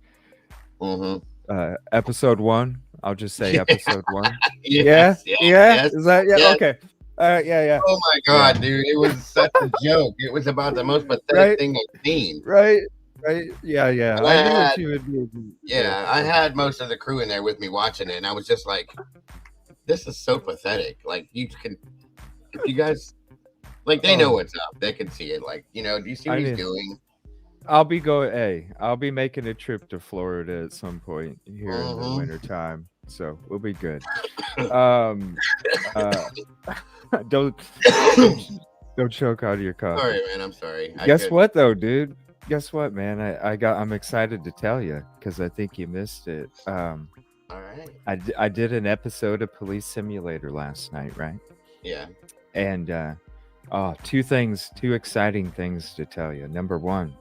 Episode 1. I'll just say episode 1. Yes, Yeah. yes, Is that yes. okay? Yeah. Oh my god, dude! It was such a joke. It was about the most pathetic thing I've seen. Right. Yeah. And I knew what you would do. Yeah, I had most of the crew in there with me watching it, and I was just like, "This is so pathetic." Like, if you guys, like, they know what's up. They can see it. Like, do you see what he's doing? I'll be making a trip to Florida at some point here in the winter time, so we'll be good. Don't choke out of your coffee. Sorry, man. I'm sorry. Guess what, though, dude? Guess what, man? I'm excited to tell you because I think you missed it. All right. I did an episode of Police Simulator last night, right? Yeah. And two exciting things to tell you. Number one,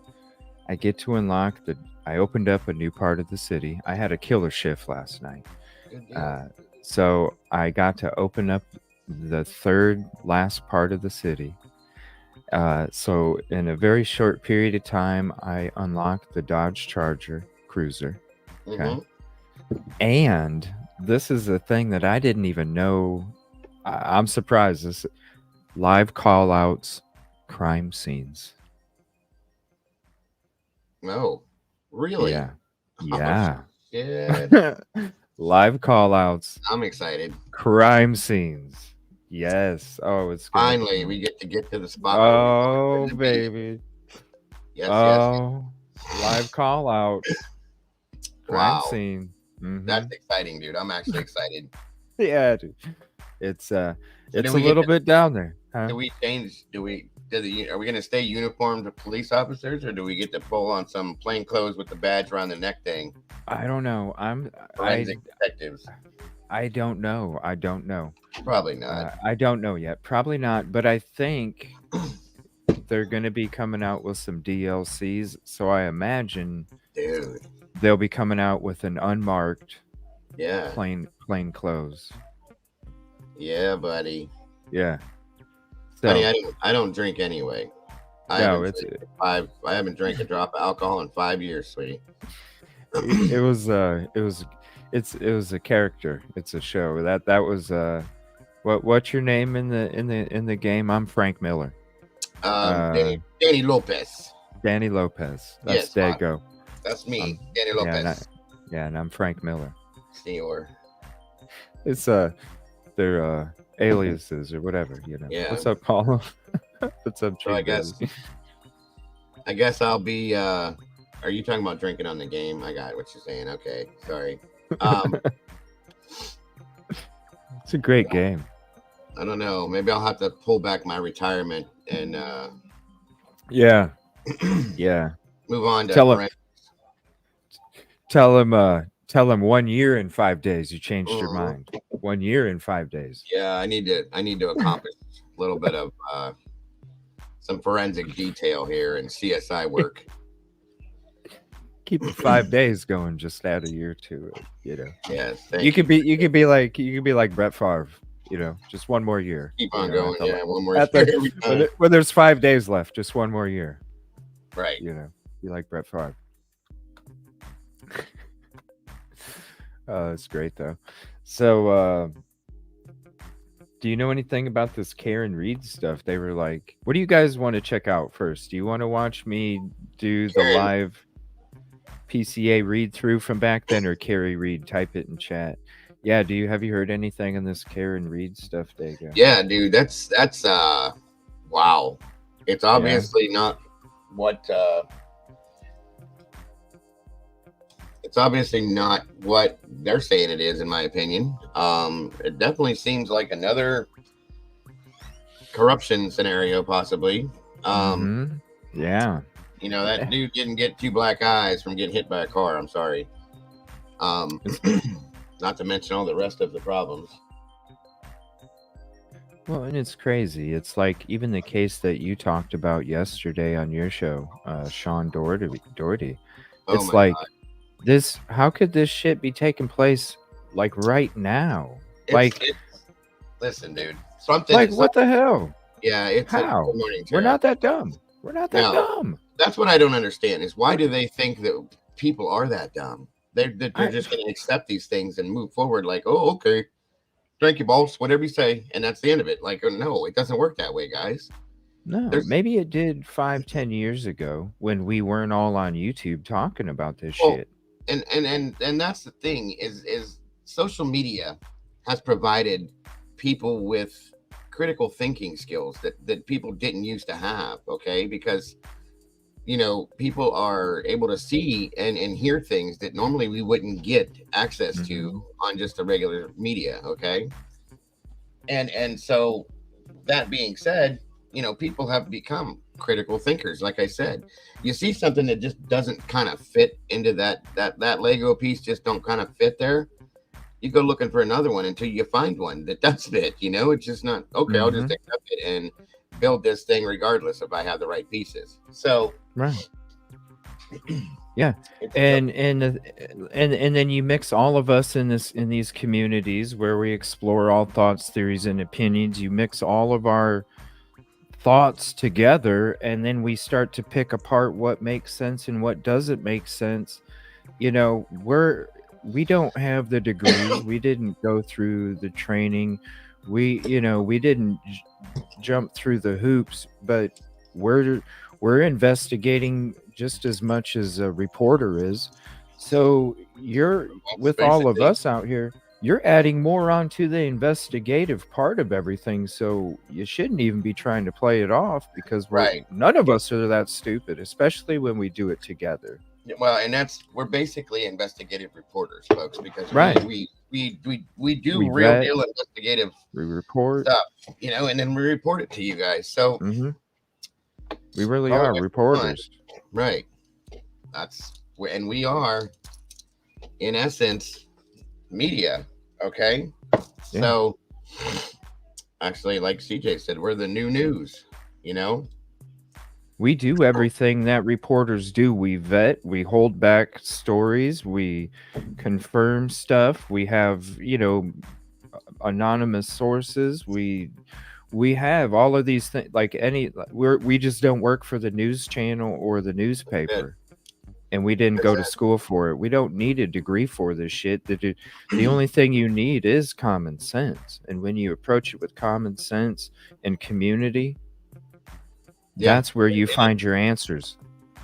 I get to unlock I opened up a new part of the city. I had a killer shift last night. So I got to open up the third last part of the city. So in a very short period of time, I unlocked the Dodge Charger Cruiser. Okay. And this is a thing that I didn't even know. I'm surprised. This live call outs, crime scenes. No, really? Yeah. Oh, shit. Live call outs. I'm excited. Crime scenes. Yes. Oh, it's good. Finally we get to the spot. Oh, baby. Yes. Live call out. Crime scene. That's exciting, dude. I'm actually excited. Yeah, dude. It's a little bit down there. Huh? Are we gonna stay uniformed police officers, or do we get to pull on some plain clothes with the badge around the neck thing? I don't know. Forensic detectives. I don't know. Probably not. I don't know yet. Probably not. But I think they're going to be coming out with some DLCs. So I imagine they'll be coming out with an unmarked, plain clothes. Yeah, buddy. Yeah. So, Honey, I don't drink anyway. I haven't drank a drop of alcohol in 5 years, sweetie. It was a character. It's a show. That was what's your name in the game? I'm Frank Miller. Danny Lopez. Danny Lopez. That's Dago. That's me, Danny Lopez. And I'm Frank Miller. Senor. It's they're aliases or whatever, Yeah. What's up, Paul? What's up, so I guess I'll be are you talking about drinking on the game? I got what you're saying. Okay, sorry. It's a great game. I don't know. Maybe I'll have to pull back my retirement and yeah. Move on to tell him 1 year and 5 days you changed your mind. 1 year and 5 days. Yeah, I need to accomplish a little bit of some forensic detail here and CSI work. Keep the 5 days going, just add a year to it, Yes, you could be like Brett Favre, just one more year. Keep on going, one more year. When there's 5 days left, just one more year. Right. Be like Brett Favre. Oh, it's great though. So do you know anything about this Karen Reed stuff? They were like, what do you guys want to check out first? Do you want to watch me do the live PCA read through from back then, or Carrie Reed? Type it in chat. Yeah, have you heard anything on this Karen Reed stuff, Dago? Yeah, dude, that's wow. It's obviously not what it's obviously not what they're saying it is, in my opinion. It definitely seems like another corruption scenario, possibly. Yeah. You know, that dude didn't get 2 black eyes from getting hit by a car. I'm sorry. Not to mention all the rest of the problems. Well, and it's crazy. It's like even the case that you talked about yesterday on your show, Sean Doherty. Oh It's my like God. this. How could this shit be taking place like right now? It's listen, dude. Something. Like what the hell? Yeah, it's How? good morning, We're Tara. not that dumb. We're not that No, dumb. that's what I don't understand is why do they think that people are that dumb? They're just going to accept these things and move forward like, oh, okay, thank you, boss, whatever you say, and that's the end of it. Like, no, it doesn't work that way, guys. No, maybe it did 5-10 years ago when we weren't all on YouTube talking about this shit. And that's the thing is social media has provided people with critical thinking skills that people didn't used to have. Okay, because you know, people are able to see and hear things that normally we wouldn't get access to on just the regular media. Okay. And so that being said, you know, people have become critical thinkers. Like I said, you see something that just doesn't kind of fit into that Lego piece, just don't kind of fit there. You go looking for another one until you find one that does fit, you know, it's just not, okay, I'll just accept it and build this thing regardless if I have the right pieces. So, right. Yeah. And then you mix all of us in these communities where we explore all thoughts, theories, and opinions. You mix all of our thoughts together, and then we start to pick apart what makes sense and what doesn't make sense. You know, we don't have the degrees. We didn't go through the training. We didn't jump through the hoops, but we're investigating just as much as a reporter is. So you're with all of us out here, you're adding more onto the investigative part of everything. So you shouldn't even be trying to play it off because none of us are that stupid, especially when we do it together. Well, and we're basically investigative reporters, folks, because we do We real vet, deal investigative we report. stuff, you know, and then we report it to you guys. So we really are reporters. Right. And we are, in essence, media. Okay. Yeah. So, actually, like CJ said, we're the new news, you know? We do everything that reporters do. We vet, we hold back stories, we confirm stuff. We have, you know, anonymous sources. We have all of these things. Like we just don't work for the news channel or the newspaper, and we didn't go to school for it. We don't need a degree for this shit. The only thing you need is common sense, and when you approach it with common sense and community, that's where you find your answers.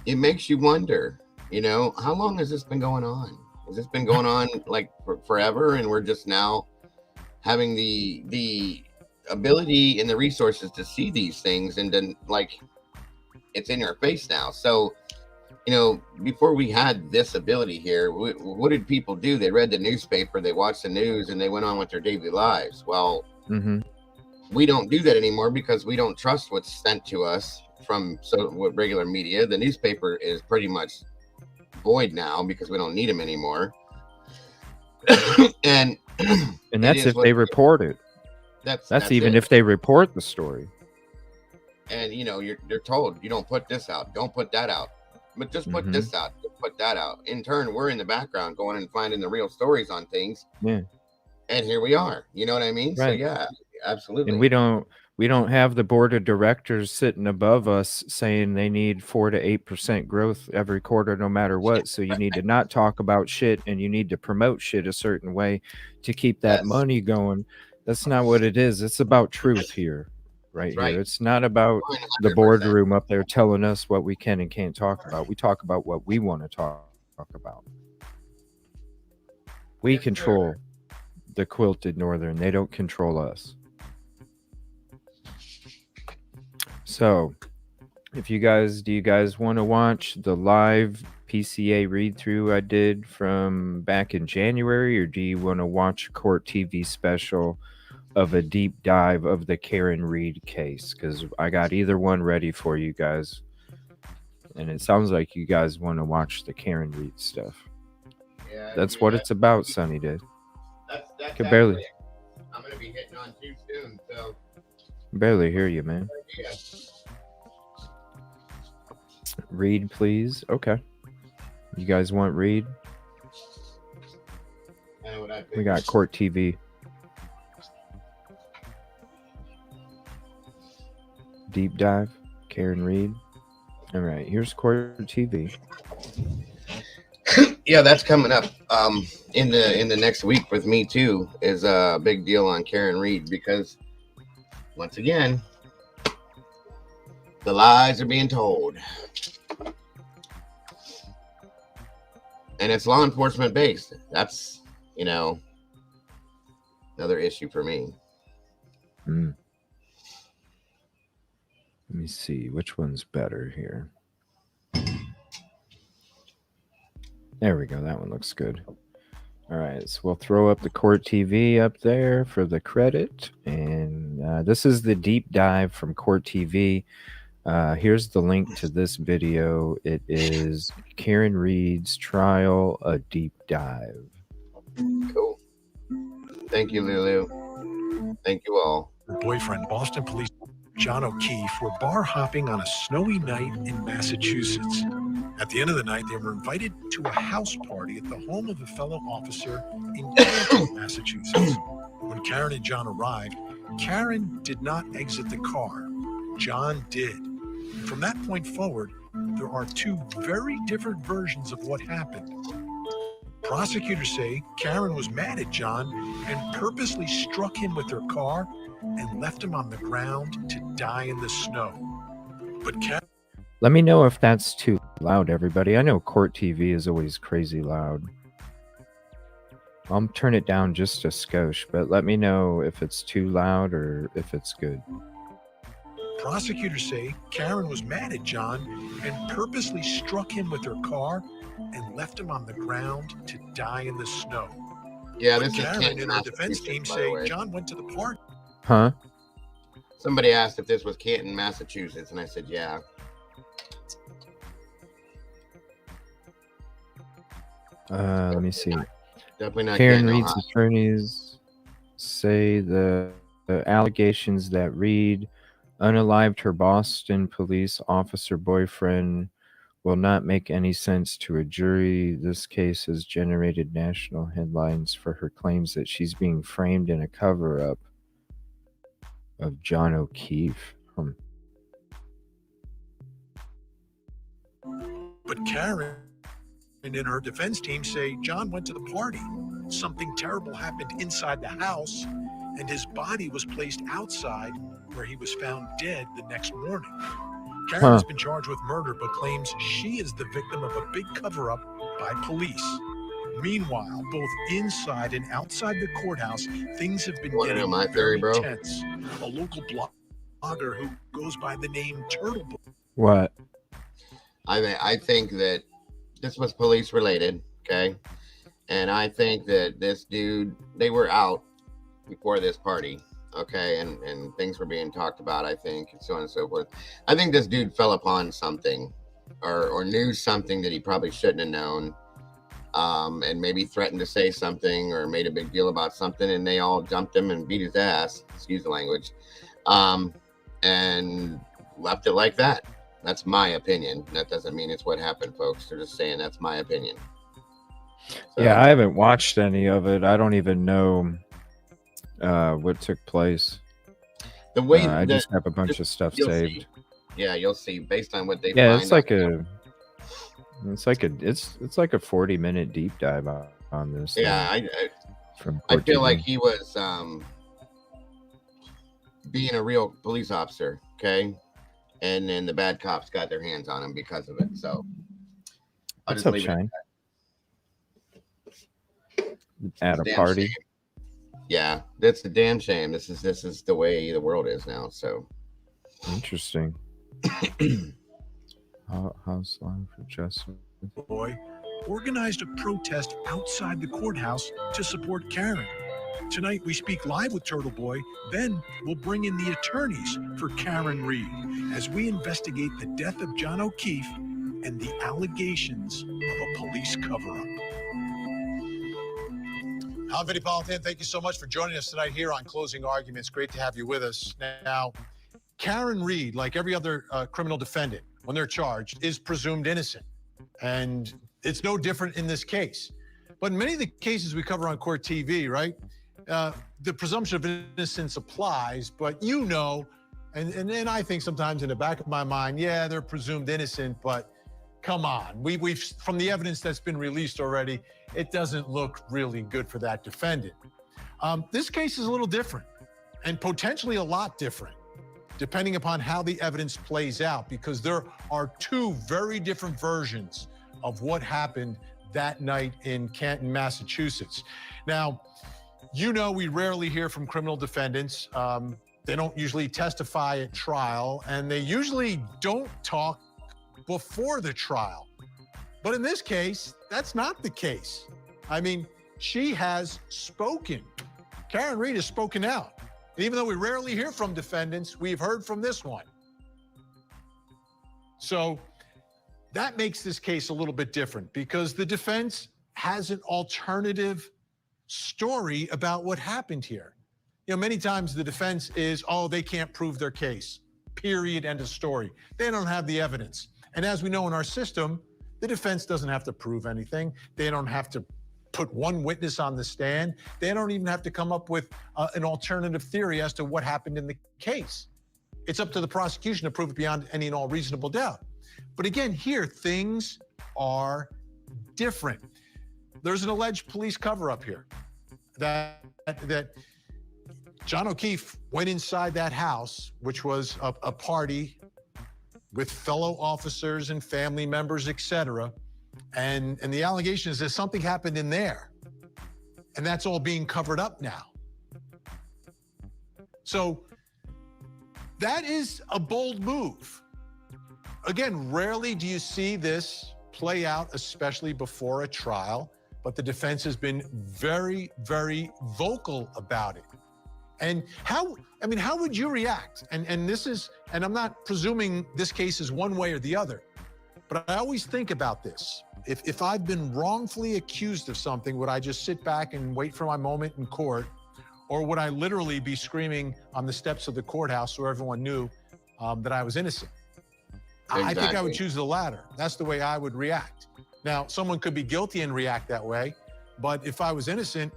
It makes you wonder, you know, how long has this been going on? Has this been going on like forever, and we're just now having the ability and the resources to see these things, and then like it's in your face now. So, you know, before we had this ability here, what did people do? They read the newspaper, they watched the news, and they went on with their daily lives. Well, we don't do that anymore because we don't trust what's sent to us from regular media. The newspaper is pretty much void now because we don't need them anymore. and that's if they report it. That's even if they report the story. And you know, you're told you don't put this out, don't put that out, but just put this out, put that out. In turn, we're in the background going and finding the real stories on things. Yeah. And here we are. You know what I mean? Right. So yeah, absolutely. And we don't have the board of directors sitting above us saying they need 4 to 8% growth every quarter, no matter what. So you need to not talk about shit, and you need to promote shit a certain way to keep that money going. That's not what it is. It's about truth here, right here. It's not about the boardroom up there telling us what we can and can't talk about. We talk about what we want to talk about. We control the quilted northern. They don't control us. So, do you guys want to watch the live PCA read through I did from back in January, or do you want to watch a court TV special of a deep dive of the Karen Reed case? Because I got either one ready for you guys. And it sounds like you guys want to watch the Karen Reed stuff. Yeah, That's what it's about, Sunny Day. That's Can barely, actually, I'm gonna be hitting on too soon, so barely hear you, man. yeah. Reed, please. Okay. You guys want Reed? We got Court TV. Deep dive. Karen Reed. All right. Here's Court TV. Yeah, that's coming up in the next week with me too. Is a big deal on Karen Reed because once again the lies are being told, and it's law enforcement based. That's another issue for me. Let me see which one's better here. There we go. That one looks good. All right, so we'll throw up the Court TV up there for the credit. And this is the deep dive from Court TV. Here's the link to this video. It is Karen Reed's trial, a deep dive. Cool. Thank you, Lulu. Thank you all. Her boyfriend, Boston Police John O'Keefe, were bar hopping on a snowy night in Massachusetts. At the end of the night, they were invited to a house party at the home of a fellow officer in Canton, Massachusetts. When Karen and John arrived, Karen did not exit the car. John did. And from that point forward, there are two very different versions of what happened. Prosecutors say Karen was mad at John and purposely struck him with her car and left him on the ground to die in the snow. But Karen... Let me know if that's too loud, everybody. I know Court TV is always crazy loud. I'll turn it down just a skosh, but let me know if it's too loud or if it's good. Prosecutors say Karen was mad at John and purposely struck him with her car and left him on the ground to die in the snow. Yeah, but this Karen is and her defense team say John went to the party. Huh? Somebody asked if this was Canton, Massachusetts, and I said, yeah. Let me see. Definitely not Karen Canton, Reed's Ohio. attorneys say the allegations that Reed unalived her Boston police officer boyfriend will not make any sense to a jury. This case has generated national headlines for her claims that she's being framed in a cover-up of John O'Keefe. But Karen and her defense team say John went to the party. Something terrible happened inside the house, and his body was placed outside where he was found dead the next morning. Karen has been charged with murder, but claims she is the victim of a big cover-up by police. Meanwhile, both inside and outside the courthouse, things have been getting my theory, very bro? tense. A local blogger who goes by the name Turtle Boy. What? I think that this was police related, okay? And I think that this dude, they were out before this party, okay? And things were being talked about, I think, and so on and so forth. I think this dude fell upon something or knew something that he probably shouldn't have known, and maybe threatened to say something or made a big deal about something, and they all jumped him and beat his ass, excuse the language, and left it like that. That's my opinion. That doesn't mean it's what happened, folks. They're just saying that's my opinion. So, Yeah, I haven't watched any of it. I don't even know what took place. The way I just have a bunch of stuff you'll saved. see. Yeah, you'll see based on what they Yeah, find. it's like a 40-minute deep dive on this. Yeah, from I Court feel TV. like he was being a real police officer, okay? And then the bad cops got their hands on him because of it. So I'll What's just up, leave Shine? it At a Damn party. shame. Yeah, that's a damn shame. This is the way the world is now. So Interesting. House line for justice. Boy organized a protest outside the courthouse to support Karen. Tonight, we speak live with Turtle Boy. Then we'll bring in the attorneys for Karen Reed as we investigate the death of John O'Keefe and the allegations of a police cover-up. I'm Vinny Politan. Thank you so much for joining us tonight here on Closing Arguments. Great to have you with us. Now, Karen Reed, like every other criminal defendant, when they're charged, is presumed innocent. And it's no different in this case. But in many of the cases we cover on Court TV, right, the presumption of innocence applies, but you know, and I think sometimes in the back of my mind, yeah, they're presumed innocent, but come on. We've from the evidence that's been released already, it doesn't look really good for that defendant. This case is a little different and potentially a lot different, depending upon how the evidence plays out, because there are two very different versions of what happened that night in Canton, Massachusetts. Now, you know, we rarely hear from criminal defendants. They don't usually testify at trial, and they usually don't talk before the trial. But in this case, that's not the case. I mean, she has spoken. Karen Reed has spoken out. And even though we rarely hear from defendants, we've heard from this one. So that makes this case a little bit different because the defense has an alternative story about what happened here. You know, many times the defense is, oh, they can't prove their case, period, end of story. They don't have the evidence. And as we know in our system, the defense doesn't have to prove anything. They don't have to put one witness on the stand. They don't even have to come up with an alternative theory as to what happened in the case. It's up to the prosecution to prove it beyond any and all reasonable doubt. But again, here, things are different. There's an alleged police cover-up here that John O'Keefe went inside that house, which was a party with fellow officers and family members, et cetera. And the allegation is that something happened in there. And that's all being covered up now. So that is a bold move. Again, rarely do you see this play out, especially before a trial, but the defense has been very, very vocal about it. And how would you react? And this is, and I'm not presuming this case is one way or the other, but I always think about this. If I've been wrongfully accused of something, would I just sit back and wait for my moment in court? Or would I literally be screaming on the steps of the courthouse so everyone knew that I was innocent? Exactly. I think I would choose the latter. That's the way I would react. Now, someone could be guilty and react that way, but if I was innocent,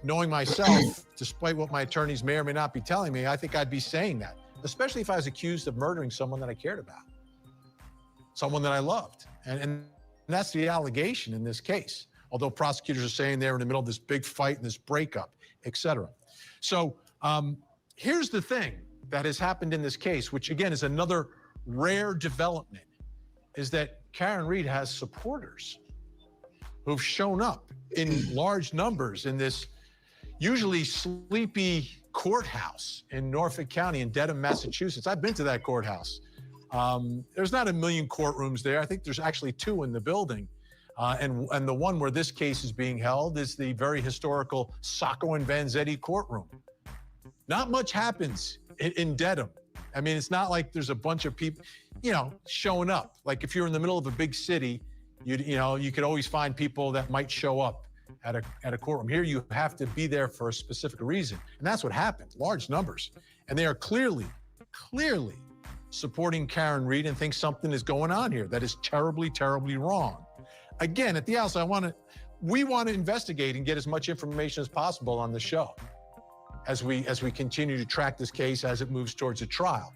knowing myself, despite what my attorneys may or may not be telling me, I think I'd be saying that, especially if I was accused of murdering someone that I cared about, someone that I loved. And that's the allegation in this case, although prosecutors are saying they're in the middle of this big fight and this breakup, et cetera. So here's the thing that has happened in this case, which again is another rare development, is that Karen Reed has supporters who've shown up in large numbers in this usually sleepy courthouse in Norfolk County in Dedham, Massachusetts. I've been to that courthouse. There's not a million courtrooms there. I think there's actually 2 in the building. And the one where this case is being held is the very historical Sacco and Vanzetti courtroom. Not much happens in Dedham. I mean, it's not like there's a bunch of people, showing up. Like if you're in the middle of a big city, you could always find people that might show up at a courtroom. Here, you have to be there for a specific reason. And that's what happened, large numbers. And they are clearly supporting Karen Reed and think something is going on here that is terribly, terribly wrong. Again, at the outset, we want to investigate and get as much information as possible on the show as we continue to track this case as it moves towards a trial.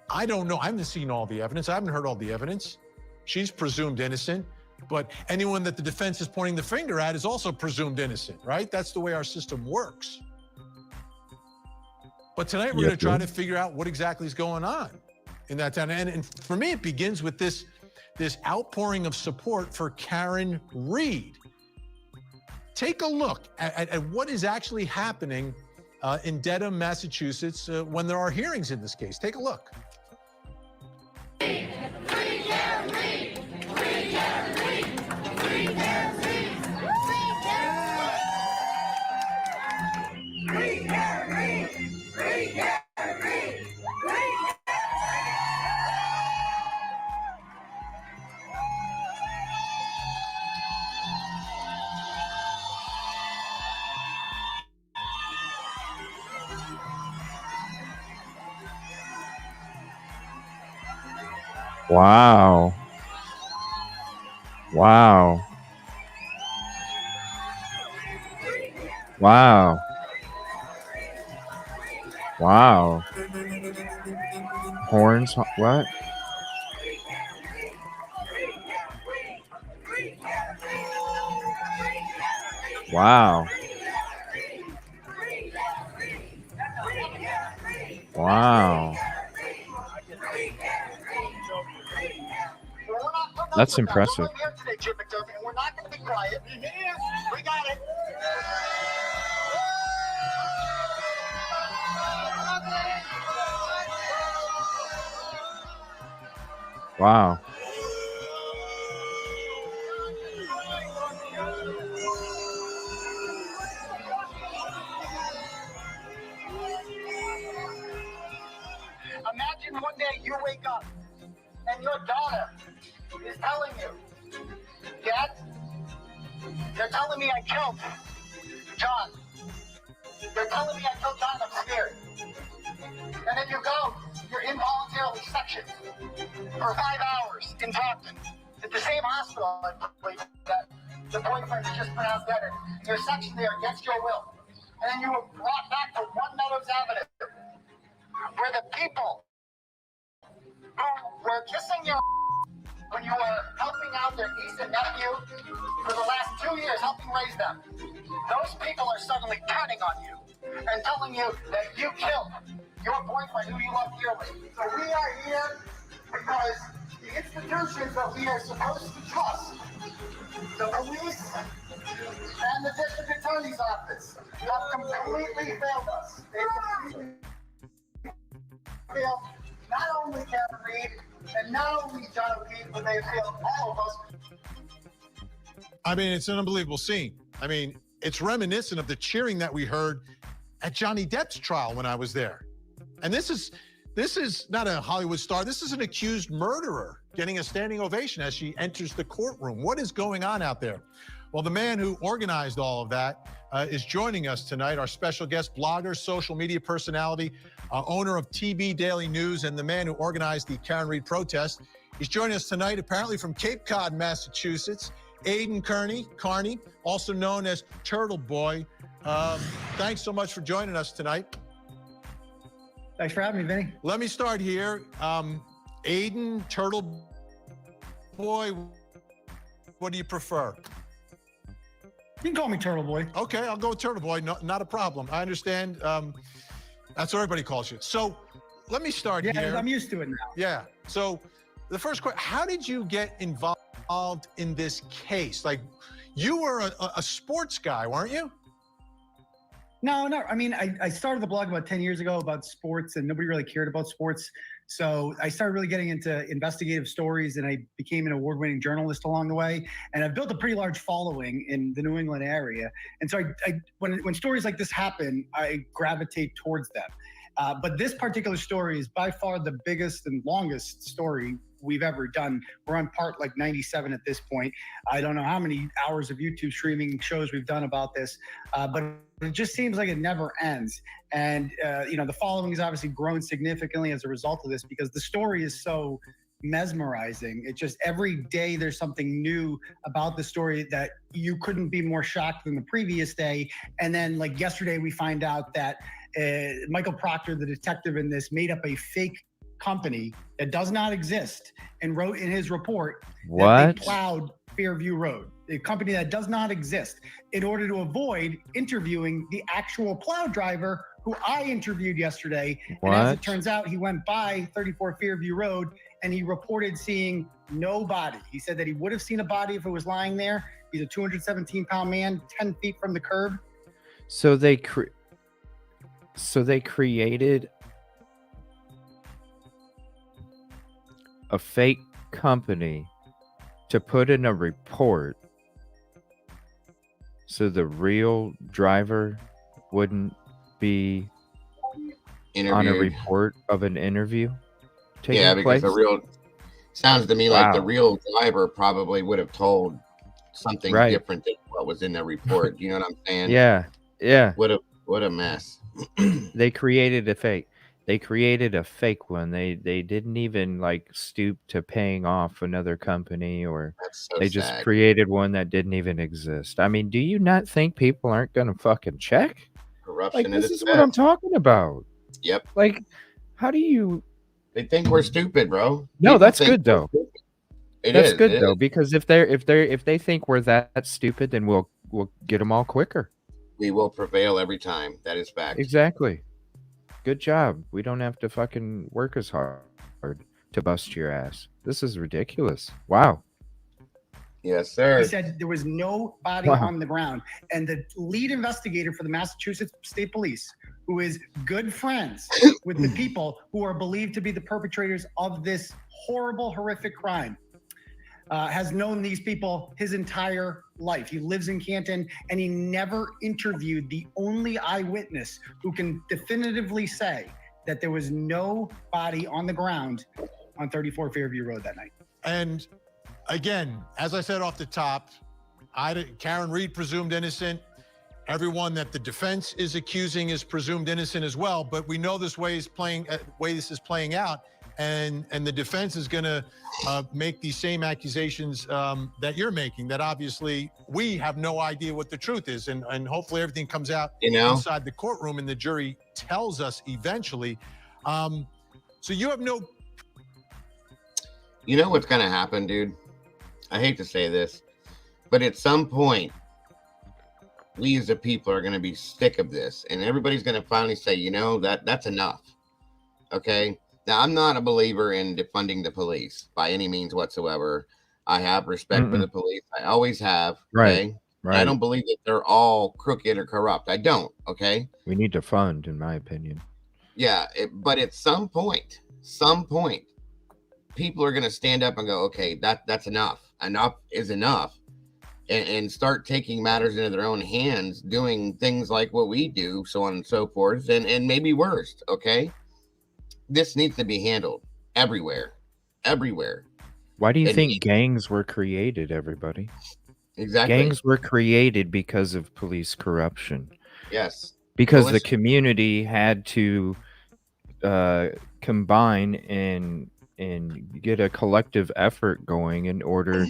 I don't know. I haven't seen all the evidence. I haven't heard all the evidence. She's presumed innocent, but anyone that the defense is pointing the finger at is also presumed innocent, right? That's the way our system works. But tonight we're going to try to figure out what exactly is going on in that town. And for me, it begins with this outpouring of support for Karen Reed. Take a look at what is actually happening in Dedham, Massachusetts, when there are hearings in this case. Take a look. Wow. Wow. Wow. Wow. Horns? What? Wow. Wow. That's impressive. We're not going to be quiet. We got it. Wow. Imagine one day you wake up and your daughter is telling you, Dad, they're telling me I killed John. They're telling me I killed John, I'm scared. And then you go, you're involuntarily sectioned for 5 hours in Brockton at the same hospital, I believe, that the boyfriend is just pronounced dead. And you're sectioned there against your will. And then you were brought back to One Meadows Avenue, where the people who were kissing your when you were helping out their niece and nephew for the last 2 years, helping raise them, those people are suddenly turning on you and telling you that you killed your boyfriend who you love dearly. So we are here because the institutions that we are supposed to trust, the police and the district attorney's office, have completely failed us. They've completely failed not only Kevin Reed and not only John O'Keefe, but they failed all of us. I mean, it's an unbelievable scene. I mean, it's reminiscent of the cheering that we heard at Johnny Depp's trial when I was there. And this is not a Hollywood star. This is an accused murderer getting a standing ovation as she enters the courtroom. What is going on out there? Well, the man who organized all of that is joining us tonight, our special guest, blogger, social media personality, owner of TB Daily News, and the man who organized the Karen Reed protest. He's joining us tonight, apparently from Cape Cod, Massachusetts. Aidan Carney, also known as Turtle Boy. Thanks so much for joining us tonight. Thanks for having me, Vinny. Let me start here. Aidan, Turtle Boy, what do you prefer? You can call me Turtle Boy. Okay, I'll go with Turtle Boy. No, not a problem. I understand. That's what everybody calls you. So let me start here. Yeah, I'm used to it now. Yeah. So the first question, how did you get involved in this case? Like, you were a sports guy, weren't you? No. I mean, I started the blog about 10 years ago about sports, and nobody really cared about sports. So I started really getting into investigative stories, and I became an award-winning journalist along the way. And I've built a pretty large following in the New England area. And so when stories like this happen, I gravitate towards them. But this particular story is by far the biggest and longest story we've ever done. We're on part like 97 at this point. I don't know how many hours of YouTube streaming shows we've done about this, but it just seems like it never ends. And, the following has obviously grown significantly as a result of this because the story is so mesmerizing. It just every day there's something new about the story that you couldn't be more shocked than the previous day. And then like yesterday, we find out that Michael Proctor, the detective in this, made up a fake company that does not exist and wrote in his report that they plowed Fairview Road, a company that does not exist, in order to avoid interviewing the actual plow driver who I interviewed yesterday. And as it turns out, he went by 34 Fairview Road and he reported seeing no body. He said that he would have seen a body if it was lying there. He's a 217-pound man, 10 feet from the curb. So they created a fake company to put in a report so the real driver wouldn't be on a report of an interview taking place? Because sounds to me like the real driver probably would have told something different than what was in the report. You know what I'm saying? Yeah. What a mess. They created a fake. They created a fake one. They didn't even like stoop to paying off another company, or That's so they just sad. created one that didn't even exist. I mean, do you not think people aren't going to fucking check? Like, Corruption at this its is what I'm best. talking about. Yep. Like, how do you? They think we're stupid, bro. No, People that's think good we're though. stupid. It That's is. It good though, is. because if they think we're that stupid, then we'll get them all quicker. We will prevail every time. That is fact. Exactly. Good job. We don't have to fucking work as hard to bust your ass. This is ridiculous. Wow. Yes, He sir. said there was no body Wow. on the ground. And the lead investigator for the Massachusetts State Police, who is good friends with the people who are believed to be the perpetrators of this horrible, horrific crime, has known these people his entire life. He lives in Canton, and he never interviewed the only eyewitness who can definitively say that there was no body on the ground on 34 Fairview Road that night. And again, as I said off the top, Karen Reed presumed innocent. Everyone that the defense is accusing is presumed innocent as well. But we know this way this is playing out, and the defense is going to make these same accusations that you're making. That obviously we have no idea what the truth is, and hopefully everything comes out inside the courtroom, and the jury tells us eventually. So you have no. You know what's going to happen, dude? I hate to say this, but at some point, we as a people are going to be sick of this, and everybody's going to finally say, you know, that's enough. Okay? Now, I'm not a believer in defunding the police by any means whatsoever. I have respect for the police. I always have. Okay? Right. Right. I don't believe that they're all crooked or corrupt. I don't. Okay? We need to fund, in my opinion. Yeah, but at some point, people are going to stand up and go, okay, that's enough. Enough is enough. And start taking matters into their own hands, doing things like what we do, so on and so forth, and maybe worse, okay? This needs to be handled everywhere. Why do you think gangs were created, everybody? Exactly. Gangs were created because of police corruption. Yes. Because the community had to combine and get a collective effort going in order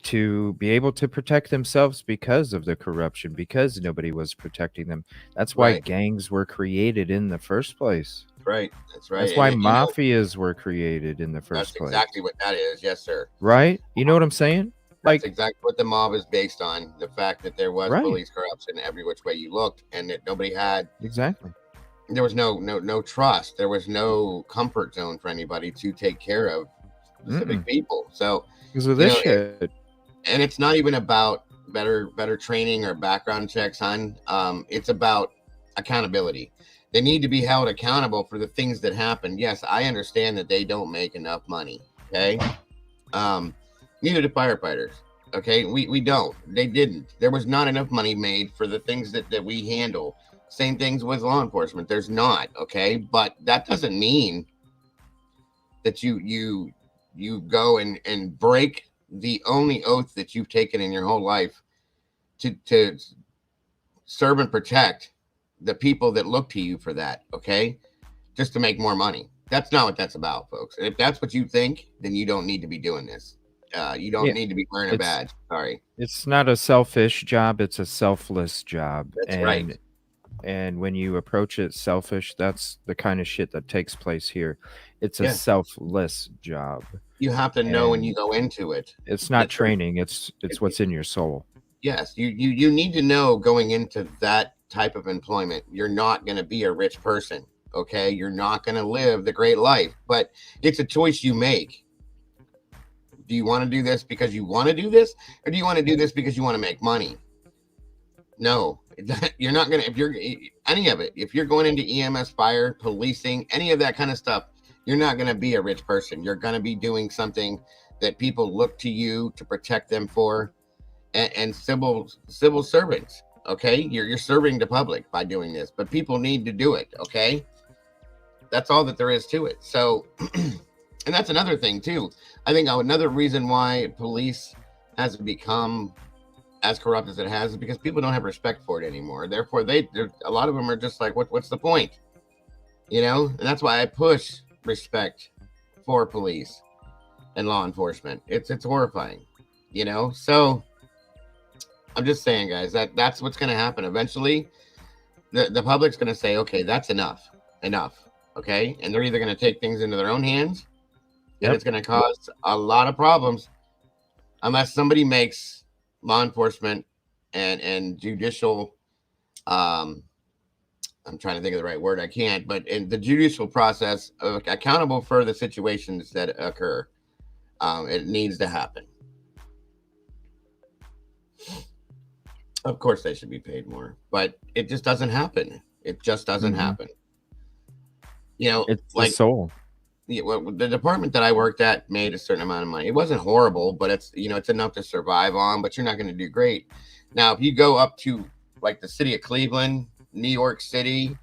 to be able to protect themselves because of the corruption, because nobody was protecting them. That's why gangs were created in the first place. Right. That's right. That's why mafias were created in the first place. That's exactly what that is. Yes, sir. Right? You know what I'm saying? That's exactly what the mob is based on. The fact that there was Right. police corruption every which way you looked, and that nobody had. Exactly. There was no trust. There was no comfort zone for anybody to take care of specific people. So because of this shit. And it's not even about better training or background checks on. It's about accountability. They need to be held accountable for the things that happen. Yes, I understand that they don't make enough money. Okay. Neither do firefighters. Okay. We don't. They didn't. There was not enough money made for the things that we handle. Same things with law enforcement. There's not. Okay. But that doesn't mean that you go and break the only oath that you've taken in your whole life to serve and protect the people that look to you for that, okay? Just to make more money. That's not what that's about, folks. And if that's what you think, then you don't need to be doing this. You don't need to be wearing a badge. Sorry. It's not a selfish job, it's a selfless job. That's right. And when you approach it selfish, that's the kind of shit that takes place here. It's a Yeah. selfless job. You have to know when you go into it. It's not training, it's what's in your soul. Yes, you need to know going into that type of employment, you're not going to be a rich person, okay? You're not going to live the great life, but it's a choice you make. Do you want to do this because you want to do this, or do you want to do this because you want to make money? No, you're not going to, if you're any of it, if you're going into EMS, fire, policing, any of that kind of stuff, you're not going to be a rich person. You're going to be doing something that people look to you to protect them for, and civil servants. Okay, you're serving the public by doing this, but people need to do it. Okay, that's all that there is to it. So, and that's another thing too. I think another reason why police has become as corrupt as it has is because people don't have respect for it anymore. Therefore, a lot of them are just like, what's the point? you know, and that's why I push respect for police and law enforcement. It's horrifying, you know. So I'm just saying, guys, that's what's going to happen eventually. The public's going to say, okay, that's enough, okay, and they're either going to take things into their own hands, and it's going to cause a lot of problems unless somebody makes law enforcement and judicial, I'm trying to think of the right word, I can't, but in the judicial process, accountable for the situations that occur. It needs to happen. Of course, they should be paid more, but it just doesn't happen. It just doesn't happen. You know, It's the like soul. yeah, well, the department that I worked at made a certain amount of money. It wasn't horrible, but it's, you know, it's enough to survive on, but you're not going to do great. Now, if you go up to like the city of Cleveland, New York City,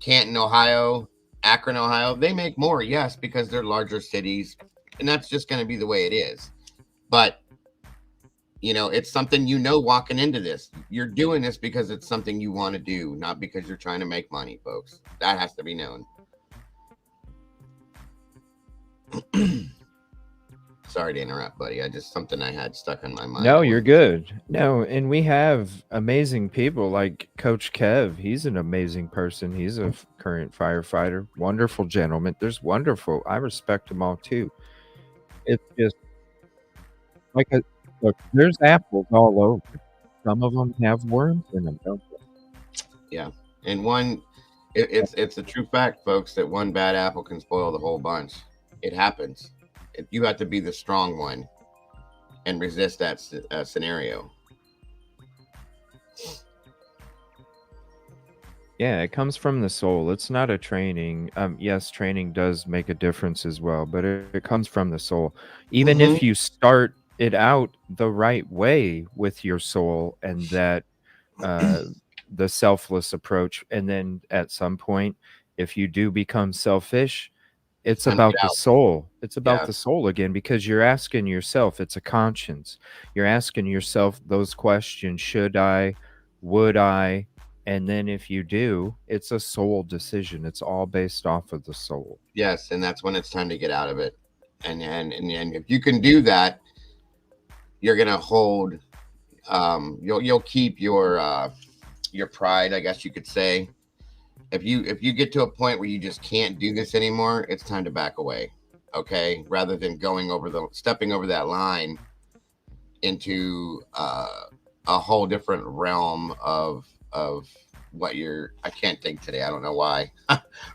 Canton, Ohio, Akron, Ohio, they make more, yes, because they're larger cities, and that's just going to be the way it is. But you know, it's something, you know, walking into this, you're doing this because it's something you want to do, not because you're trying to make money, folks. That has to be known. Sorry to interrupt, buddy. I just, something I had stuck in my mind. No, you're good. No, and we have amazing people like Coach Kev. He's an amazing person. He's a current firefighter, wonderful gentleman. There's wonderful. I respect them all too. It's just like look. There's apples all over. Some of them have worms in them, don't they? Yeah, and it's a true fact, folks, that one bad apple can spoil the whole bunch. It happens. You have to be the strong one and resist that scenario. Yeah, it comes from the soul. It's not a training. Yes, training does make a difference as well, but it comes from the soul. Even if you start it out the right way with your soul and that the selfless approach, and then at some point, if you do become selfish, it's about the soul. It's about the soul again, because you're asking yourself, it's a conscience. You're asking yourself those questions. Should I? Would I? And then if you do, it's a soul decision. It's all based off of the soul. Yes, and that's when it's time to get out of it. And if you can do that, you're gonna hold. You'll keep your pride, I guess you could say. If you get to a point where you just can't do this anymore, it's time to back away. Okay, rather than stepping over that line into a whole different realm of what I can't think today. I don't know why,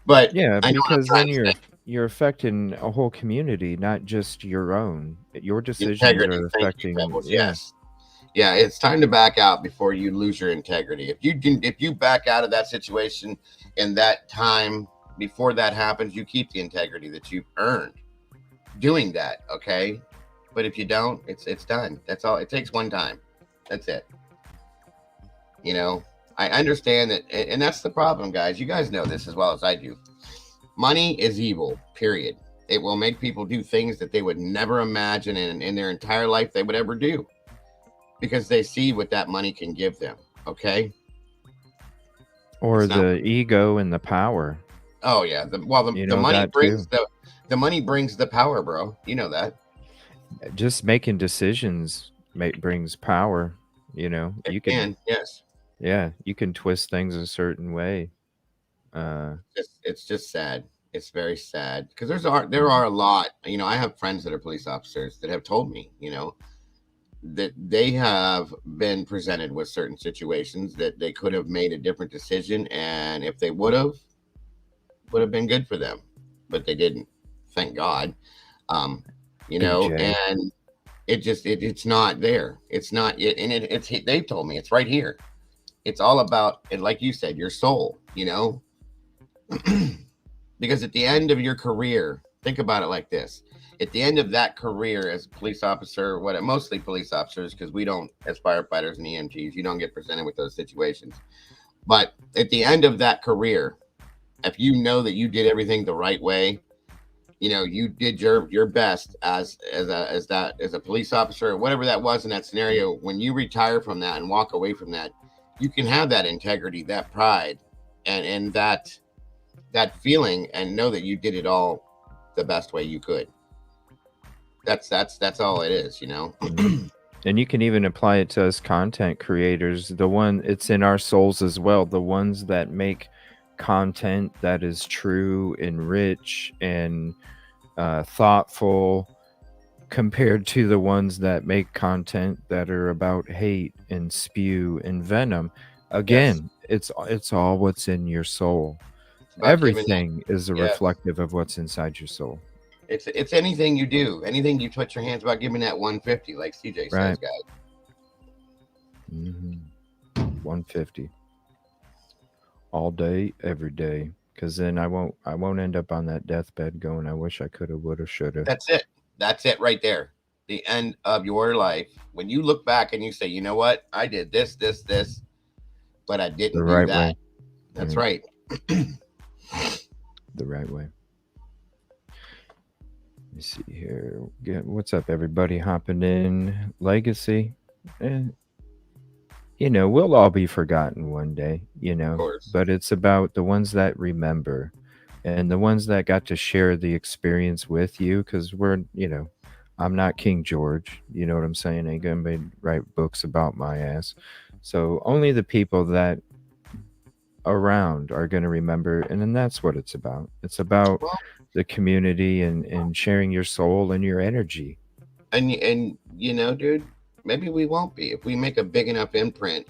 but yeah, I know because then you're affecting a whole community, not just your own. Your decisions are affecting. Yes. Yeah, it's time to back out before you lose your integrity. If you back out of that situation in that time before that happens, you keep the integrity that you've earned doing that. Okay, but if you don't, it's done. That's all. It takes one time. That's it. You know, I understand that, and that's the problem, guys. You guys know this as well as I do. Money is evil. Period. It will make people do things that they would never imagine in their entire life they would ever do, because they see what that money can give them. Okay. Or the ego and the power. Oh yeah. The money brings the money brings the power, bro. You know that. Just making decisions brings power. You know, you can. Yes. Yeah, you can twist things a certain way. It's just sad. It's very sad, because there are a lot. You know, I have friends that are police officers that have told me, you know, that they have been presented with certain situations that they could have made a different decision, and if they would have been good for them, but they didn't. Thank God. You know, and it's not there. It's not it, and it's they told me it's right here. It's all about, and like you said, your soul. You know, because at the end of your career, think about it like this. At the end of that career as a police officer, mostly police officers, because we don't, as firefighters and EMTs, you don't get presented with those situations. But at the end of that career, if you know that you did everything the right way, you know, you did your best as a police officer or whatever that was in that scenario, when you retire from that and walk away from that, you can have that integrity, that pride, and that that feeling and know that you did it all the best way you could. That's all it is, you know. And you can even apply it to us content creators. It's in our souls as well. The ones that make content that is true and rich and thoughtful, compared to the ones that make content that are about hate and spew and venom. Again, it's all what's in your soul. About giving that- Everything is a yes. reflective of what's inside your soul. It's anything you do, anything you put your hands about. Giving that 150, like CJ says, Right. guys. 150 all day, every day. Because then I won't end up on that deathbed going, I wish I could have, would have, should have. That's it. That's it right there. The end of your life. When you look back and you say, you know what, I did this, but I didn't The do right that. way. That's Right. right. The right way. Let me see here. What's up, everybody hopping in? Legacy. You know, we'll all be forgotten one day, you know, but it's about the ones that remember and the ones that got to share the experience with you. Because you know, I'm not King George. You know what I'm saying? Ain't gonna write books about my ass. So only the people that around are going to remember. And then that's what it's about. It's about the community and sharing your soul and your energy. And you know, dude, maybe we won't be if we make a big enough imprint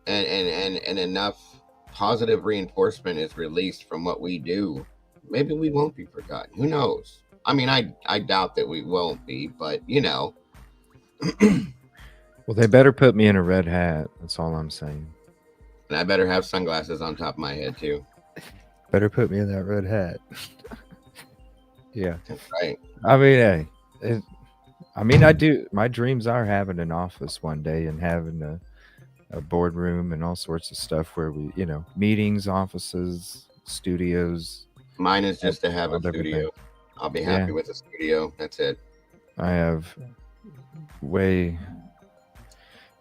and enough positive reinforcement is released from what we do. Maybe we won't be forgotten. Who knows? I mean, I doubt that we won't be, but you know. Well, they better put me in a red hat. That's all I'm saying. And I better have sunglasses on top of my head too. Better put me in that red hat. Yeah. That's right. I mean, hey, I do. My dreams are having an office one day and having a boardroom and all sorts of stuff where we, you know, meetings, offices, studios. Mine is just to have a everything. studio. I'll be happy with a studio. That's it. I have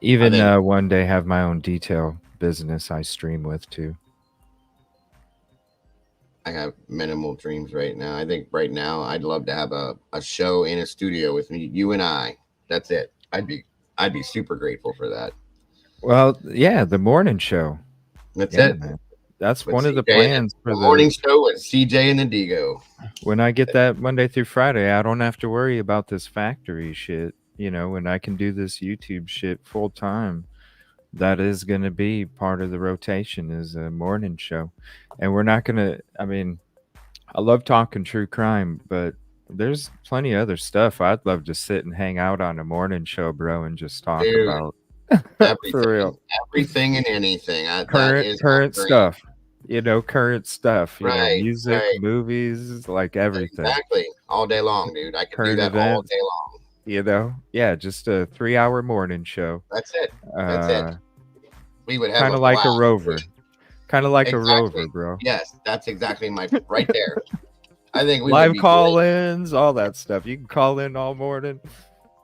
even one day have my own detail business I stream with too. I have minimal dreams right now. I think right now I'd love to have a show in a studio with me, you and I. That's it. I'd be super grateful for that. Well, yeah, the morning show. That's it. Man. That's With one of the CJ plans for the morning show with CJ and the Digo. When I get that Monday through Friday, I don't have to worry about this factory shit, you know, and I can do this YouTube shit full time. That is going to be part of the rotation is a morning show. And we're not going to, I mean, I love talking true crime, but there's plenty of other stuff. I'd love to sit and hang out on a morning show, bro, and just talk about for real. Everything and anything. Current stuff. You know, current stuff. You know, Right, music, right. movies, like everything. Exactly. All day long, dude. I could Current do that all events. day long. You know, yeah, just a 3-hour morning show. That's it. That's it. We would have Kind a of like a blast. rover. Kind of like Exactly. a rover, bro. Yes, that's exactly my right there. I think we Live would be call-ins, all that stuff. You can call in all morning.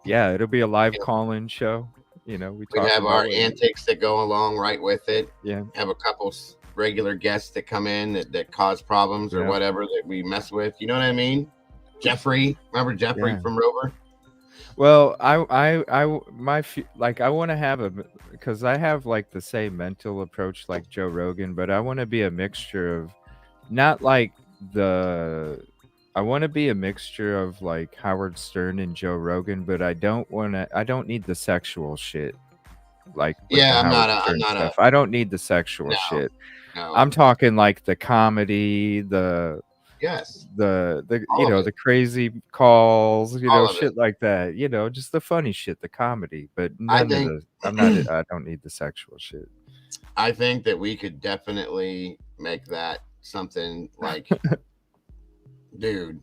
Yeah, it'll be a live call-in show. You know, We'd talk have about our it. antics that go along right with it. Yeah. Have a couple regular guests that come in that cause problems or Yeah. whatever that we mess with. You know what I mean? Jeffrey, remember Jeffrey Yeah. from Rover? Well, I want to have because I have like the same mental approach like Joe Rogan, but I want to be a mixture of not like I want to be a mixture of like Howard Stern and Joe Rogan, but I don't need the sexual shit. Like with Yeah, the I'm Howard not Stern a stuff. I don't need the sexual No, shit. no. I'm talking like the comedy, Yes. the All you of know it. the crazy calls, you All know, of shit it. like that, you know, just the funny shit, the comedy, but I none think of the I don't need the sexual shit. I think that we could definitely make that something like dude.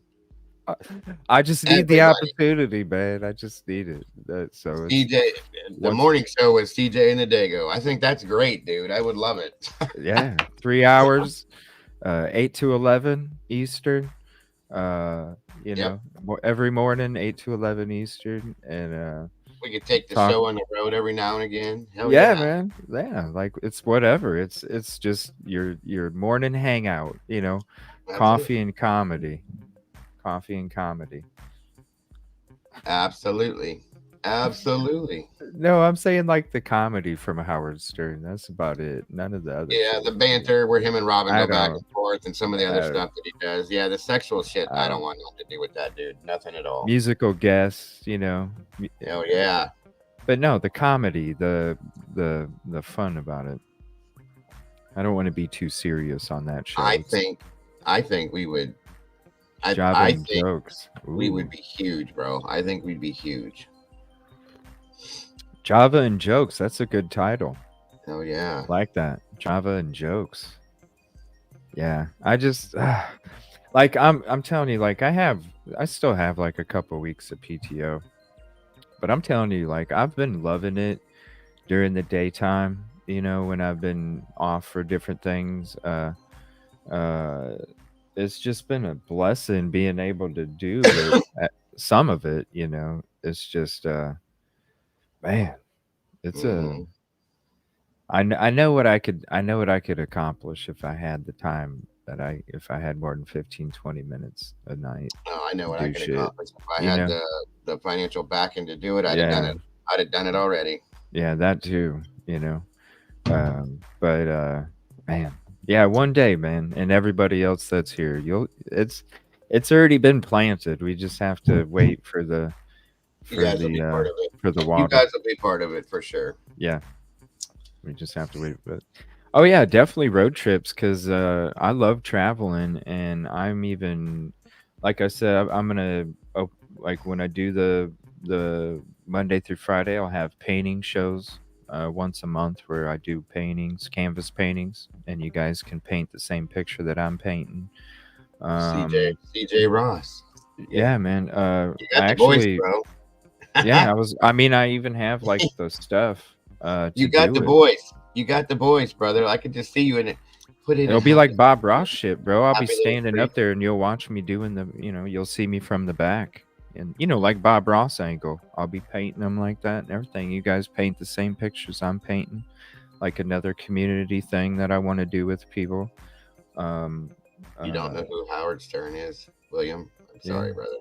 I just need the Everybody. opportunity, man. I just need it. So it's CJ, the once- morning show with CJ and the Dago. I think that's great, dude. I would love it. yeah, 3 hours, 8 to 11 Eastern. You know, every morning 8 to 11 Eastern, and We could take the talk. show on the road every now and again. Hell Yeah, yeah. man. Yeah, like it's whatever. It's just your morning hangout, That's coffee it. and comedy. Coffee and comedy. Absolutely. Absolutely. No, I'm saying like the comedy from Howard Stern. That's about it. None of the other Yeah, shit. the banter where him and Robin I go back don't. and forth and some of the other I, stuff that he does. Yeah, the sexual shit, I I don't don't. want nothing to do with that dude. Nothing at all. Musical guests, Hell yeah. But no, the comedy, the fun about it. I don't want to be too serious on that show. I think we would Java I and think jokes. we Ooh. would be huge, bro. I think we'd be huge. Java and jokes. That's a good title. Oh yeah. Like that. Java and jokes. Yeah. I just like I'm telling you, like I still have like a couple weeks of PTO. But I'm telling you, like I've been loving it during the daytime, when I've been off for different things. It's just been a blessing being able to do it, some of it, It's just man, it's Mhm. I know what I could accomplish if I had the time if I had more than 15, 20 minutes a night Oh, I know to what I do could shit. accomplish. If I You had know? the financial backing to do it, I'd have done Yeah. it. I'd have done it already. Yeah, that too, but man, yeah, one day, man, and everybody else that's here, it's already been planted. We just have to wait for the You guys will be part of for the it. You water. guys will be part of it for sure. Yeah. We just have to wait. But oh yeah, definitely road trips because I love traveling, and I'm even like I said, I'm gonna like when I do the Monday through Friday, I'll have painting shows once a month where I do paintings, canvas paintings, and you guys can paint the same picture that I'm painting. CJ Ross. Yeah, man. You I got the voice, actually, bro. yeah, I even have like the stuff You to got do the it. voice. You got the voice, brother. I could just see you in it. Put it in It'll be like Bob Ross shit, bro. I'll be happy little standing tree. up there and you'll watch me doing you'll see me from the back. And, like Bob Ross angle. I'll be painting them like that and everything. You guys paint the same pictures I'm painting. Like another community thing that I want to do with people. You don't know who Howard Stern is, William? I'm sorry, Yeah. brother.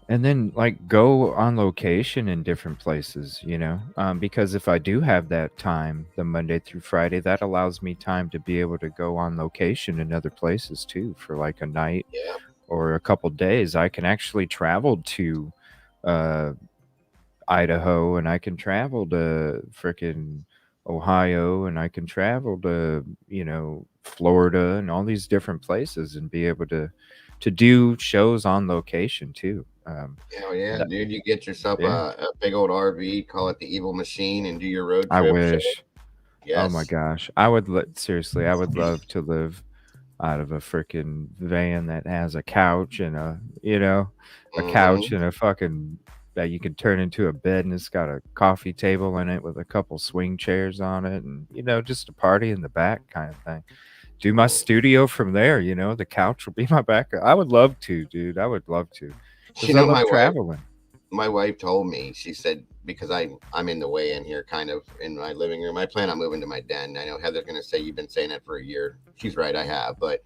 And then like go on location in different places, because if I do have that time, the Monday through Friday, that allows me time to be able to go on location in other places too for like a night Yeah. or a couple days. I can actually travel to Idaho, and I can travel to frickin' Ohio, and I can travel to Florida and all these different places and be able to do shows on location too. Hell yeah, That- dude. You get yourself yeah. a big old RV, call it the Evil Machine, and do your road I trip show. wish. Oh my Yes. gosh. Seriously, I would love to live out of a freaking van that has a couch and a couch Mhm. and a fucking that you can turn into a bed, and it's got a coffee table in it with a couple swing chairs on it, and just a party in the back kind of thing. Do my studio from there, the couch will be my back. I would love to, dude. I would love to. Because I love traveling. My wife told me, she said, because I'm in the way in here, kind of in my living room. I plan on moving to my den. I know Heather's gonna say you've been saying that for a year. She's right, I have, but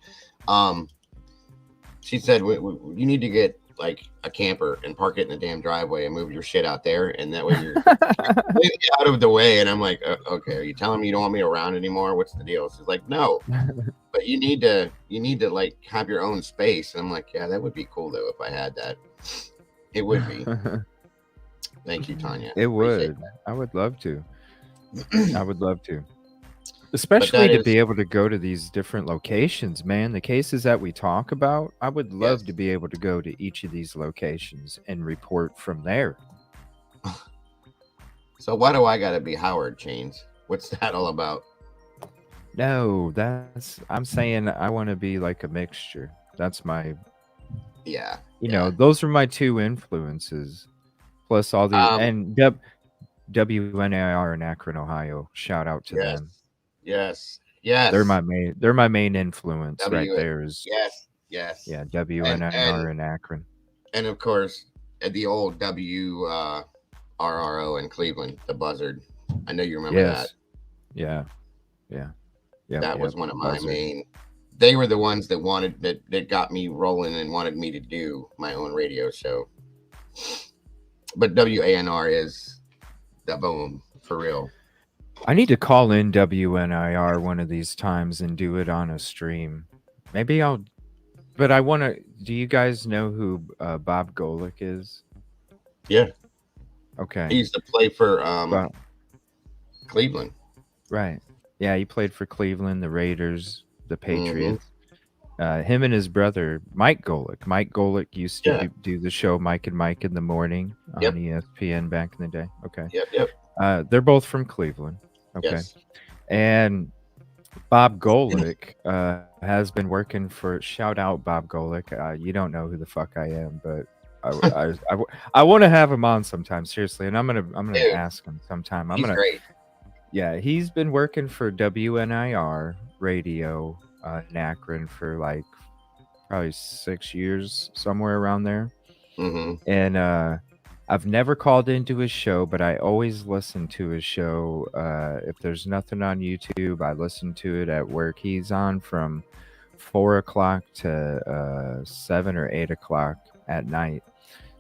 she said you need to get like a camper and park it in the damn driveway and move your shit out there, and that way you're completely out of the way. And I'm like, okay, are you telling me you don't want me around anymore? What's the deal? She's like, no, but you need to like have your own space. And I'm like, yeah, that would be cool though if I had that. It would be. Thank you, Tanya. It Appreciate would. that. I would love to. I would love to. Especially to be able to go to these different locations, man. The cases that we talk about, I would love to be able to go to each of these locations and report from there. So why do I gotta be Howard Chains? What's that all about? No, I'm saying I want to be like a mixture. That's my Yeah. those are my two influences. Plus all the and WNAR in Akron, Ohio. Shout out to them. Yes. They're my main influence right there. Is yes. Yeah, WNIR in Akron. And of course, the old WIRR RRO in Cleveland, the Buzzard. I know you remember that. Yeah. That was one of my Buzzard. main. They were the ones that got me rolling and wanted me to do my own radio show. But WANR is the boom for real. I need to call in WNIR one of these times and do it on a stream. Maybe I'll. But I want to. Do you guys know who Bob Golick is? Yeah. Okay. He used to play for Well, Cleveland. right. Yeah, he played for Cleveland, the Raiders, the Mm-hmm. Patriots. Him and his brother, Mike Golick. Mike Golick used to do the show Mike and Mike in the Morning on ESPN back in the day. Okay. Yep. They're both from Cleveland. Okay. Yes. And Bob Golick has been working for, shout out Bob Golick. You don't know who the fuck I am, but I want to have him on sometime, seriously. And I'm gonna ask him sometime. He's great. Yeah, he's been working for WNIR radio in Akron for like probably 6 years, somewhere around there. Mm-hmm. And I've never called into his show, but I always listen to his show. If there's nothing on YouTube, I listen to it at work. He's on from 4 o'clock to 7 or 8 o'clock at night.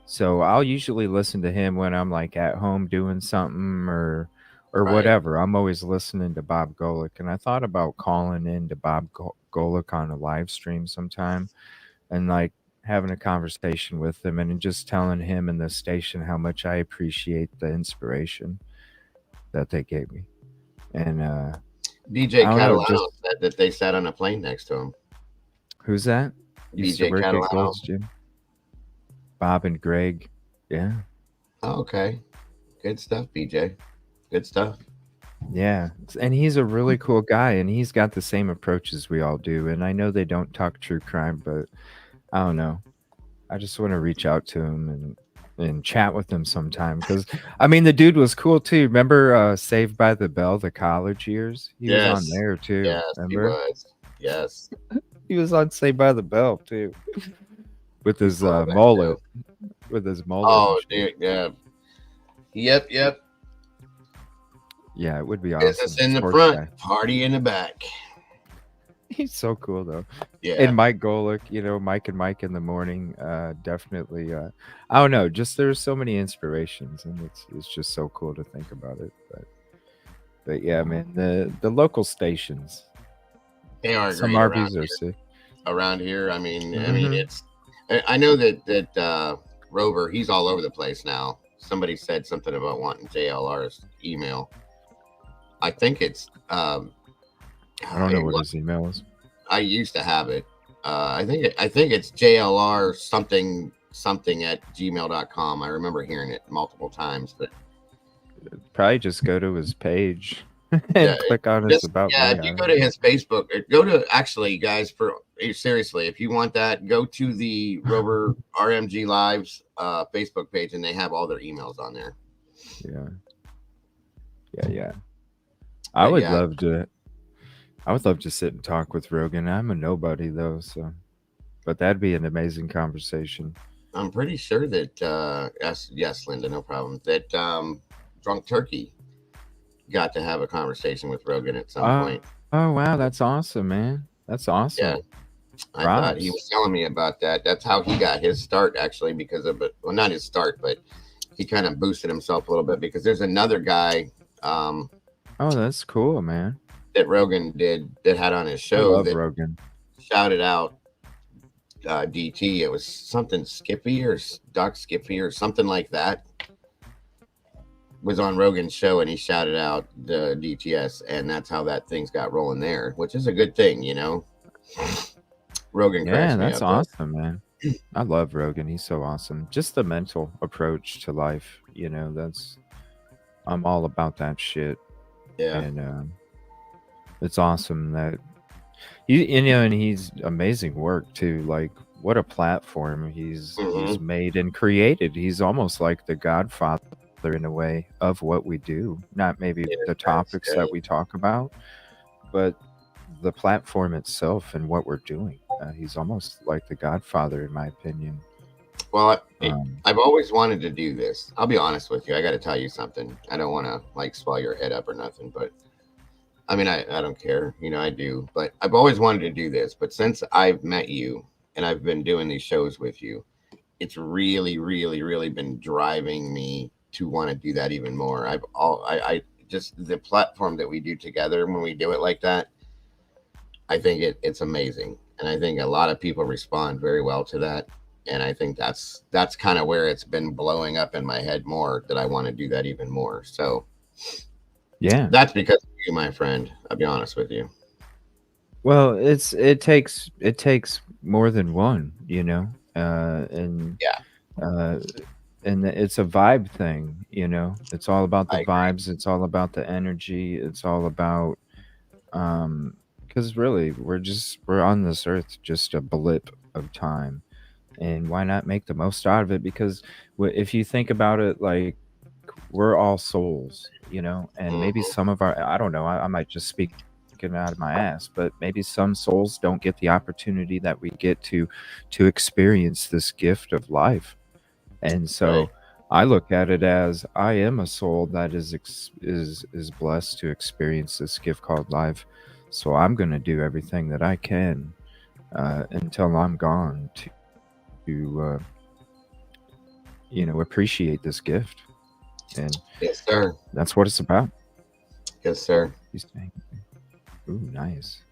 So I'll usually listen to him when I'm like at home doing something or whatever. I'm always listening to Bob Golick, and I thought about calling in to Bob Golick on a live stream sometime and like having a conversation with him and just telling him and the station how much I appreciate the inspiration that they gave me. And DJ I don't know, Catalano said that they sat on a plane next to him. who's that? Used to DJ work at Catalano. Gold's Gym. Bob and Greg. Yeah. Oh, okay. Good stuff, BJ. Good stuff. Yeah, and he's a really cool guy, and he's got the same approach as we all do. And I know they don't talk true crime, but I don't know. I just want to reach out to him and chat with him sometime because I mean the dude was cool too. Remember Saved by the Bell, the college years? He was on there too. Yes, remember? he was. Yes. He was on Saved by the Bell too, with his mullet. With his mullet. Oh, dude, yeah. Yep. Yeah, it would be awesome. Business in the Sports front, guy. party in the back. He's so cool though. Yeah. And Mike Golick, Mike and Mike in the Morning, definitely. I don't know, just there's so many inspirations, and it's just so cool to think about it. But yeah, man, the local stations. They are Some great RVs are sick. around here. I mean, Mhm. it's. I know that Rover, he's all over the place now. Somebody said something about wanting JLR's email. I think it's. I don't know what his email is. I used to have it. I think it's JLR something at gmail.com. I remember hearing it multiple times, but Probably just go to his page and click on his about. yeah, me. if you go to his Facebook, go to actually, guys, seriously, if you want that, go to the Rover RMG Lives Facebook page, and they have all their emails on there. Yeah. I would yeah. love to. I would love to sit and talk with Rogan. I'm a nobody though, so. But that'd be an amazing conversation. I'm pretty sure that yes, Linda, no problem. That Drunk Turkey got to have a conversation with Rogan at some point. Oh wow, that's awesome, man. That's awesome. Yeah. I thought he was telling me about that. That's how he got his start, actually, because of it. Well, not his start, but he kind of boosted himself a little bit because there's another guy. Oh, that's cool, man. That Rogan that had on his I show. love that Rogan. Shouted out DT. It was something Skippy or Doc Skippy or something like that. Was on Rogan's show, and he shouted out the DTS, and that's how that thing's got rolling there, which is a good thing, Rogan cracks Yeah, me that's up, awesome, man. I love Rogan. He's so awesome. Just the mental approach to life, I'm all about that shit. Yeah. And it's awesome that and he's amazing work too. Like, what a platform he's made and created. He's almost like the godfather in a way of what we do. Not maybe the topics that we talk about, but the platform itself and what we're doing. He's almost like the godfather, in my opinion. Well, Um, I've always wanted to do this. I'll be honest with you. I got to tell you something. I don't want to like swell your head up or nothing, but I mean, I don't care. I do. But I've always wanted to do this. But since I've met you and I've been doing these shows with you, it's really, really, really been driving me to want to do that even more. I just the platform that we do together when we do it like that, I think it's amazing, and I think a lot of people respond very well to that. And I think that's kind of where it's been blowing up in my head more that I want to do that even more. So yeah. that's because of you, my friend. I'll be honest with you. Well, it takes more than one, and Yeah, uh, and it's a vibe thing, It's all about the I agree. vibes. It's all about the energy. It's all about because really we're on this earth just a blip of time, and why not make the most out of it? Because if you think about it, like we're all souls, and maybe Hmm. some of our I don't know, I might just speak it out of my ass, but maybe some souls don't get the opportunity that we get to experience this gift of life. And Right. so I look at it as I am a soul that is blessed to experience this gift called life. So I'm going to do everything that I can until I'm gone to appreciate this gift. And Yes, sir. that's what it's about. Yes, sir. He's saying, ooh, nice.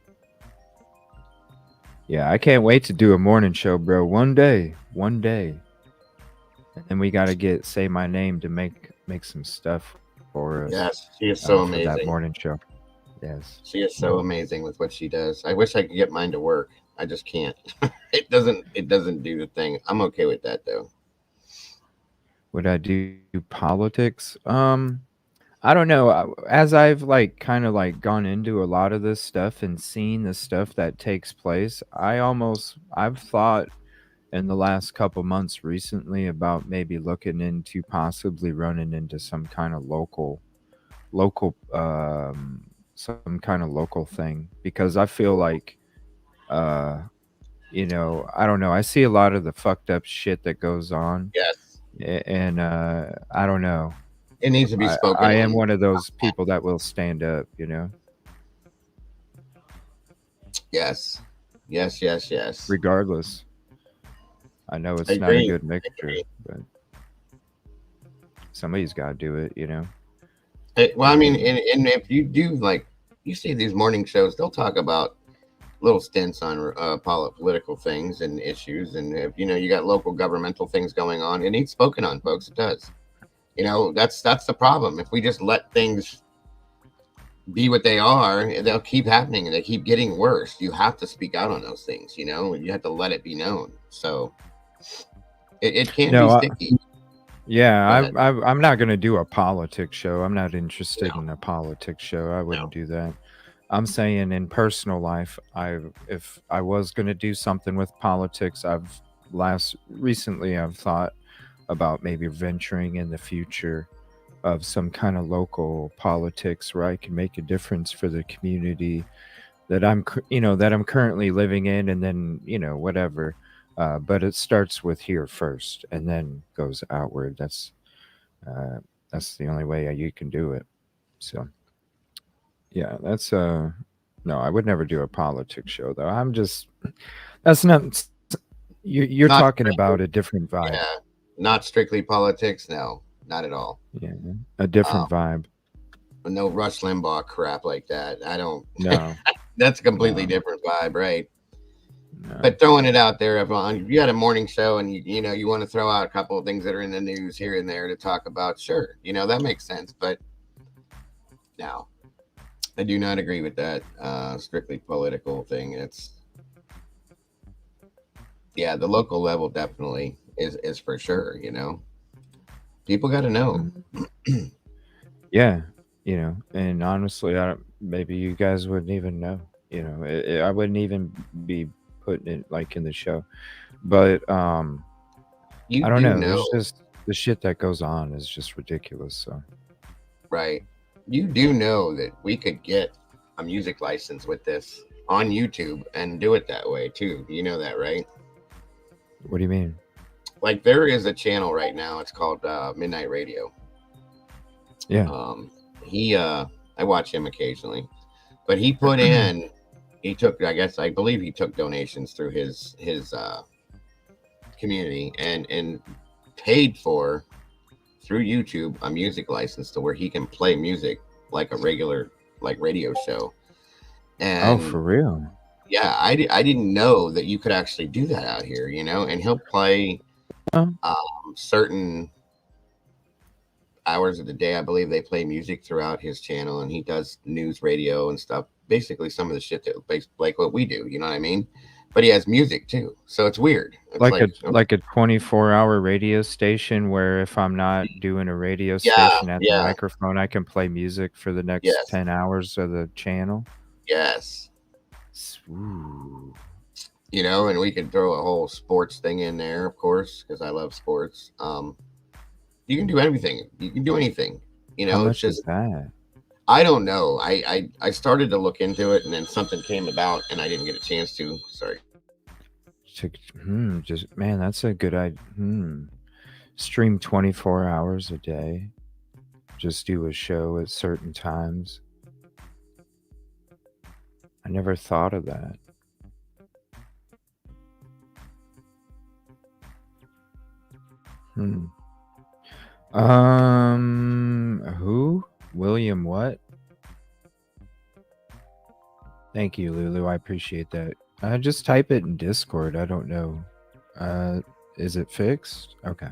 Yeah, I can't wait to do a morning show, bro. One day. And then we got to get Say My Name to make some stuff for us Yes, she is so for that amazing. morning show. Yes. She is so amazing with what she does. I wish I could get mine to work. I just can't. It doesn't do the thing. I'm okay with that though. Would I do politics? I don't know. As I've like kind of like gone into a lot of this stuff and seen the stuff that takes place, I've thought in the last couple months recently about maybe looking into possibly running into some kind of some kind of local thing, because I feel like uh I don't know, I see a lot of the fucked up shit that goes on, Yes, and I don't know. it needs to be I spoken am on. one of those people that will stand up, Yes, yes, yes, yes. regardless. I know I it's not a agree. good I mixture, agree. but somebody's got to do it. Well, I mean, And and if you do like, you see these morning shows, they'll talk about little stints on political things and issues, and if you got local governmental things going on, it needs spoken on, folks. It does. That's the problem. If we just let things be what they are, they'll keep happening and they keep getting worse. You have to speak out on those things. You have to let it be known. So it can be no, sticky. yeah, Go ahead. I'm not gonna do a politics show. I'm not interested No, in a politics show. I no. wouldn't do that. I'm saying in personal life, if I was gonna do something with politics, recently I've thought about maybe venturing in the future of some kind of local politics where I can make a difference for the community that I'm currently living in, and then whatever. But it starts with here first, and then goes outward. Uh, that's the only way you can do it. So yeah, that's no, I would never do a politics show though. That's not you're Not talking strictly, about a different vibe. yeah, not strictly politics. No, not at all. Yeah, a Um, different vibe. no Rush Limbaugh crap like that. I don't. No, That's a completely no, different vibe, right? no. But throwing it out there, if you got a morning show and you want to throw out a couple of things that are in the news here and there to talk about, sure, that makes sense. But no, I do not agree with that strictly political thing. The local level definitely is for sure. People got to know. Yeah, and honestly, maybe you guys wouldn't even know. I wouldn't even be putting it like in the show, but You I don't do know. know, There's just the shit that goes on is just ridiculous. So right? You do know that we could get a music license with this on YouTube and do it that way too. You know that, right? what do you mean? like there is a channel right now. It's called Midnight Radio. Yeah. I watch him occasionally, but he put in, I believe he took donations through his community and paid for through YouTube a music license to where he can play music like a regular radio show. And for real? Yeah, I didn't know that you could actually do that out here, and he'll play certain hours of the day. I believe they play music throughout his channel, and he does news radio and stuff, basically some of the shit that like what we do, you know what I mean? But he has music too, so it's weird. It's like a 24-hour radio station where if I'm not doing a radio station at the microphone, I can play music for the next 10 hours of the channel. Yes. Ooh. And we could throw a whole sports thing in there, of course, because I love sports. You can do everything. You can do anything. How much is that? I don't know. I started to look into it, and then something came about, and I didn't get a chance to. Sorry. Man, that's a good idea. Stream 24 hours a day. Just do a show at certain times. I never thought of that. Who? William what? Thank you, Lulu. I appreciate that. Just type it in Discord. I don't know. Is it fixed? Okay.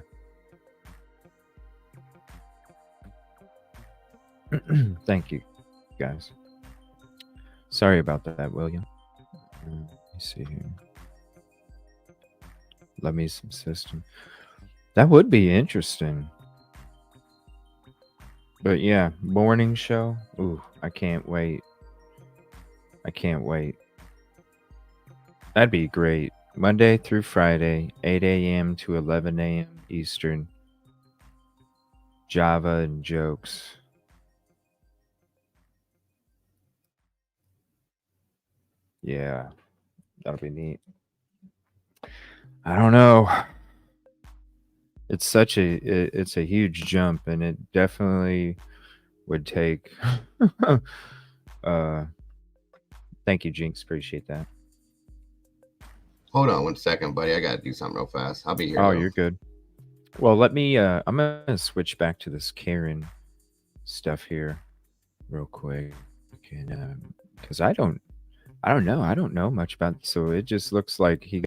Thank you, guys. Sorry about that, William. Let me see here. Love me some system. That would be interesting. But yeah, morning show. Ooh, I can't wait. I can't wait. That'd be great. Monday through Friday, 8 a.m. to 11 a.m. Eastern. Java and jokes. Yeah, that'll be neat. I don't know. It's it's a huge jump, and it definitely would take. Thank you, Jinx. Appreciate that. Hold on 1 second, buddy. I gotta do something real fast. I'll be here. Oh, you're good. Well, let me. I'm gonna switch back to this Karen stuff here, real quick, and because I don't know. I don't know much about. So it just looks like he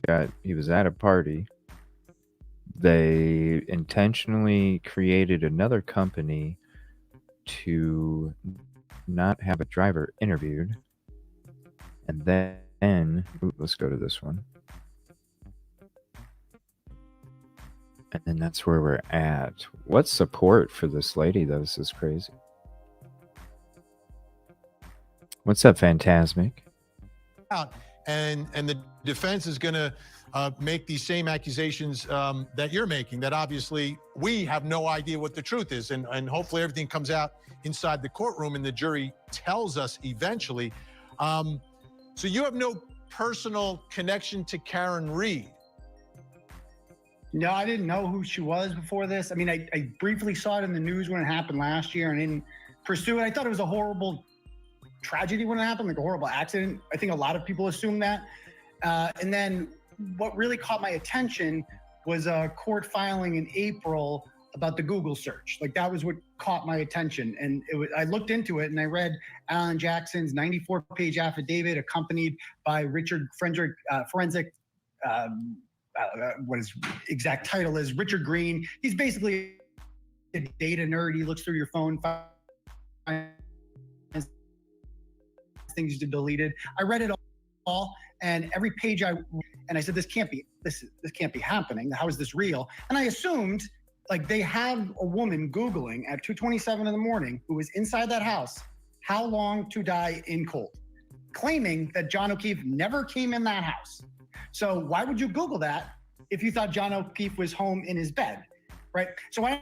was at a party. They intentionally created another company to not have a driver interviewed. And then let's go to this one. And then that's where we're at. What support for this lady, though? This is crazy. What's up, Phantasmic? And the defense is going to make these same accusations that you're making, that obviously we have no idea what the truth is. And hopefully everything comes out inside the courtroom and the jury tells us eventually. So you have no personal connection to Karen Reed? No, I didn't know who she was before this. I mean, I briefly saw it in the news when it happened last year and didn't pursue it. I thought it was a horrible tragedy when it happened, like a horrible accident. I think a lot of people assume that. And then what really caught my attention was a court filing in April about the Google search. Like that was what caught my attention. And I looked into it and I read Alan Jackson's 94-page affidavit accompanied by Richard Forensic, what his exact title is, Richard Green. He's basically a data nerd. He looks through your phone, finds things you deleted. I read it all, and every page I said, this can't be happening. How is this real? And I assumed, like, they have a woman Googling at 2:27 in the morning who was inside that house, how long to die in cold, claiming that John O'Keefe never came in that house. So why would you Google that if you thought John O'Keefe was home in his bed, right? So when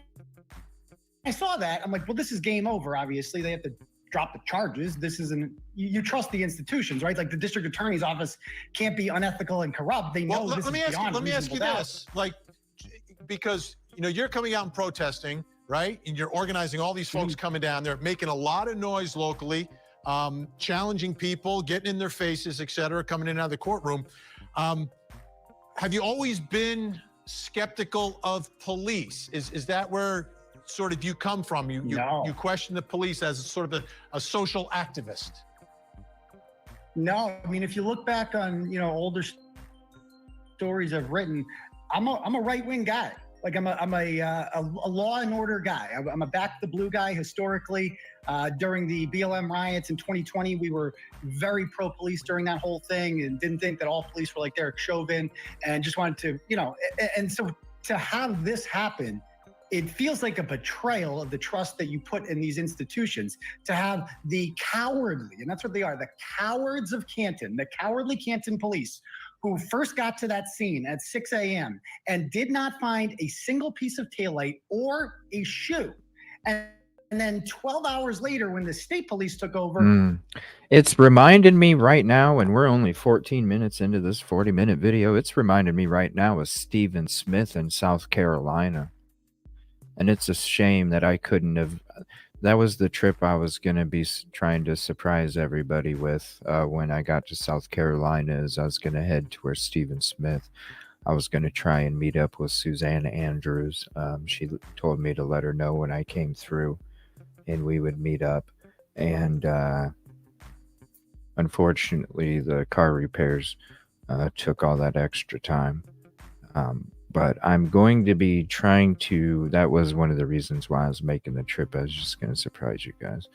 I saw that, I'm like, well, this is game over. Obviously, they have to drop the charges. This isn't, you trust the institutions, right? Like the district attorney's office can't be unethical and corrupt. They know this is beyond reasonable doubt. This. Like, because, you're coming out and protesting, right? And you're organizing all these folks coming down there, making a lot of noise locally, challenging people, getting in their faces, et cetera, coming in and out of the courtroom. Have you always been skeptical of police? Is that where sort of you come from? You question the police as sort of a social activist? No, I mean, if you look back on, older stories I've written, I'm a right-wing guy. Like I'm a law and order guy. I'm a back the blue guy historically. During the BLM riots in 2020, we were very pro-police during that whole thing and didn't think that all police were like Derek Chauvin and just wanted to, and so to have this happen, it feels like a betrayal of the trust that you put in these institutions, to have the cowardly, and that's what they are, the cowards of Canton, the cowardly Canton police, who first got to that scene at 6 a.m. and did not find a single piece of taillight or a shoe. And then 12 hours later, when the state police took over. It's reminded me right now, and we're only 14 minutes into this 40-minute video, it's reminded me right now of Stephen Smith in South Carolina. And it's a shame that I couldn't have. That was the trip I was going to be trying to surprise everybody with when I got to South Carolina, is I was going to head to where Stephen Smith. I was going to try and meet up with Susanna Andrews. She told me to let her know when I came through and we would meet up. And unfortunately, the car repairs took all that extra time. But I'm going to be trying to, that was one of the reasons why I was making the trip. I was just going to surprise you guys.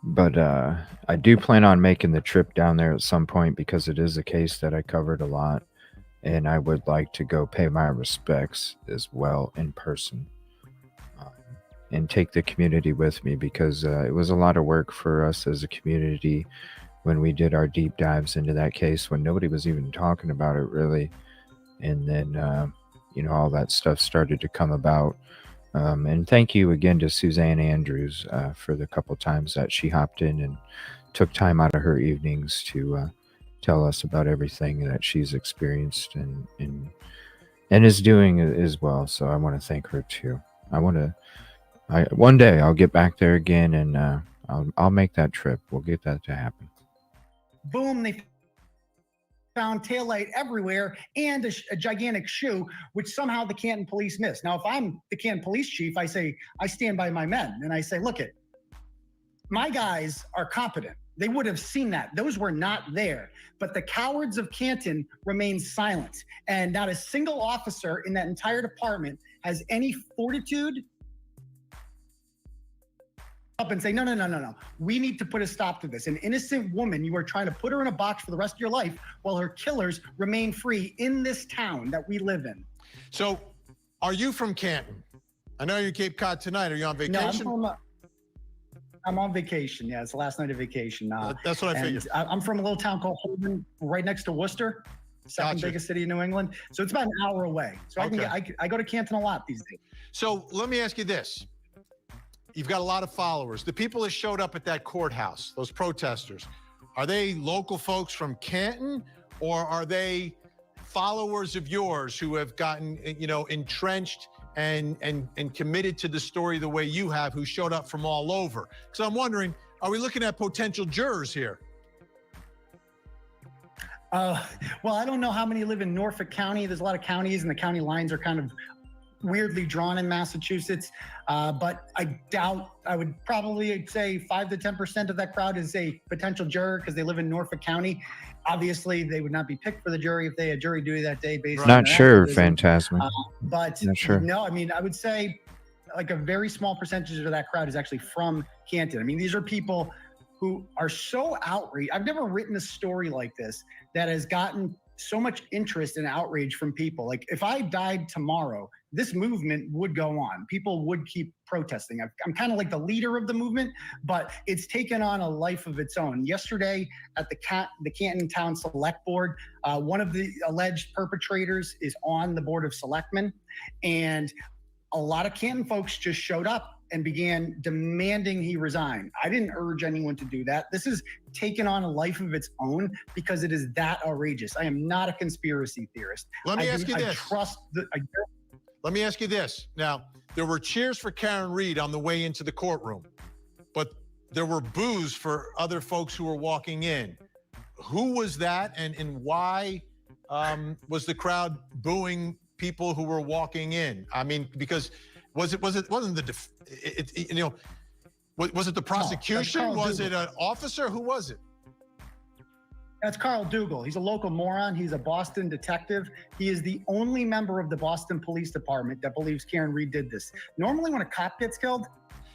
But I do plan on making the trip down there at some point, because it is a case that I covered a lot. And I would like to go pay my respects as well in person. And take the community with me, because it was a lot of work for us as a community when we did our deep dives into that case, when nobody was even talking about it really. And then, all that stuff started to come about. And thank you again to Suzanne Andrews for the couple times that she hopped in and took time out of her evenings to tell us about everything that she's experienced and is doing as well. So I want to thank her too. One day I'll get back there again, and I'll make that trip. We'll get that to happen. Boom, they found taillight everywhere and a gigantic shoe, which somehow the Canton police missed. Now, if I'm the Canton police chief, I say, I stand by my men, and I say, look it, my guys are competent. They would have seen that. Those were not there. But the cowards of Canton remain silent. And not a single officer in that entire department has any fortitude up and say, no. We need to put a stop to this. An innocent woman, you are trying to put her in a box for the rest of your life while her killers remain free in this town that we live in. So, are you from Canton? I know you're in Cape Cod tonight. Are you on vacation? No, I'm on vacation. Yeah, it's the last night of vacation. That's what I figured. I'm from a little town called Holden, right next to Worcester, second biggest city in New England. So it's about an hour away. So I go to Canton a lot these days. So let me ask you this. You've got a lot of followers. The people that showed up at that courthouse, those protesters, are they local folks from Canton, or are they followers of yours who have gotten, entrenched and committed to the story the way you have, who showed up from all over? Because I'm wondering, are we looking at potential jurors here? Well, I don't know how many live in Norfolk County. There's a lot of counties, and the county lines are kind of weirdly drawn in Massachusetts, but I doubt, I would probably say 5 to 10% of that crowd is a potential juror because they live in Norfolk County. Obviously, they would not be picked for the jury if they had jury duty that day based on Not their sure, activism. Phantasm. But Not sure. no, I mean, I would say like a very small percentage of that crowd is actually from Canton. I mean, these are people who are so outraged. I've never written a story like this that has gotten so much interest and outrage from people. Like if I died tomorrow, this movement would go on. People would keep protesting. I'm kind of like the leader of the movement, but it's taken on a life of its own. Yesterday at the Canton Town Select Board, one of the alleged perpetrators is on the Board of Selectmen, and a lot of Canton folks just showed up and began demanding he resign. I didn't urge anyone to do that. This has taken on a life of its own because it is that outrageous. I am not a conspiracy theorist. Let me ask you this. Let me ask you this. Now, there were cheers for Karen Reed on the way into the courtroom, but there were boos for other folks who were walking in. Who was that, and why was the crowd booing people who were walking in? I mean, because was it the prosecution? Was it an officer? Who was it? That's Carl Dougal. He's a local moron. He's a Boston detective. He is the only member of the Boston Police Department that believes Karen Reed did this. Normally, when a cop gets killed,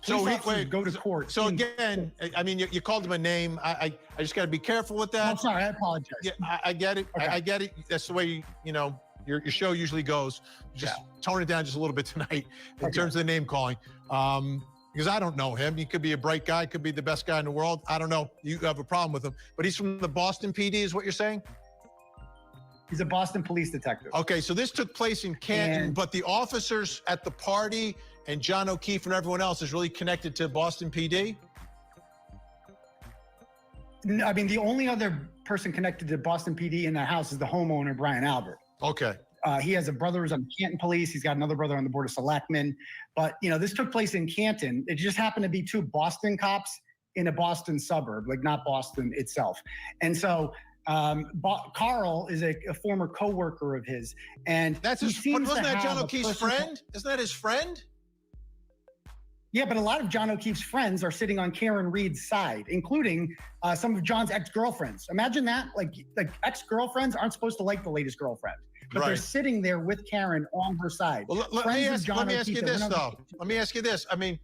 go to court. So again, I mean, you called him a name. I just got to be careful with that. I'm sorry. I apologize. Yeah, I get it. Okay. I get it. That's the way your show usually goes. Just tone it down just a little bit tonight in terms of the name calling. Because I don't know him. He could be a bright guy, could be the best guy in the world. I don't know. You have a problem with him. But he's from the Boston PD is what you're saying? He's a Boston police detective. Okay, so this took place in Canton, but the officers at the party and John O'Keefe and everyone else is really connected to Boston PD? I mean, the only other person connected to Boston PD in that house is the homeowner, Brian Albert. Okay. He has a brother who's on Canton Police. He's got another brother on the Board of Selectmen. But, this took place in Canton. It just happened to be two Boston cops in a Boston suburb, like not Boston itself. And so Carl is a former co-worker of his. And that's wasn't that John O'Keefe's friend? Isn't that his friend? Yeah, but a lot of John O'Keefe's friends are sitting on Karen Reed's side, including some of John's ex-girlfriends. Imagine that. Like ex-girlfriends aren't supposed to like the latest girlfriend. But they're sitting there with Karen on her side. Well, let me ask you this, though. Let me ask you this. I mean,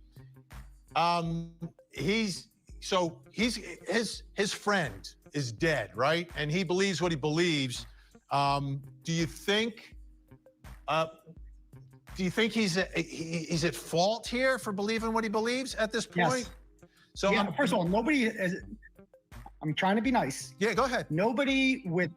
his friend is dead, right? And he believes what he believes. Do you think he's at fault here for believing what he believes at this point? Yes. So first of all, nobody is. I'm trying to be nice. Yeah, go ahead. Nobody with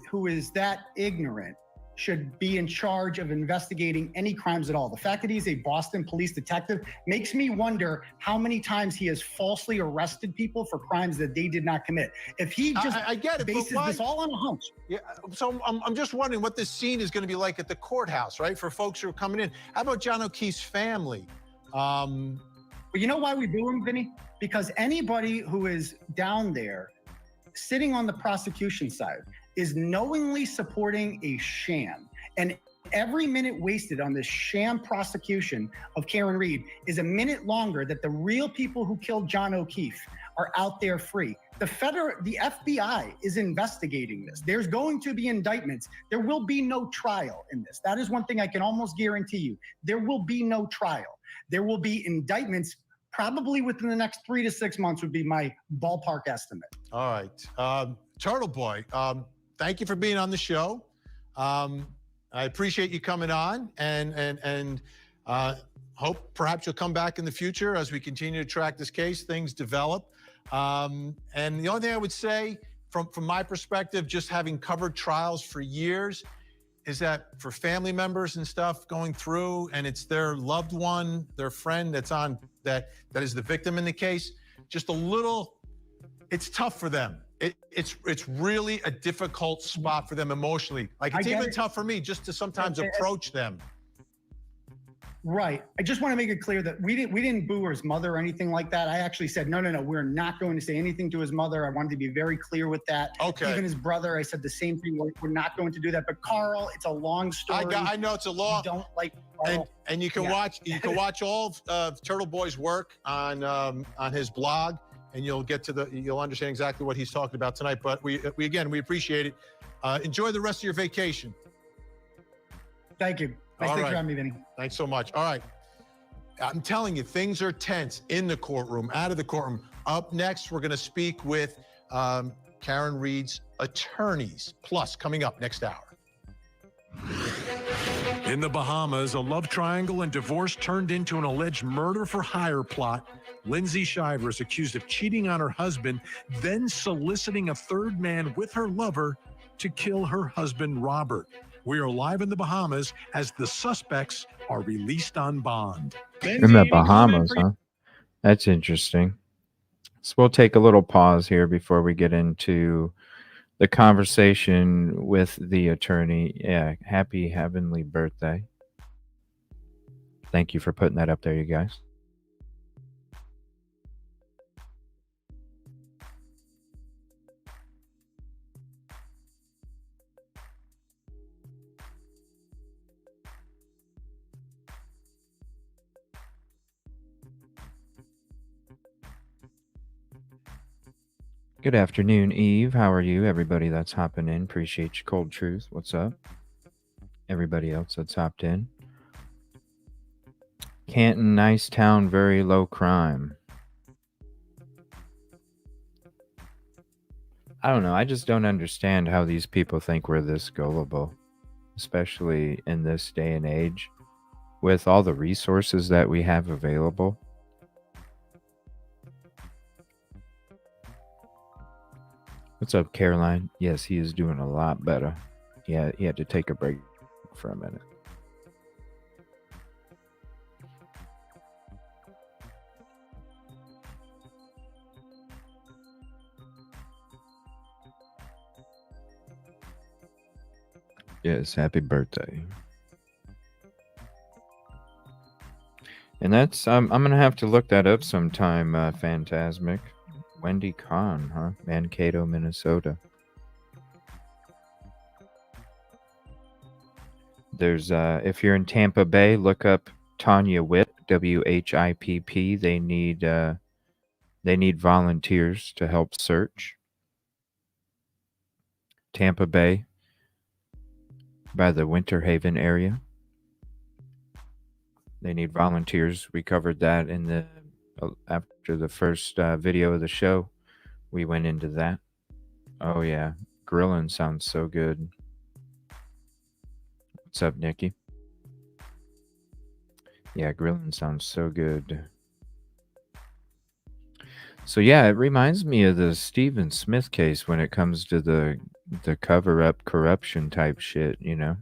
who is that ignorant should be in charge of investigating any crimes at all. The fact that he's a Boston police detective makes me wonder how many times he has falsely arrested people for crimes that they did not commit. If he just I get it, bases this all on a hunch. Yeah, so I'm just wondering what this scene is going to be like at the courthouse, right? For folks who are coming in. How about John O'Keefe's family? But you know why we boo him, Vinny? Because anybody who is down there sitting on the prosecution side is knowingly supporting a sham. And every minute wasted on this sham prosecution of Karen Reed is a minute longer that the real people who killed John O'Keefe are out there free. The FBI is investigating this. There's going to be indictments. There will be no trial in this. That is one thing I can almost guarantee you. There will be no trial. There will be indictments probably within the next 3 to 6 months would be my ballpark estimate. All right. Turtle Boy, thank you for being on the show. I appreciate you coming on and hope perhaps you'll come back in the future as we continue to track this case, things develop. And the only thing I would say from my perspective, just having covered trials for years, is that for family members and stuff going through and it's their loved one, their friend that is the victim in the case, just a little, it's tough for them. It's really a difficult spot for them emotionally. Like it's even tough for me just to sometimes approach them. Right. I just want to make it clear that we didn't boo his mother or anything like that. I actually said, no, we're not going to say anything to his mother. I wanted to be very clear with that. Okay. Even his brother, I said the same thing. We're not going to do that. But Carl, it's a long story. I know it's a long. You don't like Carl. And you can watch all of Turtle Boy's work on his blog, and you'll understand exactly what he's talking about tonight. But we appreciate it. Enjoy the rest of your vacation. Thank you. Thanks for having me, Vinny. Thanks so much. All right. I'm telling you, things are tense in the courtroom, out of the courtroom. Up next, we're going to speak with Karen Reed's attorneys. Plus, coming up next hour. In the Bahamas, a love triangle and divorce turned into an alleged murder-for-hire plot. Lindsay Shiver is accused of cheating on her husband, then soliciting a third man with her lover to kill her husband, Robert. We are live in the Bahamas as the suspects are released on bond. In the Bahamas, huh? That's interesting. So we'll take a little pause here before we get into the conversation with the attorney. Yeah, happy heavenly birthday. Thank you for putting that up there, you guys. Good afternoon, Eve. How are you? Everybody that's hopping in, appreciate you. Cold Truth, what's up? Everybody else that's hopped in. Canton, nice town, very low crime. I don't know. I just don't understand how these people think we're this gullible, especially in this day and age with all the resources that we have available. What's up, Caroline? Yes, he is doing a lot better. Yeah, he had to take a break for a minute. Yes, happy birthday. And that's I'm gonna have to look that up sometime, Phantasmic. Wendy Kahn, huh? Mankato, Minnesota. There's if you're in Tampa Bay, look up Tanya Whip, WHIPP. They need volunteers to help search. Tampa Bay, by the Winter Haven area. They need volunteers. We covered that in the after the first video of the show. We went into that. Oh yeah, grilling sounds so good. What's up, Nikki? Yeah, grilling sounds so good. So yeah, it reminds me of the Stephen Smith case when it comes to the cover-up corruption type shit, you know?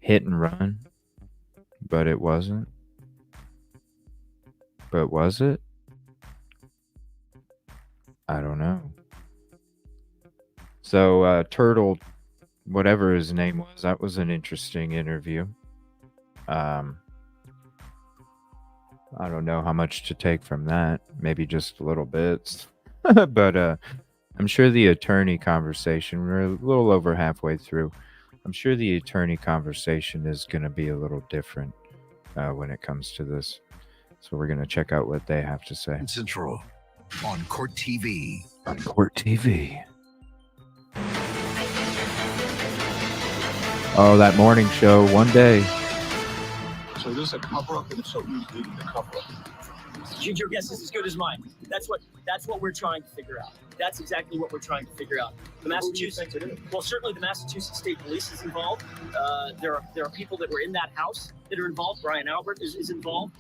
Hit and run. But it wasn't. But was it? I don't know. So Turtle, whatever his name was, that was an interesting interview. I don't know how much to take from that. Maybe just a little bit. But I'm sure the attorney conversation, we're a little over halfway through. I'm sure the attorney conversation is going to be a little different when it comes to this. So we're going to check out what they have to say. Central on Court TV. On Court TV. Oh, that morning show, one day. So there's a cover-up, and so who's leading the cover-up? Your guess is as good as mine. That's what we're trying to figure out. That's exactly what we're trying to figure out. The Massachusetts, well, certainly the Massachusetts State Police is involved. There are people that were in that house that are involved. Brian Albert is involved.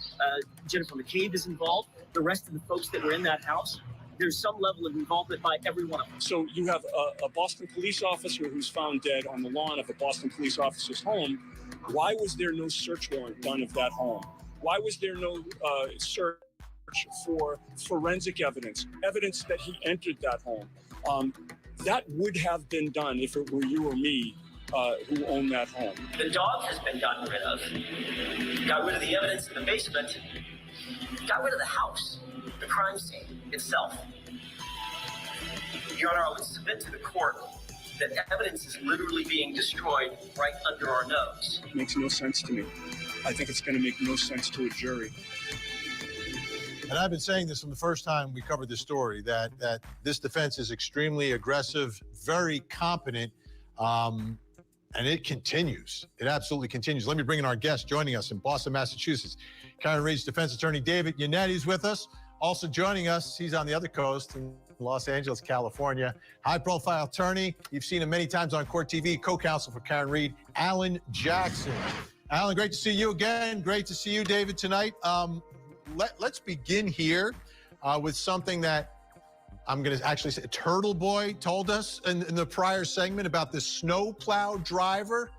Jennifer McCabe is involved. The rest of the folks that were in that house, there's some level of involvement by every one of them. So you have a Boston police officer who's found dead on the lawn of a Boston police officer's home. Why was there no search warrant done of that home? Why was there no search for forensic evidence that he entered that home? That would have been done if it were you or me who owned that home. The dog has been gotten rid of. Got rid of the evidence in the basement. Got rid of the house, the crime scene itself. Your Honor, I would submit to the court that evidence is literally being destroyed right under our nose. It makes no sense to me. I think it's going to make no sense to a jury. And I've been saying this from the first time we covered this story, that this defense is extremely aggressive, very competent, and it continues. It absolutely continues. Let me bring in our guest joining us in Boston, Massachusetts. Karen Reed's defense attorney, David Yannetti, is with us. Also joining us, he's on the other coast in Los Angeles, California. High-profile attorney. You've seen him many times on Court TV, co-counsel for Karen Reed, Alan Jackson. Alan, great to see you again. Great to see you, David, tonight. Let's begin here with something that I'm going to actually say Turtle Boy told us in the prior segment about this snowplow driver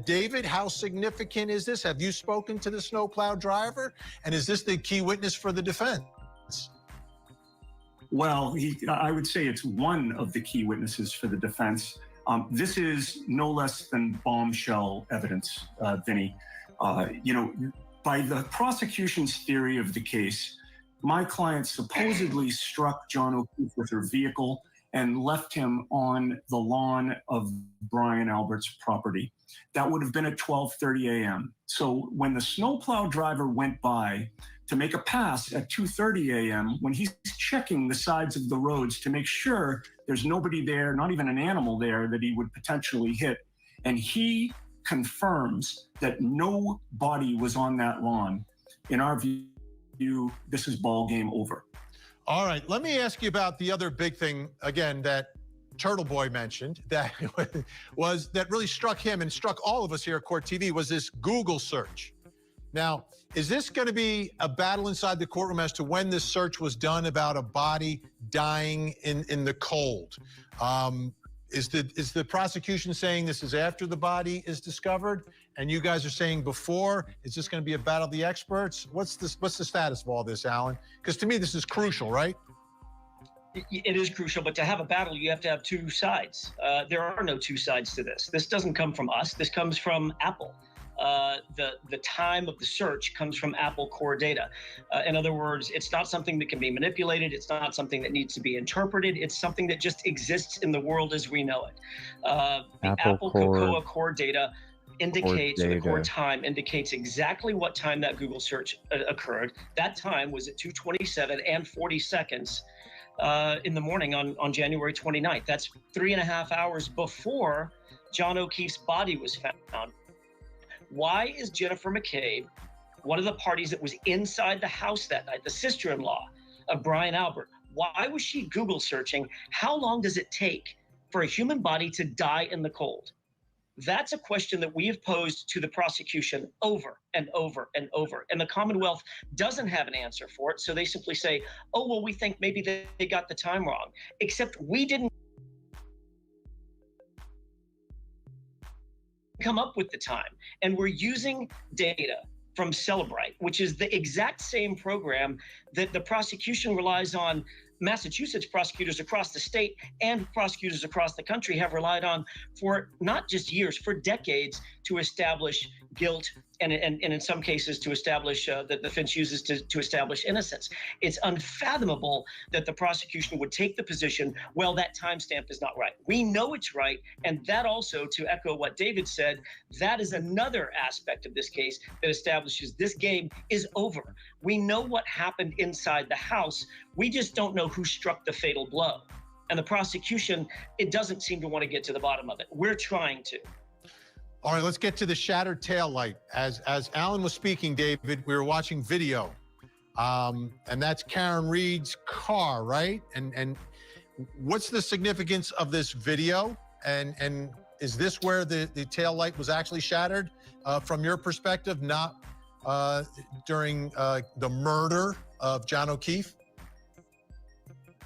David, how significant is this? Have you spoken to the snowplow driver? And is this the key witness for the defense? Well, I would say it's one of the key witnesses for the defense. This is no less than bombshell evidence, Vinny. By the prosecution's theory of the case, my client supposedly struck John O'Keefe with her vehicle and left him on the lawn of Brian Albert's property. That would have been at 12:30 a.m. So when the snowplow driver went by to make a pass at 2:30 a.m., when he's checking the sides of the roads to make sure there's nobody there, not even an animal there that he would potentially hit, and he confirms that no body was on that lawn, in our view, this is ball game over. All right, let me ask you about the other big thing, again, that Turtle Boy mentioned that was that really struck him and struck all of us here at Court TV was this Google search. Now, is this going to be a battle inside the courtroom as to when this search was done about a body dying in the cold? Is the prosecution saying this is after the body is discovered, and you guys are saying before? Is this going to be a battle of the experts? What's the status of all this, Alan? Because to me, this is crucial, right? It is crucial, but to have a battle, you have to have two sides. There are no two sides to this. This doesn't come from us. This comes from Apple. The time of the search comes from Apple core data. In other words, it's not something that can be manipulated. It's not something that needs to be interpreted. It's something that just exists in the world as we know it. The Apple Cocoa core data indicates, or the core time indicates exactly what time that Google search occurred. That time was at 2:27 and 40 seconds in the morning on January 29th. That's 3.5 hours before John O'Keefe's body was found. Why is Jennifer McCabe, one of the parties that was inside the house that night, the sister-in-law of Brian Albert, why was she Google searching? How long does it take for a human body to die in the cold? That's a question that we have posed to the prosecution over and over and over. And the Commonwealth doesn't have an answer for it. So they simply say, oh, well, we think maybe they got the time wrong. Except we didn't come up with the time. And we're using data from Celebrite, which is the exact same program that the prosecution relies on. Massachusetts prosecutors across the state and prosecutors across the country have relied on for not just years, for decades, to establish guilt and in some cases to establish that the defense uses to establish innocence. It's unfathomable that the prosecution would take the position, well, that timestamp is not right. We know it's right, and that also, to echo what David said, that is another aspect of this case that establishes this game is over. We know what happened inside the house. We just don't know who struck the fatal blow. And the prosecution, it doesn't seem to want to get to the bottom of it. We're trying to. All right, let's get to the shattered taillight. As Alan was speaking, David, we were watching video, and that's Karen Reed's car, right? And what's the significance of this video? And is this where the taillight was actually shattered from your perspective, not during the murder of John O'Keefe?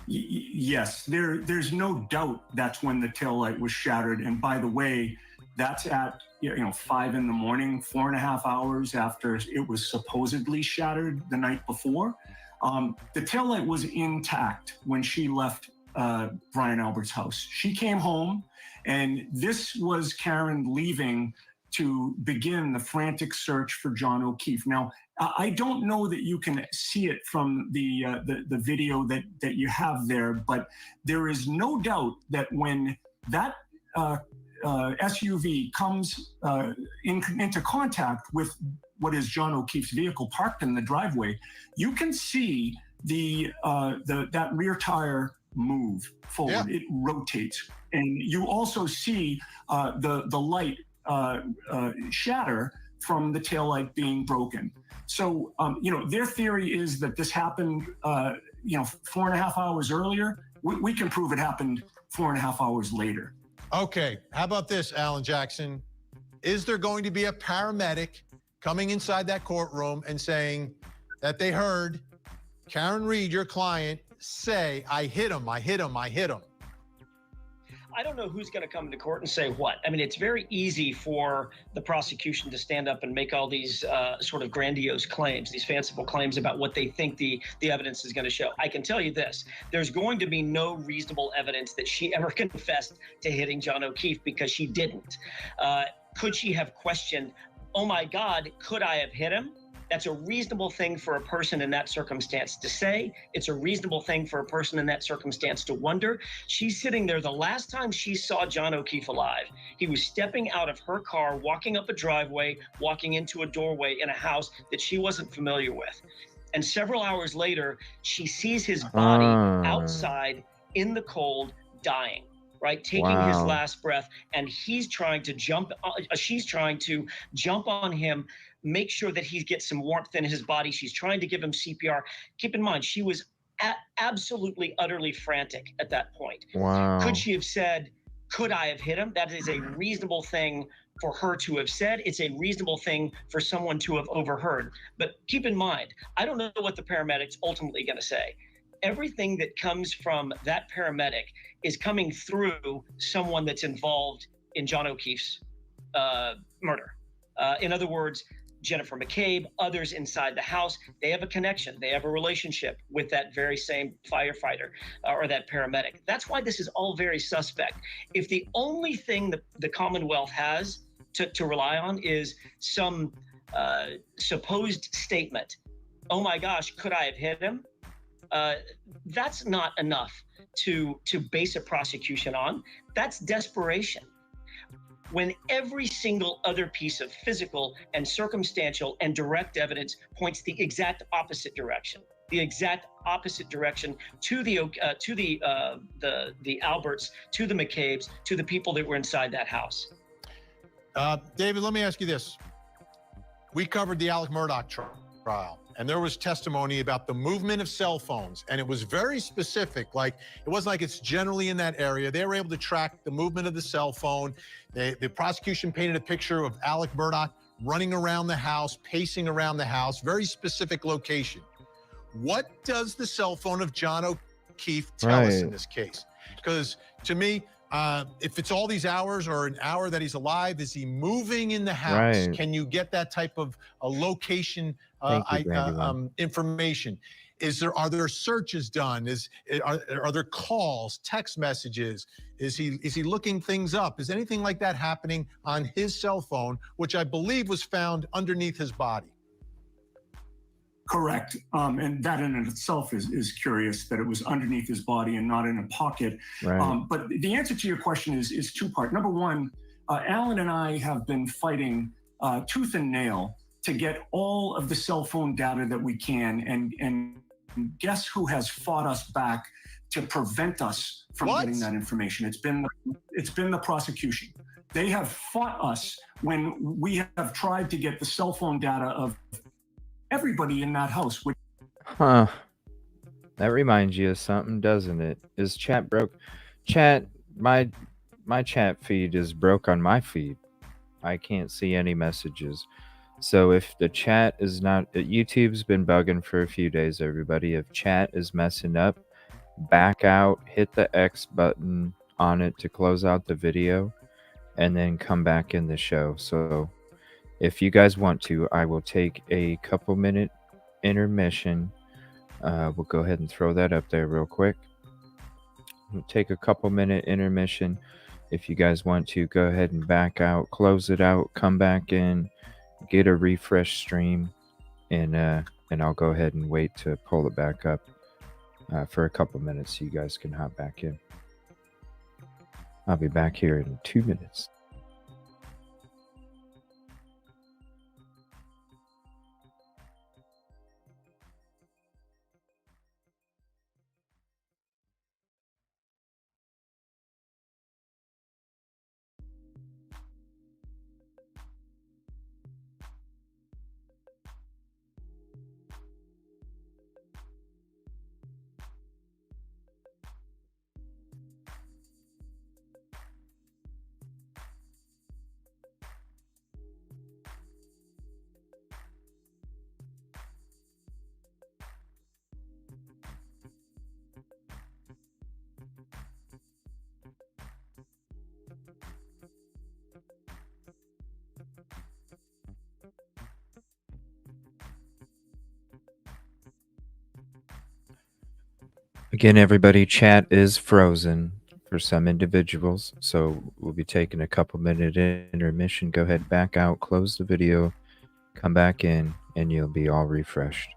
Yes, there's no doubt that's when the taillight was shattered. And by the way, that's at 5 in the morning, 4.5 hours after it was supposedly shattered the night before. The taillight was intact when she left Brian Albert's house. She came home, and this was Karen leaving to begin the frantic search for John O'Keefe. Now, I don't know that you can see it from the video that you have there, but there is no doubt that when that SUV comes into contact with what is John O'Keefe's vehicle parked in the driveway, you can see that rear tire move forward. Yeah. It rotates, and you also see the light shatter from the taillight being broken. So, their theory is that this happened, 4.5 hours earlier. We can prove it happened 4.5 hours later. Okay, how about this, Alan Jackson? Is there going to be a paramedic coming inside that courtroom and saying that they heard Karen Reed, your client, say, I hit him, I hit him, I hit him? I don't know who's going to come into court and say what. I mean, it's very easy for the prosecution to stand up and make all these sort of grandiose claims, these fanciful claims about what they think the evidence is going to show. I can tell you this, there's going to be no reasonable evidence that she ever confessed to hitting John O'Keefe, because she didn't. Could she have questioned, oh my God, could I have hit him? That's a reasonable thing for a person in that circumstance to say. It's a reasonable thing for a person in that circumstance to wonder. She's sitting there. The last time she saw John O'Keefe alive, he was stepping out of her car, walking up a driveway, walking into a doorway in a house that she wasn't familiar with. And several hours later, she sees his body outside in the cold, dying, right? Taking his last breath. And she's trying to jump on him, make sure that he gets some warmth in his body. She's trying to give him CPR. Keep in mind, she was absolutely, utterly frantic at that point. Wow. Could she have said, could I have hit him? That is a reasonable thing for her to have said. It's a reasonable thing for someone to have overheard. But keep in mind, I don't know what the paramedic's ultimately going to say. Everything that comes from that paramedic is coming through someone that's involved in John O'Keefe's murder. In other words, Jennifer McCabe, others inside the house, they have a connection. They have a relationship with that very same firefighter or that paramedic. That's why this is all very suspect. If the only thing that the Commonwealth has to rely on is some supposed statement, oh my gosh, could I have hit him? That's not enough to base a prosecution on. That's desperation. When every single other piece of physical and circumstantial and direct evidence points the exact opposite direction, to the Alberts, to the McCabes, to the people that were inside that house. David, let me ask you this. We covered the Alec Murdaugh trial, and there was testimony about the movement of cell phones, and it was very specific. Like, it wasn't like it's generally in that area. They were able to track the movement of the cell phone. The prosecution painted a picture of Alec Murdaugh running around the house, pacing around the house, very specific location. What does the cell phone of John O'Keefe tell us in this case? Because to me, if it's all these hours or an hour that he's alive, is he moving in the house? Right. Can you get that type of a location information? Are there searches done? Are there calls, text messages? Is he looking things up? Is anything like that happening on his cell phone, which I believe was found underneath his body? Correct. And that in itself is curious that it was underneath his body and not in a pocket. Right. But the answer to your question is two-part. Number one, Alan and I have been fighting tooth and nail to get all of the cell phone data that we can. And guess who has fought us back to prevent us from getting that information? It's been the prosecution. They have fought us when we have tried to get the cell phone data of everybody in that house. Huh. That reminds you of something, doesn't it? Is chat broke? Chat, my chat feed is broke on my feed. I can't see any messages. So if the chat is not, YouTube's been bugging for a few days, everybody. If chat is messing up, back out, hit the X button on it to close out the video, and then come back in the show. So if you guys want to, I will take a couple minute intermission. We'll go ahead and throw that up there real quick. We'll take a couple minute intermission. If you guys want to, go ahead and back out, close it out, come back in, get a refresh stream, and I'll go ahead and wait to pull it back up for a couple minutes so you guys can hop back in. I'll be back here in 2 minutes. Again, everybody, chat is frozen for some individuals, so we'll be taking a couple minute intermission. Go ahead, back out, close the video, come back in, and you'll be all refreshed.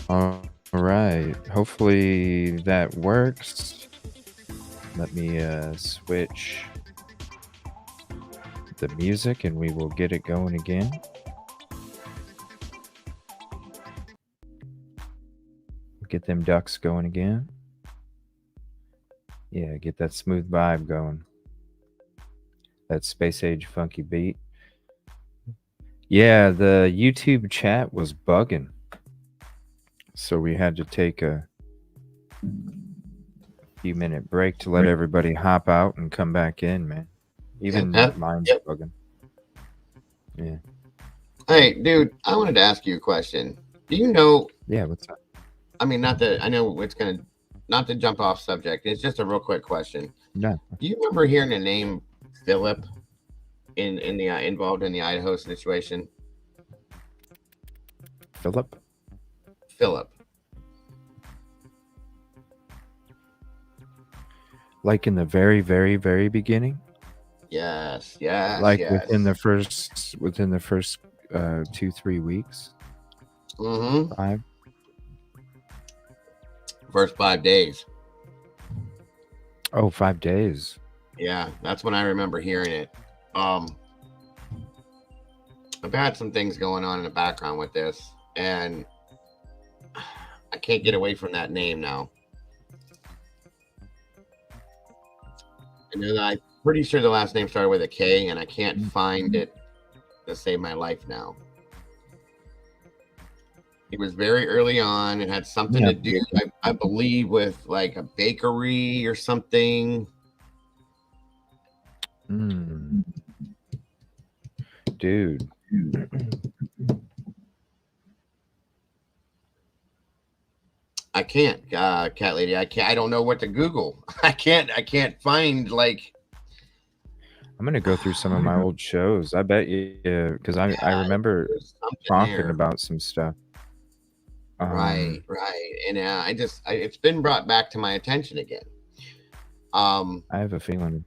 All right. Hopefully that works. Let me switch the music and we will get it going again. Get them ducks going again. Yeah, get that smooth vibe going. That space age funky beat. Yeah, the YouTube chat was bugging. So we had to take a few minute break to let everybody hop out and come back in, man. Even mine's bugging. Yeah. Hey, dude, I wanted to ask you a question. Do you know? Yeah, what's up? I mean, not that I know it's gonna, not to jump off subject. It's just a real quick question. No. Do you remember hearing the name Philip in the involved in the Idaho situation? Philip. Like in the very, very, very beginning? Yes. Like within the first 2-3 weeks? Mm-hmm. 5? First 5 days. Oh, 5 days. Yeah, that's when I remember hearing it. I've had some things going on in the background with this, and I can't get away from that name now. And then I'm pretty sure the last name started with a K, and I can't find it to save my life now. It was very early on. It had something to do, I believe, with like a bakery or something. Dude. I can't, cat lady. I can't. I don't know what to Google. I can't find like. I'm gonna go through some of my old shows. I bet you, because I remember talking about some stuff. Right. And it's been brought back to my attention again. I have a feeling.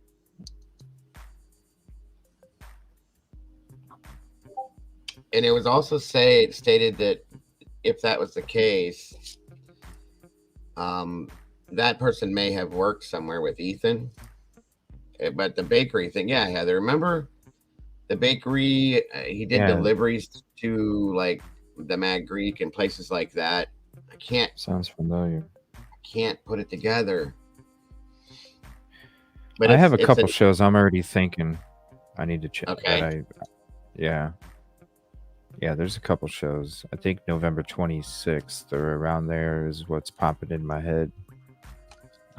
And it was also stated that if that was the case, that person may have worked somewhere with Ethan. But the bakery thing, yeah, Heather, remember the bakery? He did deliveries to like the Mad Greek and places like that. I can't. Sounds familiar. I can't put it together. But I have a couple shows I'm already thinking I need to check. Okay. Yeah, there's a couple shows. I think November 26th or around there is what's popping in my head.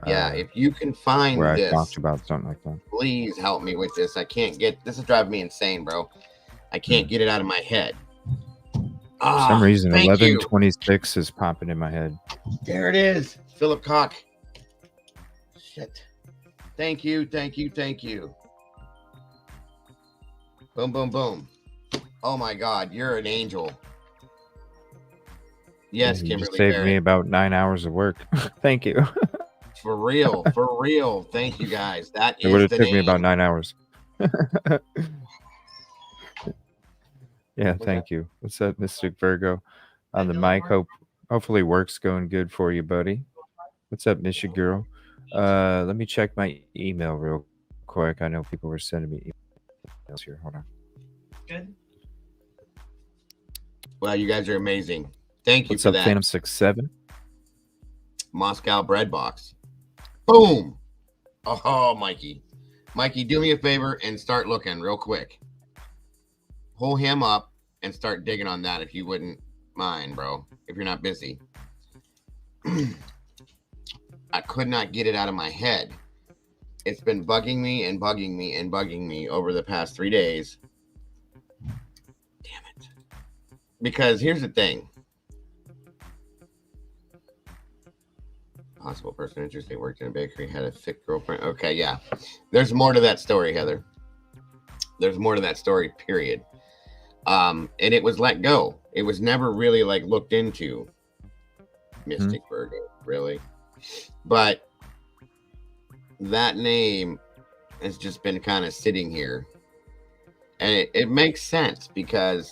Yeah, if you can find where this, I talked about something like that. please help me with this. I can't get this. Is driving me insane, bro. I can't get it out of my head. For some reason, 11/26 is popping in my head. There it is. Philip Koch. Shit. Thank you. Boom, boom, boom. Oh my God, you're an angel. Yes, You Kimberly. just saved Barrett. me about 9 hours of work. Thank you. For real. Thank you guys. That It would is have the took me name. about 9 hours. Yeah, thank you. What's up, Mystic Virgo? On the mic. Hopefully work's going good for you, buddy. What's up, Misha Girl? Let me check my email real quick. I know people were sending me emails here. Hold on. Good. Well, you guys are amazing. Thank you What's for up, that. Phantom 67? Moscow bread box. Boom. Oh, Mikey, do me a favor and start looking real quick. Pull him up and start digging on that if you wouldn't mind, bro. If you're not busy. I could not get it out of my head. It's been bugging me over the past 3 days. Damn it. Because here's the thing. Possible person interested, worked in a bakery, had a thick girlfriend. Okay, yeah. There's more to that story, Heather. There's more to that story, period. And it was let go. It was never really like looked into. Mystic Virgo, really. But that name has just been kind of sitting here. And it makes sense because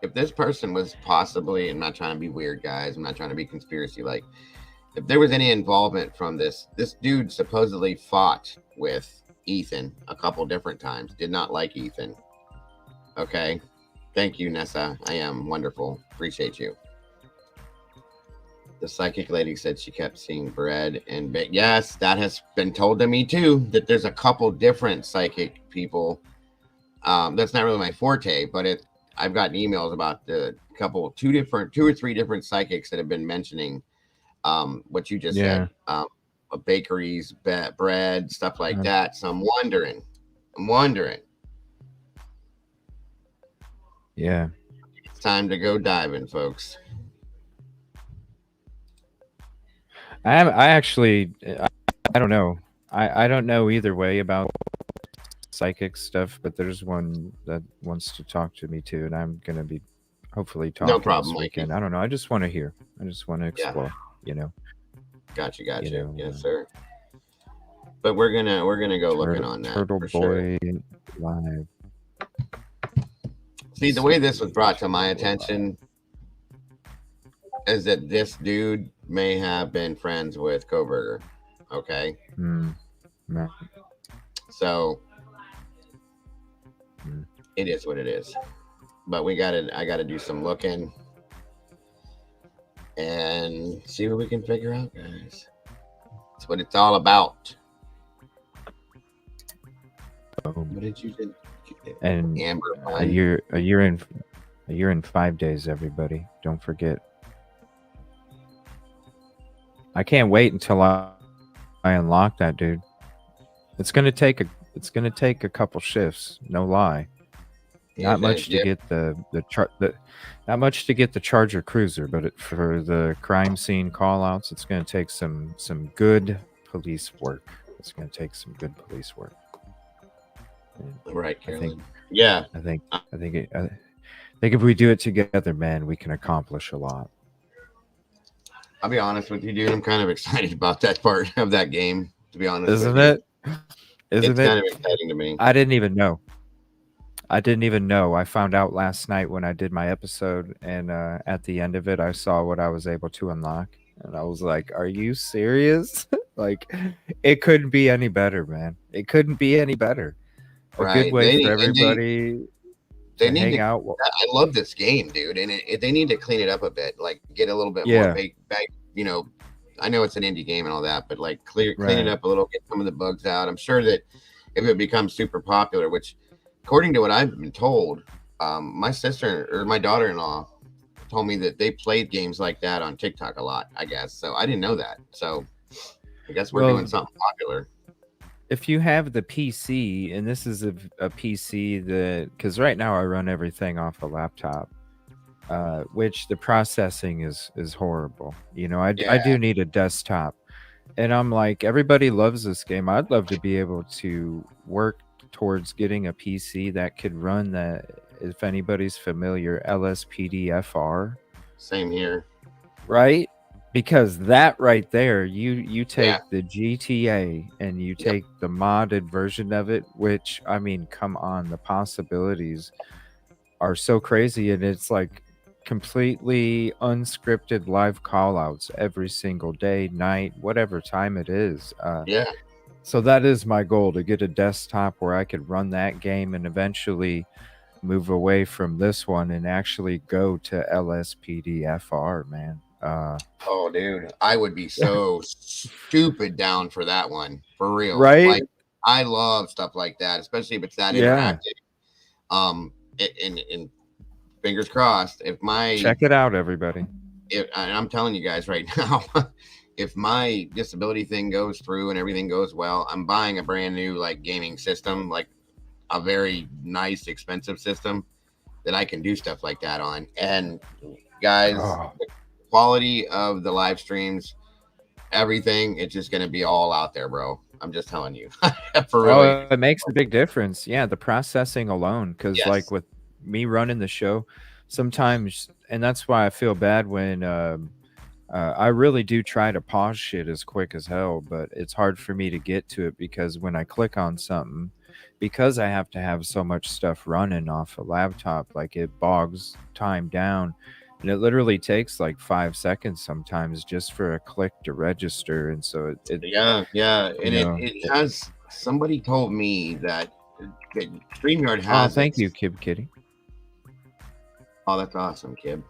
if this person was possibly, I'm not trying to be weird, guys, I'm not trying to be conspiracy like, if there was any involvement from this dude supposedly fought with Ethan a couple different times, did not like Ethan. Okay. Thank you, Nessa. I am wonderful. Appreciate you. The psychic lady said she kept seeing bread and yes, that has been told to me too, that there's a couple different psychic people. That's not really my forte, but I've gotten emails about the two or three different psychics that have been mentioning what you just said, bakeries, bread, stuff like that. So I'm wondering. Yeah. It's time to go diving, folks. I don't know. I don't know either way about psychic stuff, but there's one that wants to talk to me too, and I'm gonna be hopefully talking No problem, this weekend. Mikey. I don't know. I just want to hear. I just want to explore. You know. Gotcha. You know, yes, sir. But we're gonna go looking on that. Turtle Boy live. See, the way this was brought to my attention is that this dude may have been friends with Koberger. Okay. No. So it is what it is. But I gotta do some looking and see what we can figure out, guys. That's what it's all about. What did you do? And Amber a year in 5 days, everybody. Don't forget. I can't wait until I unlock that, dude. It's gonna take a couple shifts, no lie. Not much to get not much to get the Charger Cruiser, but for the crime scene callouts, it's gonna take some good police work. It's gonna take some good police work. Right, Carolyn. I think if we do it together, man, we can accomplish a lot. I'll be honest with you, dude. I'm kind of excited about that part of that game, to be honest. Isn't it? It's kind of exciting to me. I didn't even know. I found out last night when I did my episode, and at the end of it, I saw what I was able to unlock, and I was like, "Are you serious?" Like, it couldn't be any better, man. It couldn't be any better. A good way for everybody they to need hang to, out. I love this game, dude, and they need to clean it up a bit, like get a little bit more you know. I know it's an indie game and all that, but like clean it up a little, get some of the bugs out. I'm sure that if it becomes super popular, which according to what I've been told, my sister or my daughter-in-law told me that they played games like that on TikTok a lot, I guess. So I didn't know that. So I guess we're doing something popular. If you have the PC, and this is a PC that, because right now I run everything off a laptop, which the processing is horrible. You know, I do need a desktop, and I'm like, everybody loves this game. I'd love to be able to work towards getting a PC that could run that. If anybody's familiar, LSPDFR. Same here. Right? Because that right there, you take the GTA and you take the modded version of it, which, I mean, come on, the possibilities are so crazy, and it's like completely unscripted live callouts every single day, night, whatever time it is. So that is my goal, to get a desktop where I could run that game and eventually move away from this one and actually go to LSPDFR, man. Oh, dude, I would be so stupid down for that one, for real. Right? Like, I love stuff like that, especially if it's that interactive. And fingers crossed, if my check it out, everybody. And I'm telling you guys right now, if my disability thing goes through and everything goes well, I'm buying a brand new like gaming system, like a very nice, expensive system that I can do stuff like that on. And guys, the quality of the live streams, everything, it's just going to be all out there, bro. I'm just telling you. For really. It makes a big difference. Yeah, the processing alone, because like with me running the show, sometimes, and that's why I feel bad when I really do try to pause shit as quick as hell, but it's hard for me to get to it because when I click on something, because I have to have so much stuff running off a laptop, like it bogs time down. And it literally takes like 5 seconds sometimes just for a click to register. And so Yeah, and you know, it has. Somebody told me that StreamYard oh, has thank its. you, Kib Kitty. Oh, that's awesome, Kib.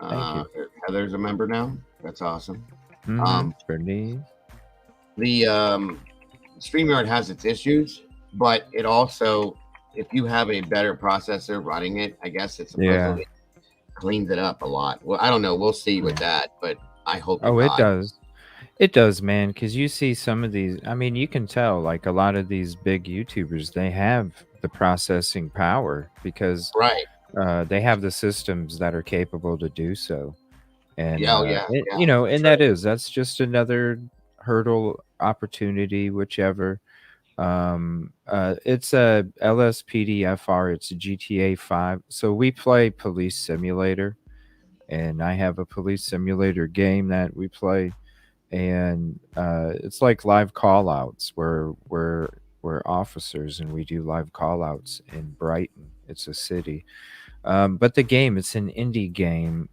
Thank you. Heather's a member now. That's awesome. Bernice. The StreamYard has its issues, but it also, if you have a better processor running it, I guess it supposedly cleans it up a lot. Well, I don't know. We'll see with that, but I hope. Oh, it does. It does, man, because you see some of these. I mean, you can tell, like a lot of these big YouTubers, they have the processing power because Right. They have the systems that are capable to do so. And, Yeah. you know, and that's just another hurdle, opportunity, whichever. It's a LSPDFR, it's a GTA 5. So we play Police Simulator, and I have a Police Simulator game that we play. And it's like live call outs where we're officers and we do live call outs in Brighton. It's a city. But the game, it's an indie game.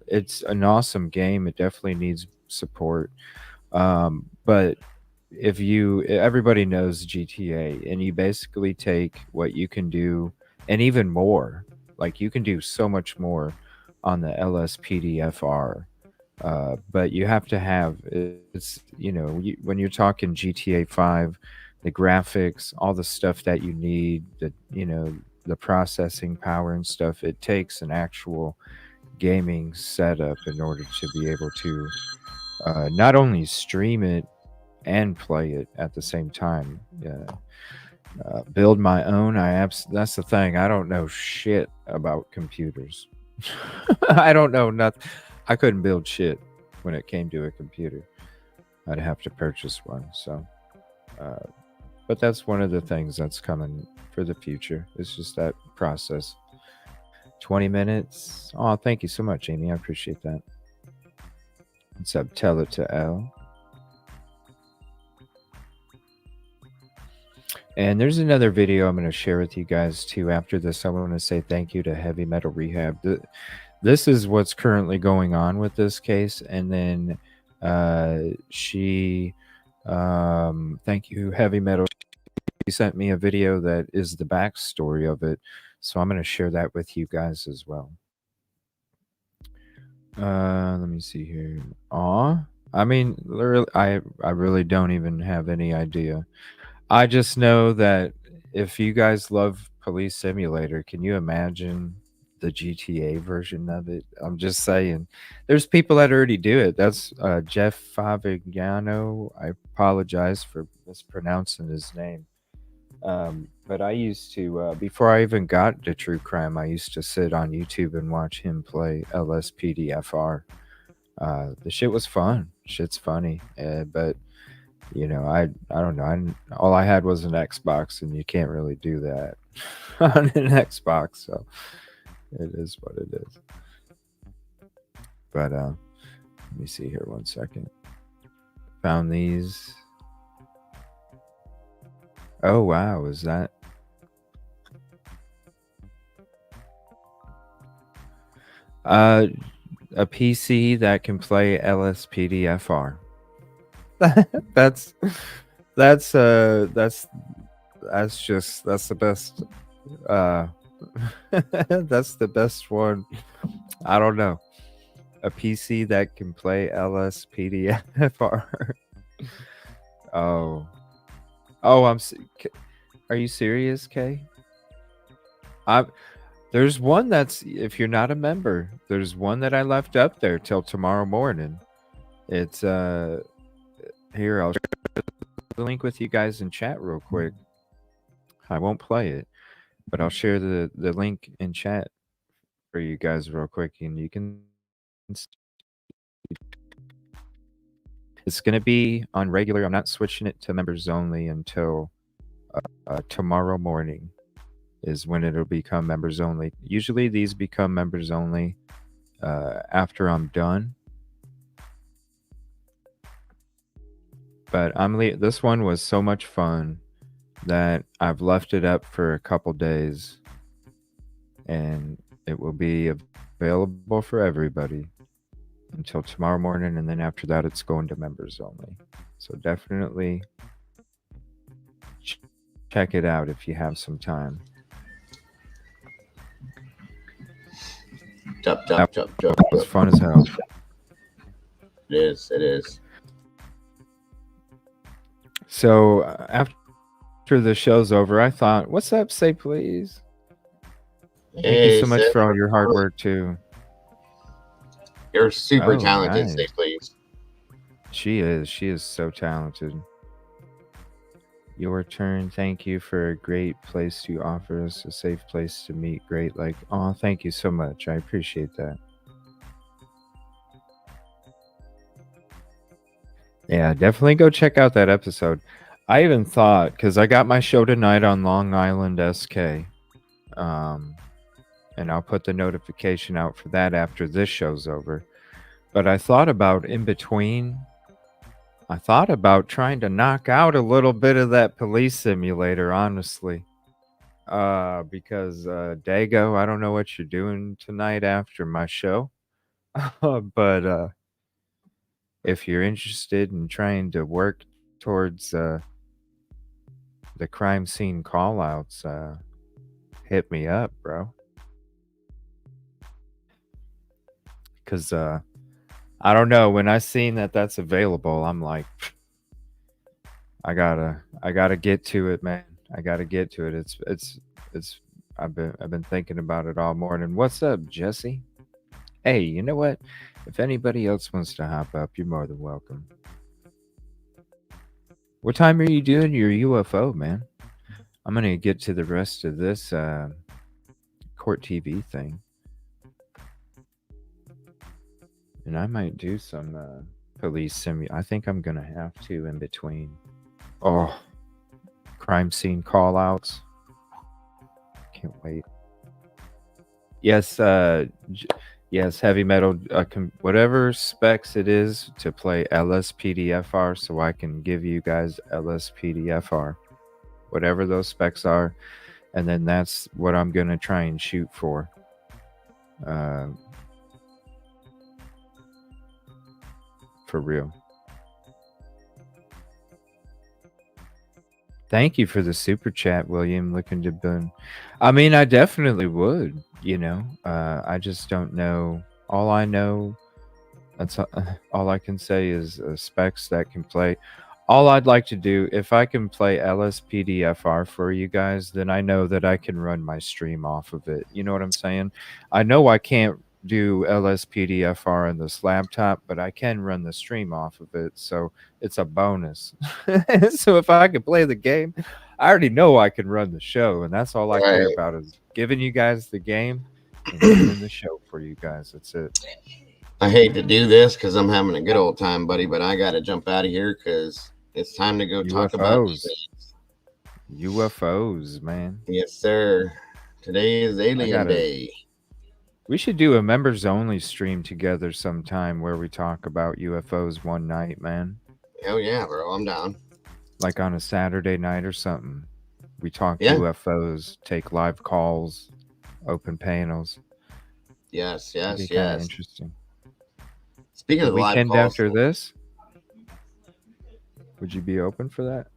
It's an awesome game. It definitely needs support. But everybody knows GTA, and you basically take what you can do and even more. Like you can do so much more on the LSPDFR. But you have to have when you're talking GTA 5, the graphics, all the stuff that you need, the processing power and stuff, it takes an actual gaming setup in order to be able to not only stream it and play it at the same time. Build my own. That's the thing. I don't know shit about computers. I don't know nothing. I couldn't build shit when it came to a computer. I'd have to purchase one. So, but that's one of the things that's coming for the future. It's just that process. 20 minutes. Oh, thank you so much, Amy. I appreciate that. What's up? Tell it to L. And there's another video I'm going to share with you guys too. After this, I want to say thank you to Heavy Metal Rehab. This is what's currently going on with this case. And then thank you, Heavy Metal. She sent me a video that is the backstory of it. So I'm going to share that with you guys as well. Let me see here. I mean, I really don't even have any idea. I just know that if you guys love Police Simulator, can you imagine the GTA version of it? I'm just saying. There's people that already do it. That's Jeff Favignano. I apologize for mispronouncing his name. But I used to, before I even got to true crime, I used to sit on YouTube and watch him play LSPDFR. The shit was fun. Shit's funny. But I don't know. All I had was an Xbox, and you can't really do that on an Xbox. So it is what it is. But let me see here 1 second. Found these. Oh wow, is that? A PC that can play LSPDFR. that's the best. That's the best one. I don't know. A PC that can play LSPDFR. Oh, are you serious, Kay? There's one that's, if you're not a member, there's one that I left up there till tomorrow morning. It's here, I'll share the link with you guys in chat real quick. I won't play it, but I'll share the link in chat for you guys real quick, and you can. It's going to be on regular. I'm not switching it to members only until tomorrow morning is when it'll become members only. Usually these become members only after I'm done. But this one was so much fun that I've left it up for a couple days, and it will be available for everybody until tomorrow morning, and then after that it's going to members only. So definitely check it out if you have some time. That was fun as hell. It is. It is. So after the show's over, I thought, "What's up? Say please." Thank you so much for all your hard work too. You're super talented. Nice. Say please. She is so talented. Your turn. Thank you for a great place to offer us a safe place to meet. Great, oh, thank you so much. I appreciate that. Yeah, definitely go check out that episode. I even thought, because I got my show tonight on Long Island SK, and I'll put the notification out for that after this show's over. But I thought about in between, I thought about trying to knock out a little bit of that police simulator, honestly. Because Dago, I don't know what you're doing tonight after my show. But if you're interested in trying to work towards the crime scene call-outs, hit me up, bro. Because I don't know, when I seen that that's available, I'm like, I gotta get to it, man. I gotta get to it. It's I've been thinking about it all morning. What's up, Jesse? Hey, you know what? If anybody else wants to hop up, you're more than welcome. What time are you doing your UFO, man? I'm gonna get to the rest of this court TV thing, and I might do some police simu. I think I'm gonna have to in between. Oh, crime scene call outs. Can't wait. Yes, yes, heavy metal, whatever specs it is to play LSPDFR, so I can give you guys LSPDFR, whatever those specs are, and then that's what I'm gonna try and shoot for. For real. Thank you for the super chat, William. Looking to boon. I mean, I definitely would. I just don't know. All I know, that's all I can say is specs that can play. All I'd like to do, if I can play LSPDFR for you guys, then I know that I can run my stream off of it. You know what I'm saying? I know I can't do LSPDFR on this laptop, but I can run the stream off of it, so it's a bonus. So if I can play the game, I already know I can run the show, and that's all I care about is giving you guys the game and doing the show for you guys. That's it. I hate to do this because I'm having a good old time, buddy, but I got to jump out of here because it's time to go talk about UFOs, man. Yes, sir. Today is Alien Day. We should do a members only stream together sometime where we talk about UFOs one night, man. Oh yeah, bro, I'm down. Like on a Saturday night or something. We talk UFOs, take live calls, open panels. Yes. Interesting. Speaking of live weekend calls, after this, would you be open for that?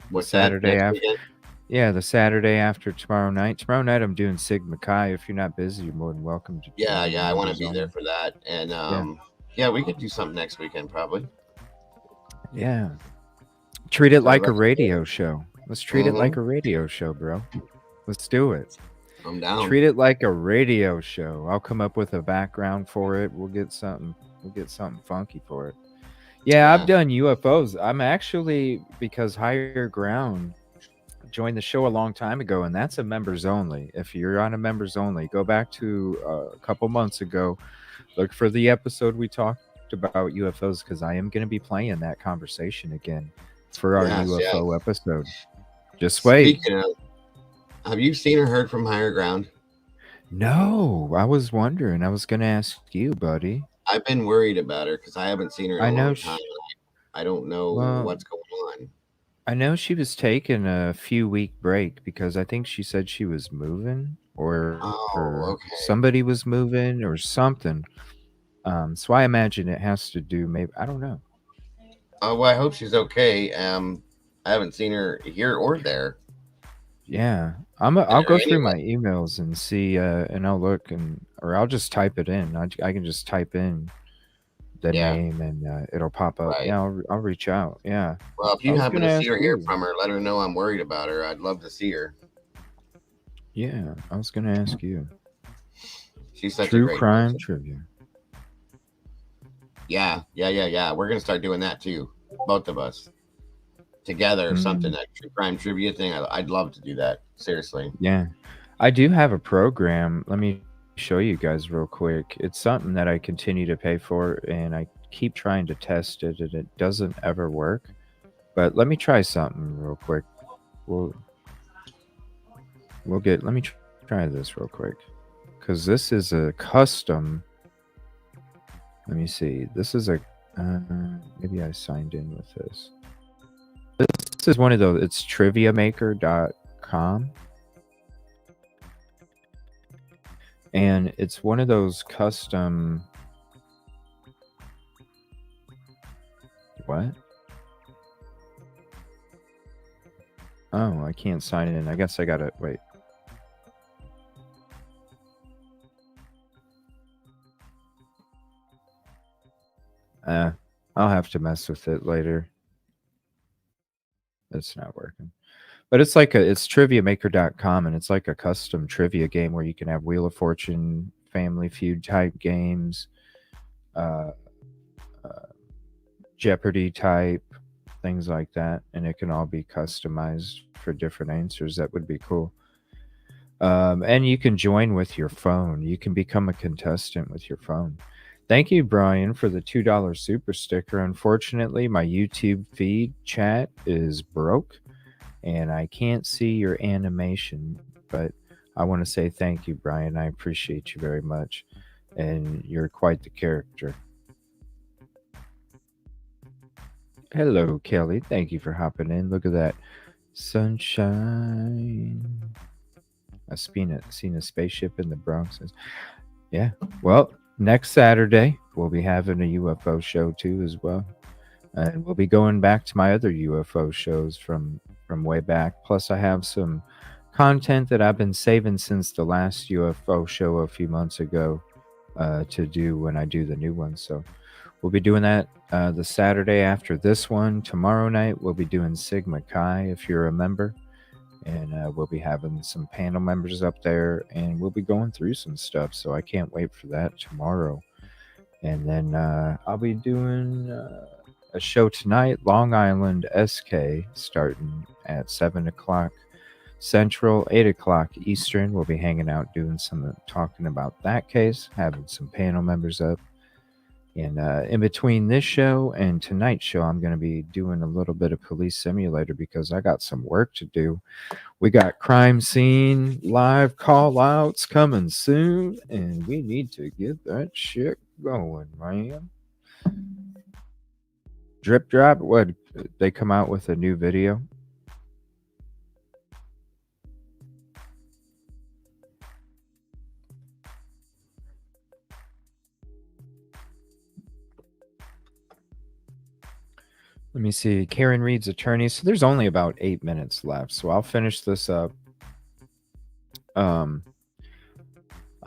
What's Saturday that, after? Yeah, the Saturday after tomorrow night. Tomorrow night I'm doing Sigma Chi. If you're not busy, you're more than welcome to. Yeah, I want to be there for that. And yeah, we could do something next weekend probably. Yeah. Treat it like a radio show. Let's treat it like a radio show, bro. Let's do it. I'm down. Treat it like a radio show. I'll come up with a background for it. We'll get something funky for it. Yeah, I've done UFOs. I'm actually, because Higher Ground joined the show a long time ago, and that's a members only. If you're on a members only, go back to a couple months ago, look for the episode we talked about UFOs, because I am going to be playing that conversation again for our UFO episode. Just wait. Speaking of, have you seen or heard from Higher Ground? No, I was wondering. I was going to ask you, buddy. I've been worried about her because I haven't seen her in a long time. I don't know what's going I know she was taking a few week break because I think she said she was moving Oh, or okay. somebody was moving or something. So I imagine it has to do maybe I don't know. Oh, well, I hope she's okay. I haven't seen her here or there. Yeah, Is I'll there go any through way? my emails and see, and I'll look or I'll just type it in. I can just type in the Yeah, name and it'll pop up. right. Yeah, I'll reach out. Yeah, Well, if I you was happen gonna to see ask her, hear you. from her, let her know I'm worried about her. I'd love to see her. Yeah, I was gonna ask you. She's such a True great crime person. trivia. Yeah. We're gonna start doing that too, both of us together or something. Mm, That true crime trivia thing. I'd love to do that. Seriously. yeah, I do have a program. Let me show you guys real quick. It's something that I continue to pay for, and I keep trying to test it, and it doesn't ever work. But let me try something real quick. We'll we'll get. Let me try this real quick, because this is a custom. Let me see. This is a. Maybe I signed in with this. This is one of those. It's triviamaker.com. And it's one of those custom. What? Oh, I can't sign in. I guess I gotta wait. I'll have to mess with it later. It's not working. But it's like it's triviamaker.com, and it's like a custom trivia game where you can have Wheel of Fortune, Family Feud type games, uh, Jeopardy type, things like that. And it can all be customized for different answers. That would be cool. And you can join with your phone. You can become a contestant with your phone. Thank you, Brian, for the $2 super sticker. Unfortunately, my YouTube feed chat is broke and I can't see your animation, but I want to say thank you, Brian. I appreciate you very much. And you're quite the character. Hello, Kelly. Thank you for hopping in. Look at that sunshine. I've seen a spaceship in the Bronx. Yeah. Well, next Saturday we'll be having a UFO show too as well, and we'll be going back to my other UFO shows from way back. Plus, I have some content that I've been saving since the last UFO show a few months ago to do when I do the new one. So we'll be doing that the Saturday after this one. Tomorrow night we'll be doing Sigma Chi if you're a member. And we'll be having some panel members up there, and we'll be going through some stuff. So I can't wait for that tomorrow. And then I'll be doing a show tonight, Long Island SK, starting at 7 o'clock Central, 8 o'clock Eastern. We'll be hanging out doing some talking about that case, having some panel members up. And in between this show and tonight's show, I'm going to be doing a little bit of Police Simulator because I got some work to do. We got crime scene live call outs coming soon, and we need to get that shit going, man. Drip Drop, what? They come out with a new video? Let me see. Karen Reed's attorney. So there's only about 8 minutes left. So I'll finish this up.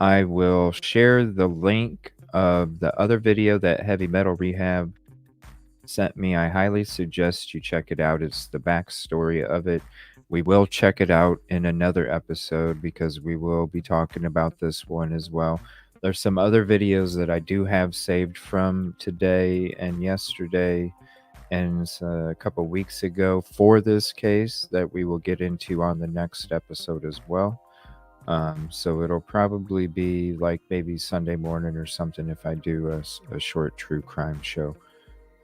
I will share the link of the other video that Heavy Metal Rehab sent me. I highly suggest you check it out. It's the backstory of it. We will check it out in another episode because we will be talking about this one as well. There's some other videos that I do have saved from today and yesterday and a couple weeks ago for this case that we will get into on the next episode as well. So it'll probably be like maybe Sunday morning or something if I do a short true crime show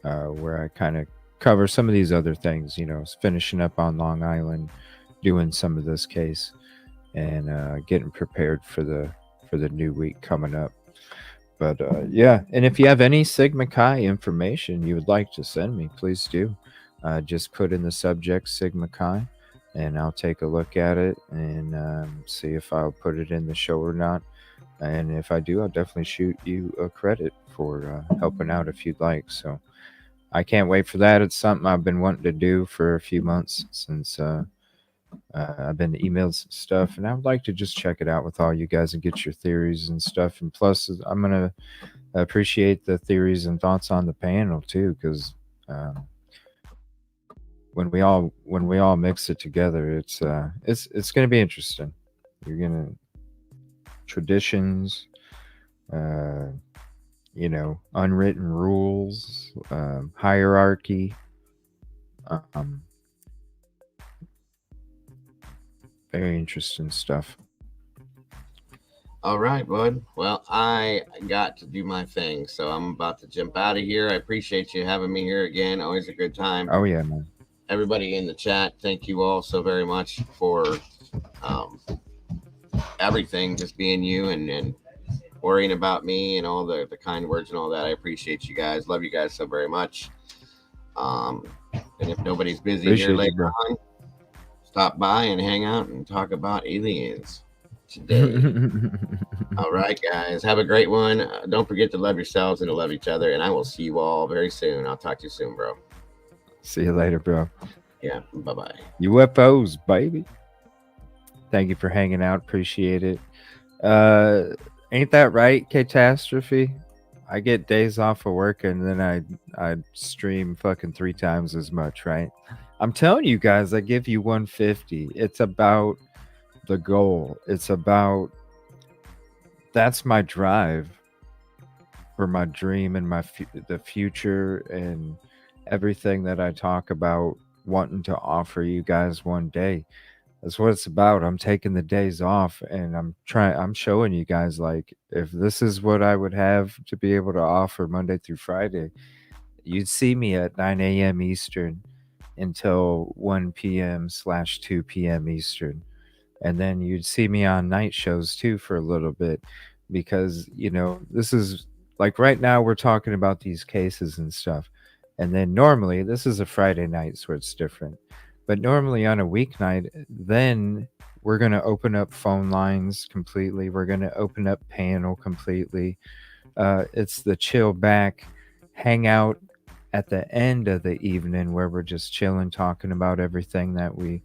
where I kind of cover some of these other things, finishing up on Long Island, doing some of this case, and getting prepared for the new week coming up. But yeah, and if you have any Sigma Chi information you would like to send me, please do. just put in the subject Sigma Chi, and I'll take a look at it and see if I'll put it in the show or not. And if I do, I'll definitely shoot you a credit for helping out if you'd like. So I can't wait for that. It's something I've been wanting to do for a few months since I've been emails and stuff, and I would like to just check it out with all you guys and get your theories and stuff. And plus, I'm gonna appreciate the theories and thoughts on the panel too, because when we all mix it together, it's gonna be interesting. You're gonna traditions, unwritten rules, hierarchy. Very interesting stuff. All right, bud. Well, I got to do my thing, so I'm about to jump out of here. I appreciate you having me here again. Always a good time. Oh yeah, man. Everybody in the chat, thank you all so very much for everything, just being you and worrying about me and all the kind words and all that. I appreciate you guys. Love you guys so very much. And if nobody's busy Appreciate here you, later bro. on, stop by and hang out and talk about aliens today. All right, guys. Have a great one. Don't forget to love yourselves and to love each other. And I will see you all very soon. I'll talk to you soon, bro. See you later, bro. Yeah. Bye-bye. UFOs, baby. Thank you for hanging out. Appreciate it. Ain't that right, Catastrophe? I get days off of work and then I stream fucking 3 times as much, right? I'm telling you guys, I give you 150. It's about the goal. It's about that's my drive for my dream and the future and everything that I talk about wanting to offer you guys one day. That's what it's about. I'm taking the days off and I'm showing you guys, like, if this is what I would have to be able to offer Monday through Friday, you'd see me at 9 a.m. Eastern until 1 p.m/2 p.m. Eastern. And then you'd see me on night shows too for a little bit, because, this is like right now we're talking about these cases and stuff. And then normally this is a Friday night, so it's different. But normally on a weeknight, then we're going to open up phone lines completely. We're going to open up panel completely. It's the chill back, hang out at the end of the evening where we're just chilling, talking about everything that we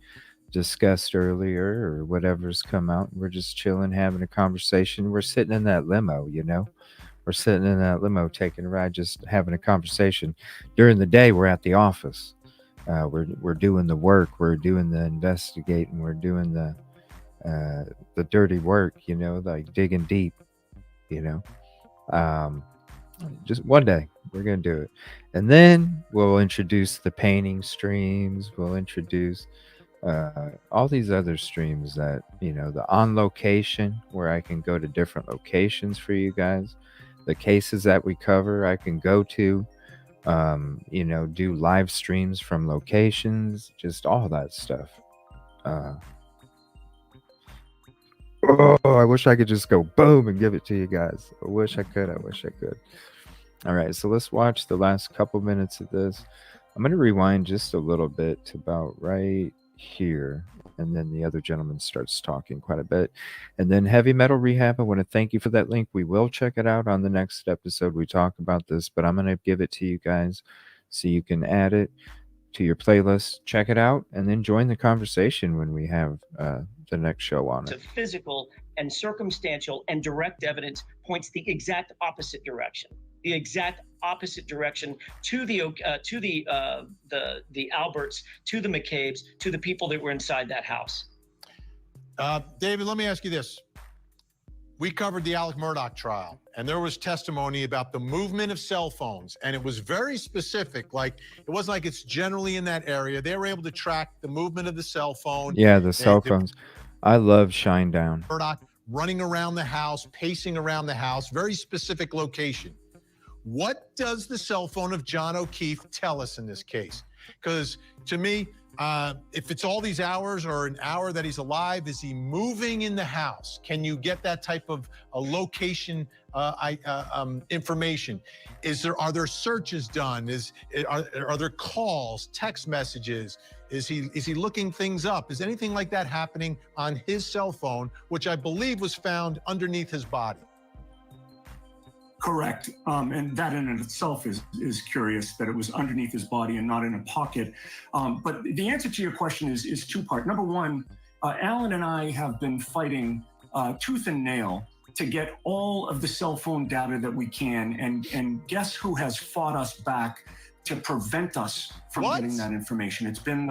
discussed earlier or whatever's come out. We're just chilling, having a conversation. We're sitting in that limo, We're sitting in that limo taking a ride, just having a conversation. During the day, we're at the office. We're doing the work. We're doing the investigating. We're doing the dirty work, like digging deep, just one day we're going to do it. And then we'll introduce the painting streams. We'll introduce all these other streams that, the on location, where I can go to different locations for you guys. The cases that we cover, I can go to, do live streams from locations, just all that stuff. I wish I could just go boom and give it to you guys. I wish I could. All right, so let's watch the last couple minutes of this. I'm going to rewind just a little bit to about right here, and then the other gentleman starts talking quite a bit. And then Heavy Metal Rehab, I want to thank you for that link. We will check it out on the next episode. We talk about this, but I'm going to give it to you guys so you can add it to your playlist, check it out, and then join the conversation when we have the next show on it. Physical and circumstantial and direct evidence points the exact opposite direction. The exact opposite direction to the Alberts, to the McCabe's, to the people that were inside that house. David, let me ask you this. We covered the Alec Murdaugh trial, and there was testimony about the movement of cell phones, and it was very specific. Like, it wasn't like it's generally in that area. They were able to track the movement of the cell phone. Yeah, the cell phones. I love Shinedown. Murdaugh running around the house, pacing around the house, very specific location. What does the cell phone of John O'Keefe tell us in this case? Because to me, if it's all these hours or an hour that he's alive, is he moving in the house? Can you get that type of a location information? Are there searches done? Are there calls, text messages? Is he looking things up? Is anything like that happening on his cell phone, which I believe was found underneath his body? Correct. And that in and itself is curious that it was underneath his body and not in a pocket. But the answer to your question is two-part. Number one, Alan and I have been fighting tooth and nail to get all of the cell phone data that we can. And guess who has fought us back to prevent us from getting that information? It's been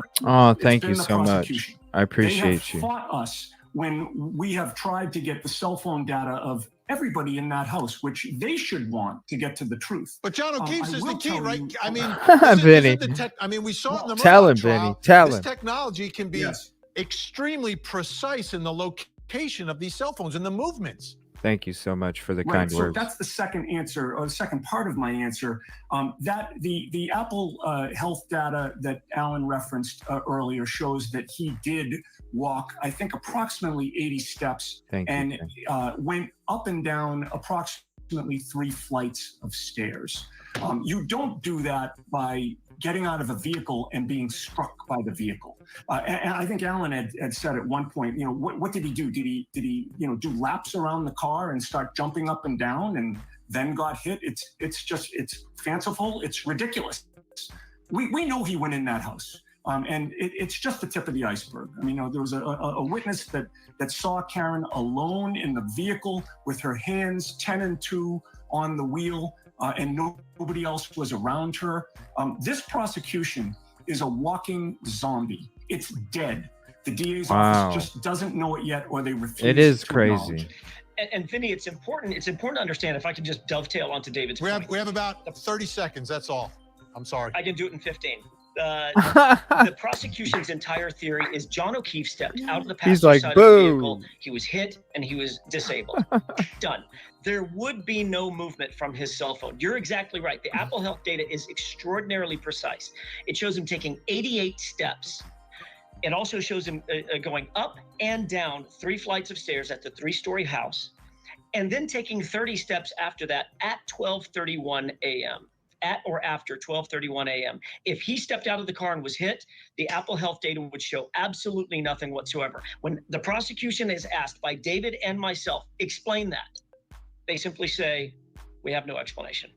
thank you so much. I appreciate they have you. fought us when we have tried to get the cell phone data of everybody in that house, which they should want to get to the truth. But John O'Keefe's is the key, right? I mean, Vinny. We saw it in the Tell Murdoch him, trial. Vinny. Tell This him. technology can be extremely precise in the location of these cell phones and the movements. Thank you so much for the Right, kind so words. that's the second answer, or the second part of my answer. That the Apple health data that Alan referenced earlier shows that he did walk, I think, approximately 80 steps and went up and down approximately 3 flights of stairs. You don't do that by getting out of a vehicle and being struck by the vehicle. And I think Alan had said at one point, what did he do? Did he do laps around the car and start jumping up and down and then got hit? It's fanciful. It's ridiculous. We know he went in that house. And it's just the tip of the iceberg. I mean, there was a witness that saw Karen alone in the vehicle with her hands 10 and 2 on the wheel, and nobody else was around her. This prosecution is a walking zombie. It's dead. The DA's office just doesn't know it yet, or they refuse. It is to acknowledge crazy. it. And Vinny, it's important to understand, if I could just dovetail onto David's point. We have about 30 seconds. That's all. I'm sorry. I can do it in 15. The prosecution's entire theory is John O'Keefe stepped out of the passenger He's like, side of the vehicle. boom. He was hit and he was disabled. Done. There would be no movement from his cell phone. You're exactly right. The Apple Health data is extraordinarily precise. It shows him taking 88 steps. It also shows him going up and down 3 flights of stairs at the 3-story house, and then taking 30 steps after that at 12:31 a.m. At or after 12:31 a.m. If he stepped out of the car and was hit, the Apple Health data would show absolutely nothing whatsoever. When the prosecution is asked by David and myself, explain that, they simply say, we have no explanation.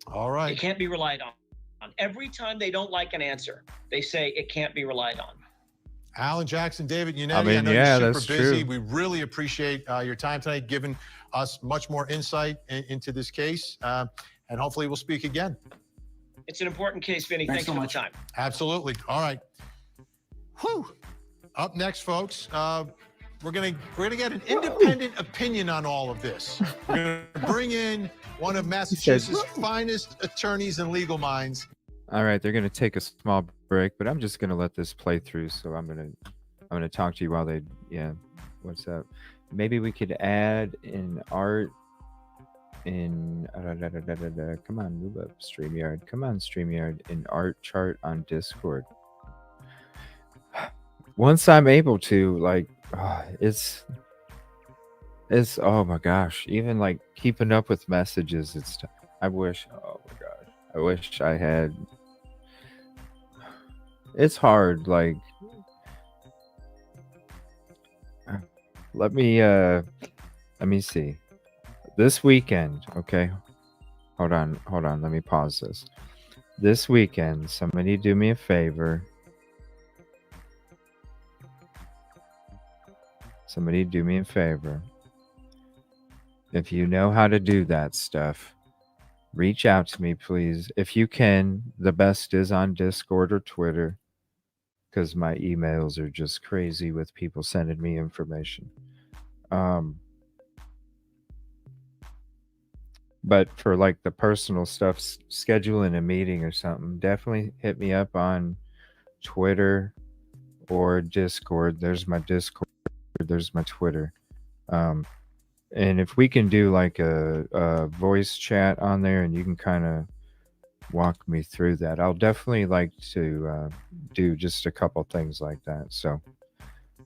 All right. It can't be relied on. Every time they don't like an answer, they say it can't be relied on. Alan Jackson, David Unetti, I mean, know yeah, you're that's super busy. true. We really appreciate your time tonight, giving us much more insight into this case. And hopefully we'll speak again. It's an important case, Vinny. Thanks Thanks so for much. the time. Absolutely. All right. Whew. Up next, folks, we're gonna get an independent opinion on all of this. We're gonna bring in one of Massachusetts' finest attorneys and legal minds. All right, they're gonna take a small break, but I'm just gonna let this play through. So I'm gonna talk to you while they what's up? Maybe we could add an art in come on, move up, StreamYard. Come on, StreamYard, an art chart on Discord. Once I'm able to, like, it's oh my gosh, even like keeping up with messages, I wish I had. It's hard, like, let me see. This weekend, okay? Hold on, let me pause this. This weekend, somebody do me a favor. Somebody do me a favor. If you know how to do that stuff, reach out to me, please. If you can, the best is on Discord or Twitter, because my emails are just crazy with people sending me information. But for like the personal stuff, scheduling a meeting or something, definitely hit me up on Twitter or Discord. There's my Discord. There's my Twitter. And if we can do like a voice chat on there and you can kind of walk me through that. I'll definitely like to do just a couple things like that. So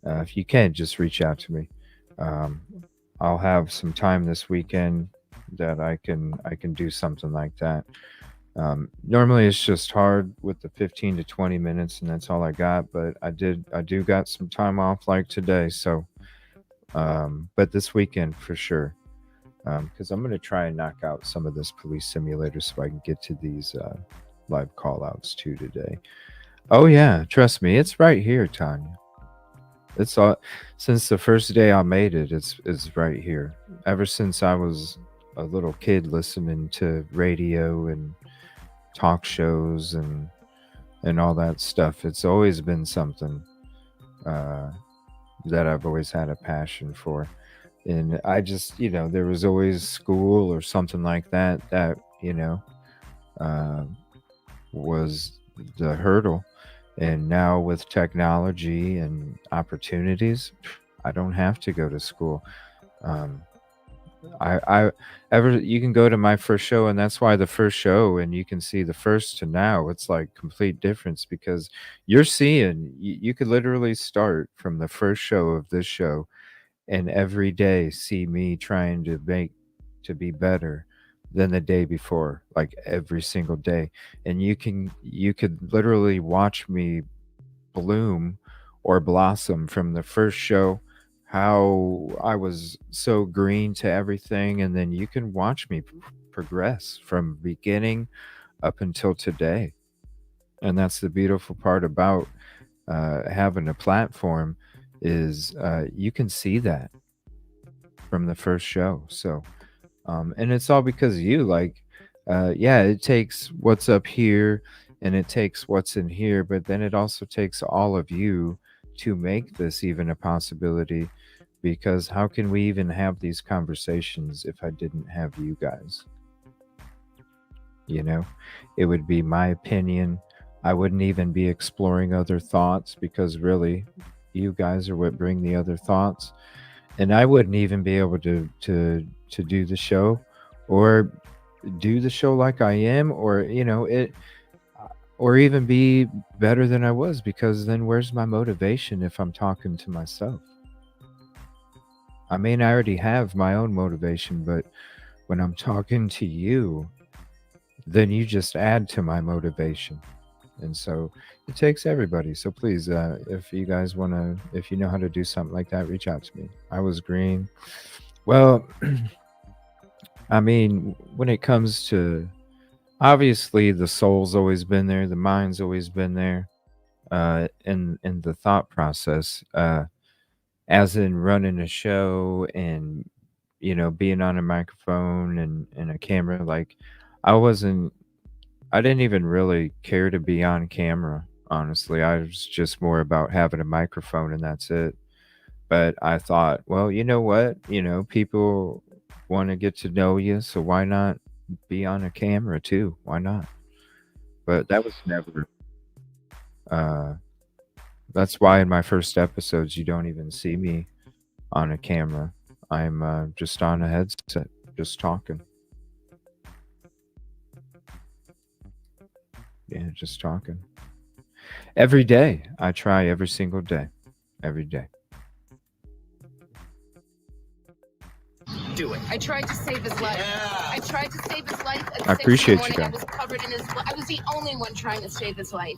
if you can, just reach out to me. Um, I'll have some time this weekend that I can do something like that. Normally it's just hard with the 15 to 20 minutes, and that's all I got. But I do got some time off like today. So, but this weekend for sure, because I'm gonna try and knock out some of this police simulator so I can get to these live call outs too today. Oh yeah, trust me, it's right here, Tanya. It's all since the first day I made it. It's right here. Ever since I was a little kid listening to radio and talk shows and all that stuff, it's always been something uh, that I've always had a passion for. And I just, there was always school or something like that, uh, was the hurdle. And now with technology and opportunities, I don't have to go to school. Um, I ever you can go to my first show, and that's why the first show, and you can see the first to now, it's like complete difference because you're seeing you could literally start from the first show of this show and every day see me trying to make to be better than the day before, like every single day. And you could literally watch me bloom or blossom from the first show, how I was so green to everything, and then you can watch me progress from beginning up until today. And that's the beautiful part about having a platform is you can see that from the first show. So, and it's all because of you. Like, yeah, it takes what's up here and it takes what's in here, but then it also takes all of you to make this even a possibility. Because how can we even have these conversations if I didn't have you guys? You know, it would be my opinion. I wouldn't even be exploring other thoughts because really, you guys are what bring the other thoughts, and I wouldn't even be able to do the show or do the show like I am, or it, or even be better than I was, because then where's my motivation if I'm talking to myself? I mean, I already have my own motivation, but when I'm talking to you, then you just add to my motivation. And so it takes everybody. So please, if you guys want to, if you know how to do something like that, reach out to me. I was green. Well, I mean, when it comes to, obviously the soul's always been there, the mind's always been there, in the thought process, as in running a show and being on a microphone and a camera. Like, I wasn't, I didn't even really care to be on camera, honestly. I was just more about having a microphone and that's it. But I thought, well, you know what? People want to get to know you, so why not be on a camera too? Why not? But that was never, uh, that's why in my first episodes, you don't even see me on a camera. I'm just on a headset, just talking. Yeah, just talking. Every day. I try every single day. Every day. Do it. I tried to save his life. I tried to save his life at I 6 in the appreciate you morning. I guys. was covered in his blood. I was the only one trying to save his life.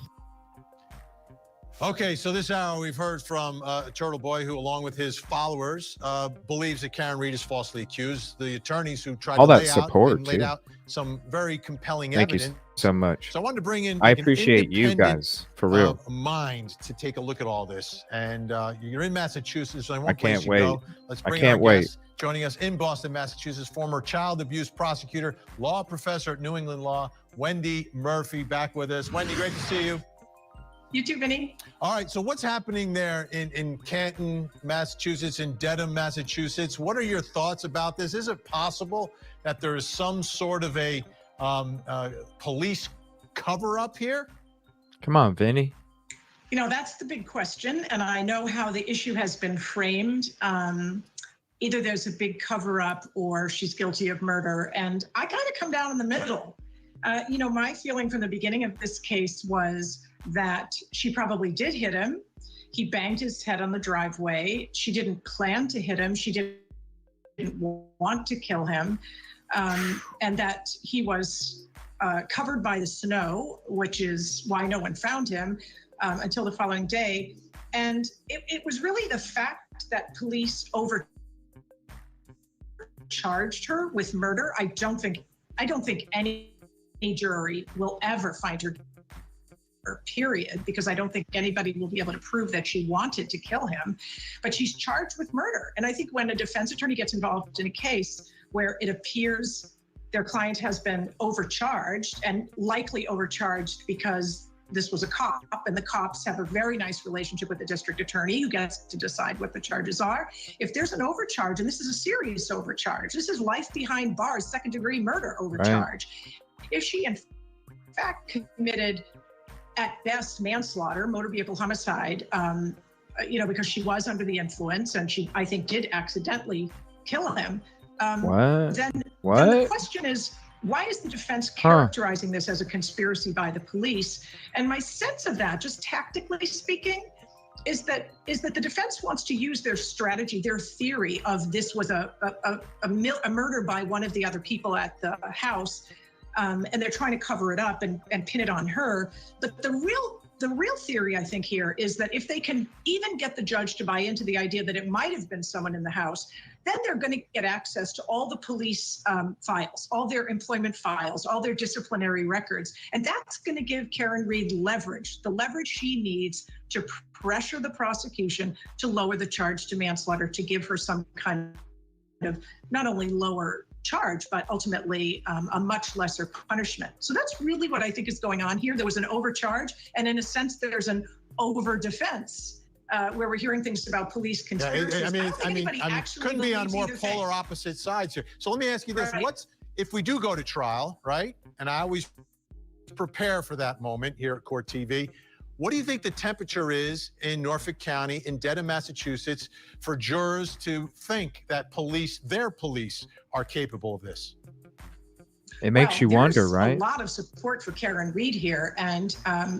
Okay, so this hour we've heard from Turtle Boy, who, along with his followers, believes that Karen Reed is falsely accused. The attorneys who tried All to that lay support, laid too. out some very compelling Thank you evidence. so much. So I wanted to bring in I like an appreciate you independent, guys, for real. mind to take a look at all this. And you're in Massachusetts, so in I one place can't you wait. go. Let's I bring in our can't wait. guest. Joining us in Boston, Massachusetts, former child abuse prosecutor, law professor at New England Law, Wendy Murphy, back with us. Wendy, great to see you. You too, Vinny. All right, so what's happening there in Canton, Massachusetts, in Dedham, Massachusetts? What are your thoughts about this? Is it possible that there is some sort of a police cover-up here? Come on, Vinny. You know, that's the big question. And I know how the issue has been framed. Either there's a big cover-up or she's guilty of murder. And I kind of come down in the middle. My feeling from the beginning of this case was that she probably did hit him. He banged his head on the driveway. She didn't plan to hit him. She didn't want to kill him. And that he was covered by the snow, which is why no one found him until the following day. And it was really the fact that police overcharged her with murder. I don't think any jury will ever find her, period, because I don't think anybody will be able to prove that she wanted to kill him. But she's charged with murder. And I think when a defense attorney gets involved in a case where it appears their client has been overcharged, and likely overcharged because this was a cop, and the cops have a very nice relationship with the district attorney who gets to decide what the charges are. If there's an overcharge, and this is a serious overcharge, this is life behind bars, second-degree murder overcharge. Right. If she, in fact, committed, at best, manslaughter, motor vehicle homicide, because she was under the influence, and she, I think, did accidentally kill him, then the question is, why is the defense characterizing this as a conspiracy by the police? And my sense of that, just tactically speaking, is that the defense wants to use their strategy, their theory of this was a murder by one of the other people at the house, and they're trying to cover it up and pin it on her. But the real theory, I think, here is that if they can even get the judge to buy into the idea that it might have been someone in the house, then they're going to get access to all the police files, all their employment files, all their disciplinary records. And that's going to give Karen Read leverage, the leverage she needs to pressure the prosecution to lower the charge to manslaughter, to give her some kind of not only lower charge, but ultimately a much lesser punishment. So that's really what I think is going on here. There was an overcharge, and in a sense, there's an over defense. Where we're hearing things about police conspiracies. Yeah, I mean, couldn't be on more polar opposite sides here. So let me ask you this: what's if we do go to trial, right? And I always prepare for that moment here at Court TV. What do you think the temperature is in Norfolk County, in Dedham, Massachusetts, for jurors to think that their police, are capable of this? It makes you wonder, right? There's a lot of support for Karen Read here, and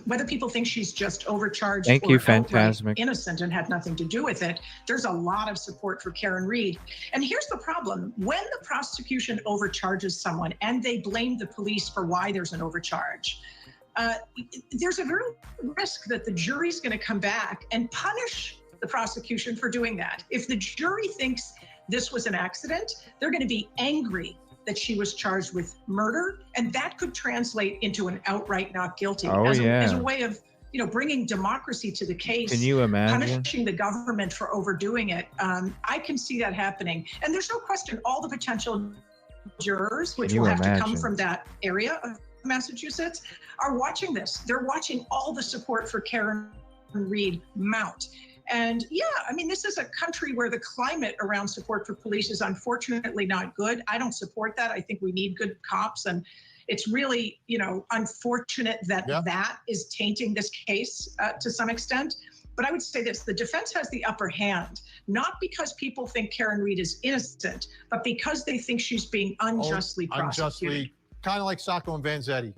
whether people think she's just overcharged Thank or you, outright Fantasmic. innocent and had nothing to do with it, there's a lot of support for Karen Read. And here's the problem. When the prosecution overcharges someone and they blame the police for why there's an overcharge, there's a real risk that the jury's going to come back and punish the prosecution for doing that. If the jury thinks this was an accident, they're going to be angry that she was charged with murder, and that could translate into an outright not guilty as a way of, bringing democracy to the case. Can you imagine? Punishing the government for overdoing it. I can see that happening, and there's no question all the potential jurors, which will have to come from that area of Massachusetts, are watching this. They're watching all the support for Karen Read mount. And this is a country where the climate around support for police is unfortunately not good. I don't support that. I think we need good cops. And it's really, unfortunate that that is tainting this case to some extent. But I would say this, the defense has the upper hand, not because people think Karen Read is innocent, but because they think she's being unjustly prosecuted. Kind of like Sacco and Vanzetti.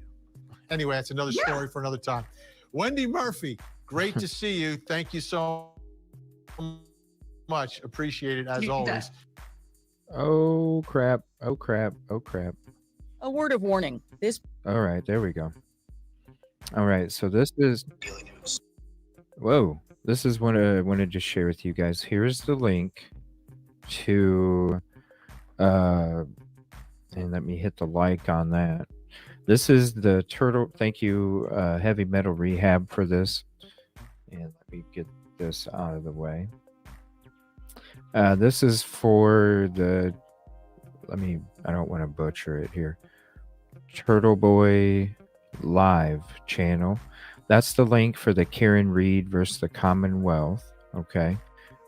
Anyway, that's another story for another time. Wendy Murphy, great to see you. Thank you so much. Appreciate it as always. Oh crap. Oh crap. Oh crap. A word of warning. All right, there we go. All right, so this is this is what I wanted to share with you guys. Here's the link to and let me hit the like on that. This is the turtle. Thank you, Heavy Metal Rehab, for this. And let me get this out of the way. This is for the, I don't want to butcher it here, Turtle Boy Live channel. That's the link for the Karen Read versus the Commonwealth. Okay.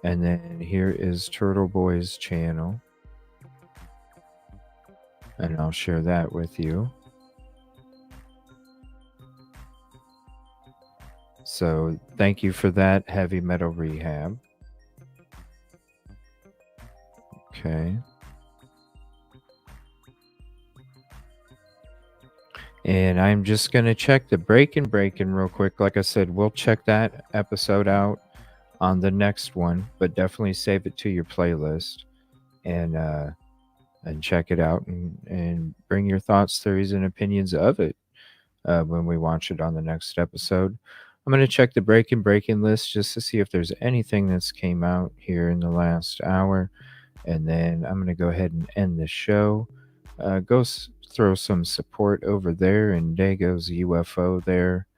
And then here is Turtle Boy's channel. And I'll share that with you. So thank you for that, Heavy Metal Rehab. Okay. And I'm just going to check the breaking real quick. Like I said, we'll check that episode out on the next one, but definitely save it to your playlist and check it out and bring your thoughts, theories, and opinions of it when we watch it on the next episode. I'm going to check the breaking list just to see if there's anything that's came out here in the last hour. And then I'm going to go ahead and end the show. Throw some support over there in Dago's UFO there,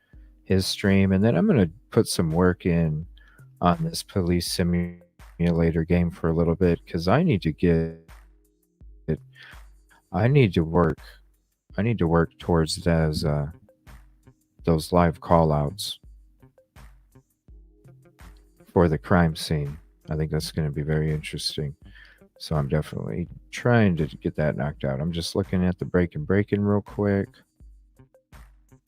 his stream. And then I'm going to put some work in on this police simulator game for a little bit because I need to work towards those live call outs for the crime scene. I think that's going to be very interesting. So I'm definitely trying to get that knocked out. I'm just looking at the breaking real quick.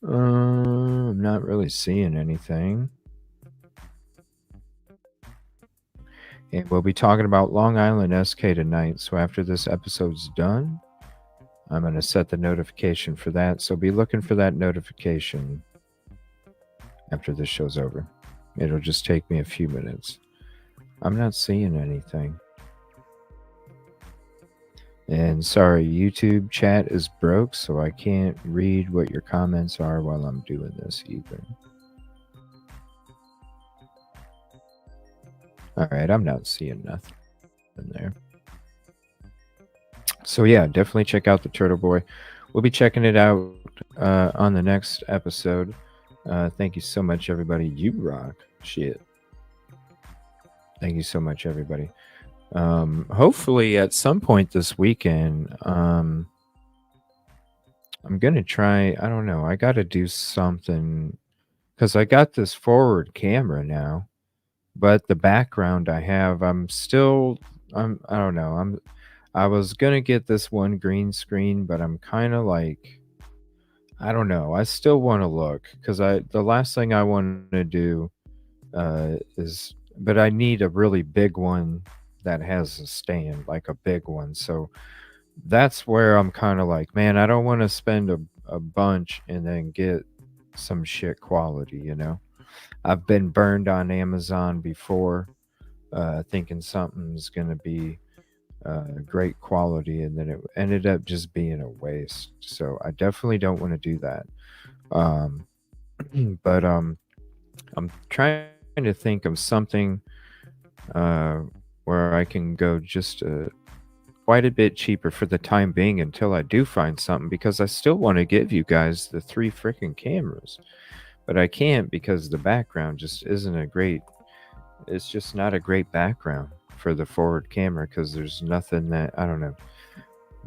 I'm not really seeing anything. And we'll be talking about Long Island SK tonight. So after this episode's done, I'm going to set the notification for that. So be looking for that notification after this show's over. It'll just take me a few minutes. I'm not seeing anything. And sorry, YouTube chat is broke, so I can't read what your comments are while I'm doing this either. All right, I'm not seeing nothing in there. So yeah, definitely check out the Turtle Boy. We'll be checking it out on the next episode. Thank you so much, everybody. You rock. Shit. Thank you so much, everybody. Hopefully at some point this weekend, I'm going to try, I don't know, I got to do something because I got this forward camera now, but the background I have, I don't know, I was going to get this one green screen, but I'm kind of like, I don't know, I still want to look because the last thing I want to do but I need a really big one that has a stand, like a big one. So that's where I'm kind of like, man, I don't want to spend a bunch and then get some shit quality, you know? I've been burned on Amazon before, thinking something's going to be great quality, and then it ended up just being a waste. So I definitely don't want to do that. But I'm trying to think of something where I can go just quite a bit cheaper for the time being until I do find something, because I still want to give you guys the 3 freaking cameras, but I can't because the background just isn't it's just not a great background for the forward camera because there's nothing that, I don't know.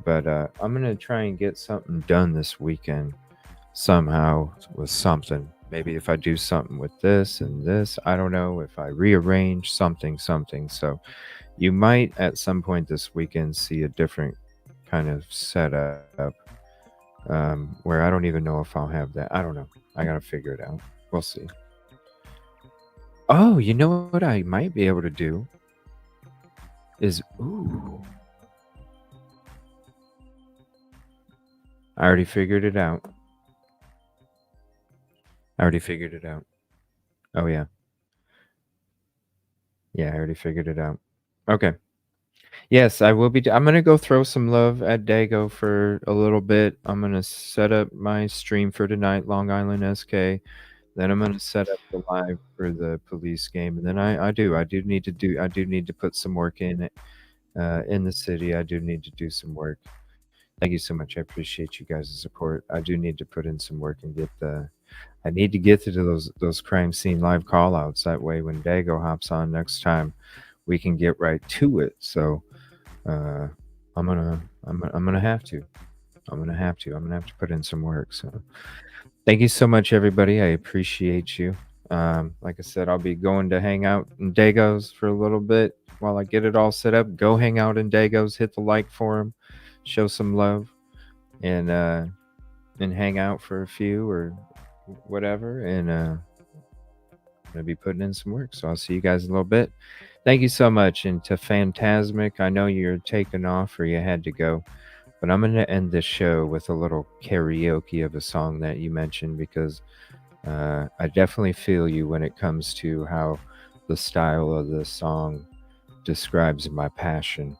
But I'm going to try and get something done this weekend somehow with something. Maybe if I do something with this and this, I don't know, if I rearrange something. So you might at some point this weekend see a different kind of setup where I don't even know if I'll have that. I don't know. I got to figure it out. We'll see. Oh, you know what I might be able to do is, I already figured it out. Oh, yeah. Yeah, I already figured it out. Okay. Yes, I will be. I'm going to go throw some love at Dago for a little bit. I'm going to set up my stream for tonight, Long Island SK. Then I'm going to set up the live for the police game. And then I do need to put some work in the city. I do need to do some work. Thank you so much. I appreciate you guys' support. I do need to put in some work and I need to get to those crime scene live call outs. That way when Dago hops on next time, we can get right to it. So I'm gonna have to put in some work. So thank you so much, everybody. I appreciate you. Like I said, I'll be going to hang out in Dago's for a little bit while I get it all set up. Go hang out in Dago's, hit the like for him, show some love, and hang out for a few or whatever. And I'm gonna be putting in some work. So I'll see you guys in a little bit. Thank you so much. And to Phantasmic, I know you're taking off or you had to go. But I'm going to end this show with a little karaoke of a song that you mentioned, because I definitely feel you when it comes to how the style of the song describes my passion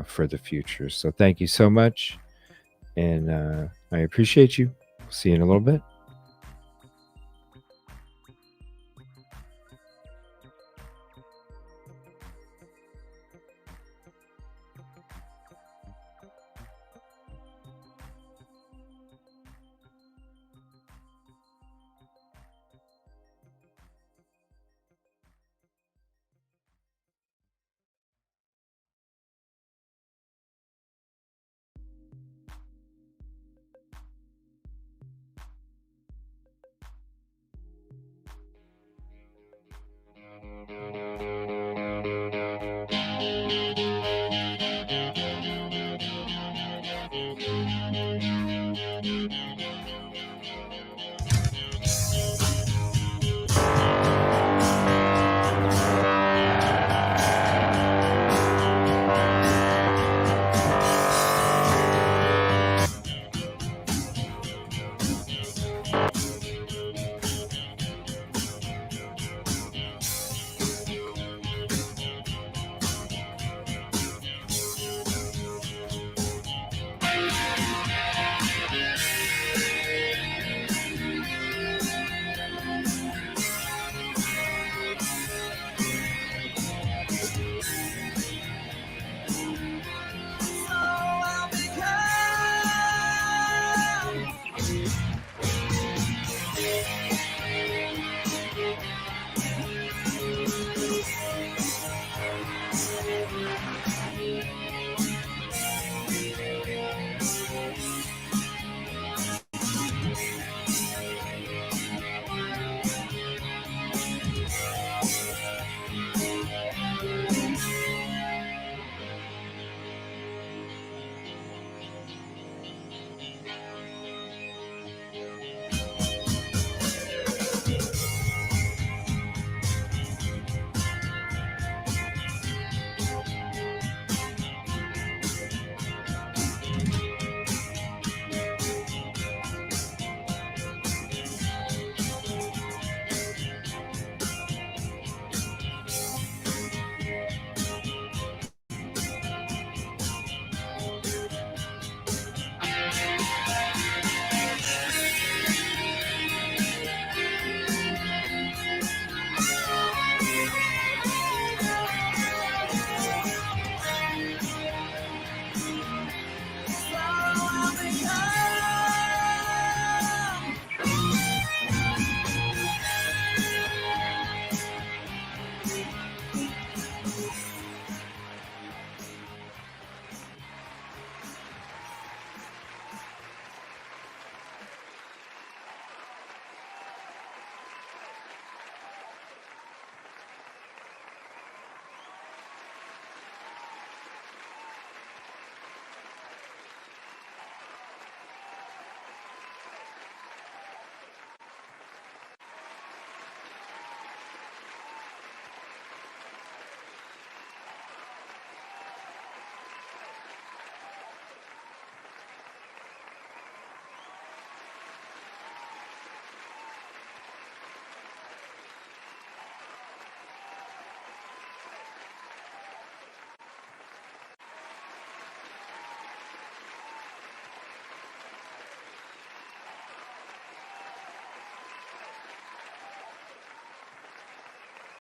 for the future. So thank you so much, and I appreciate you. See you in a little bit.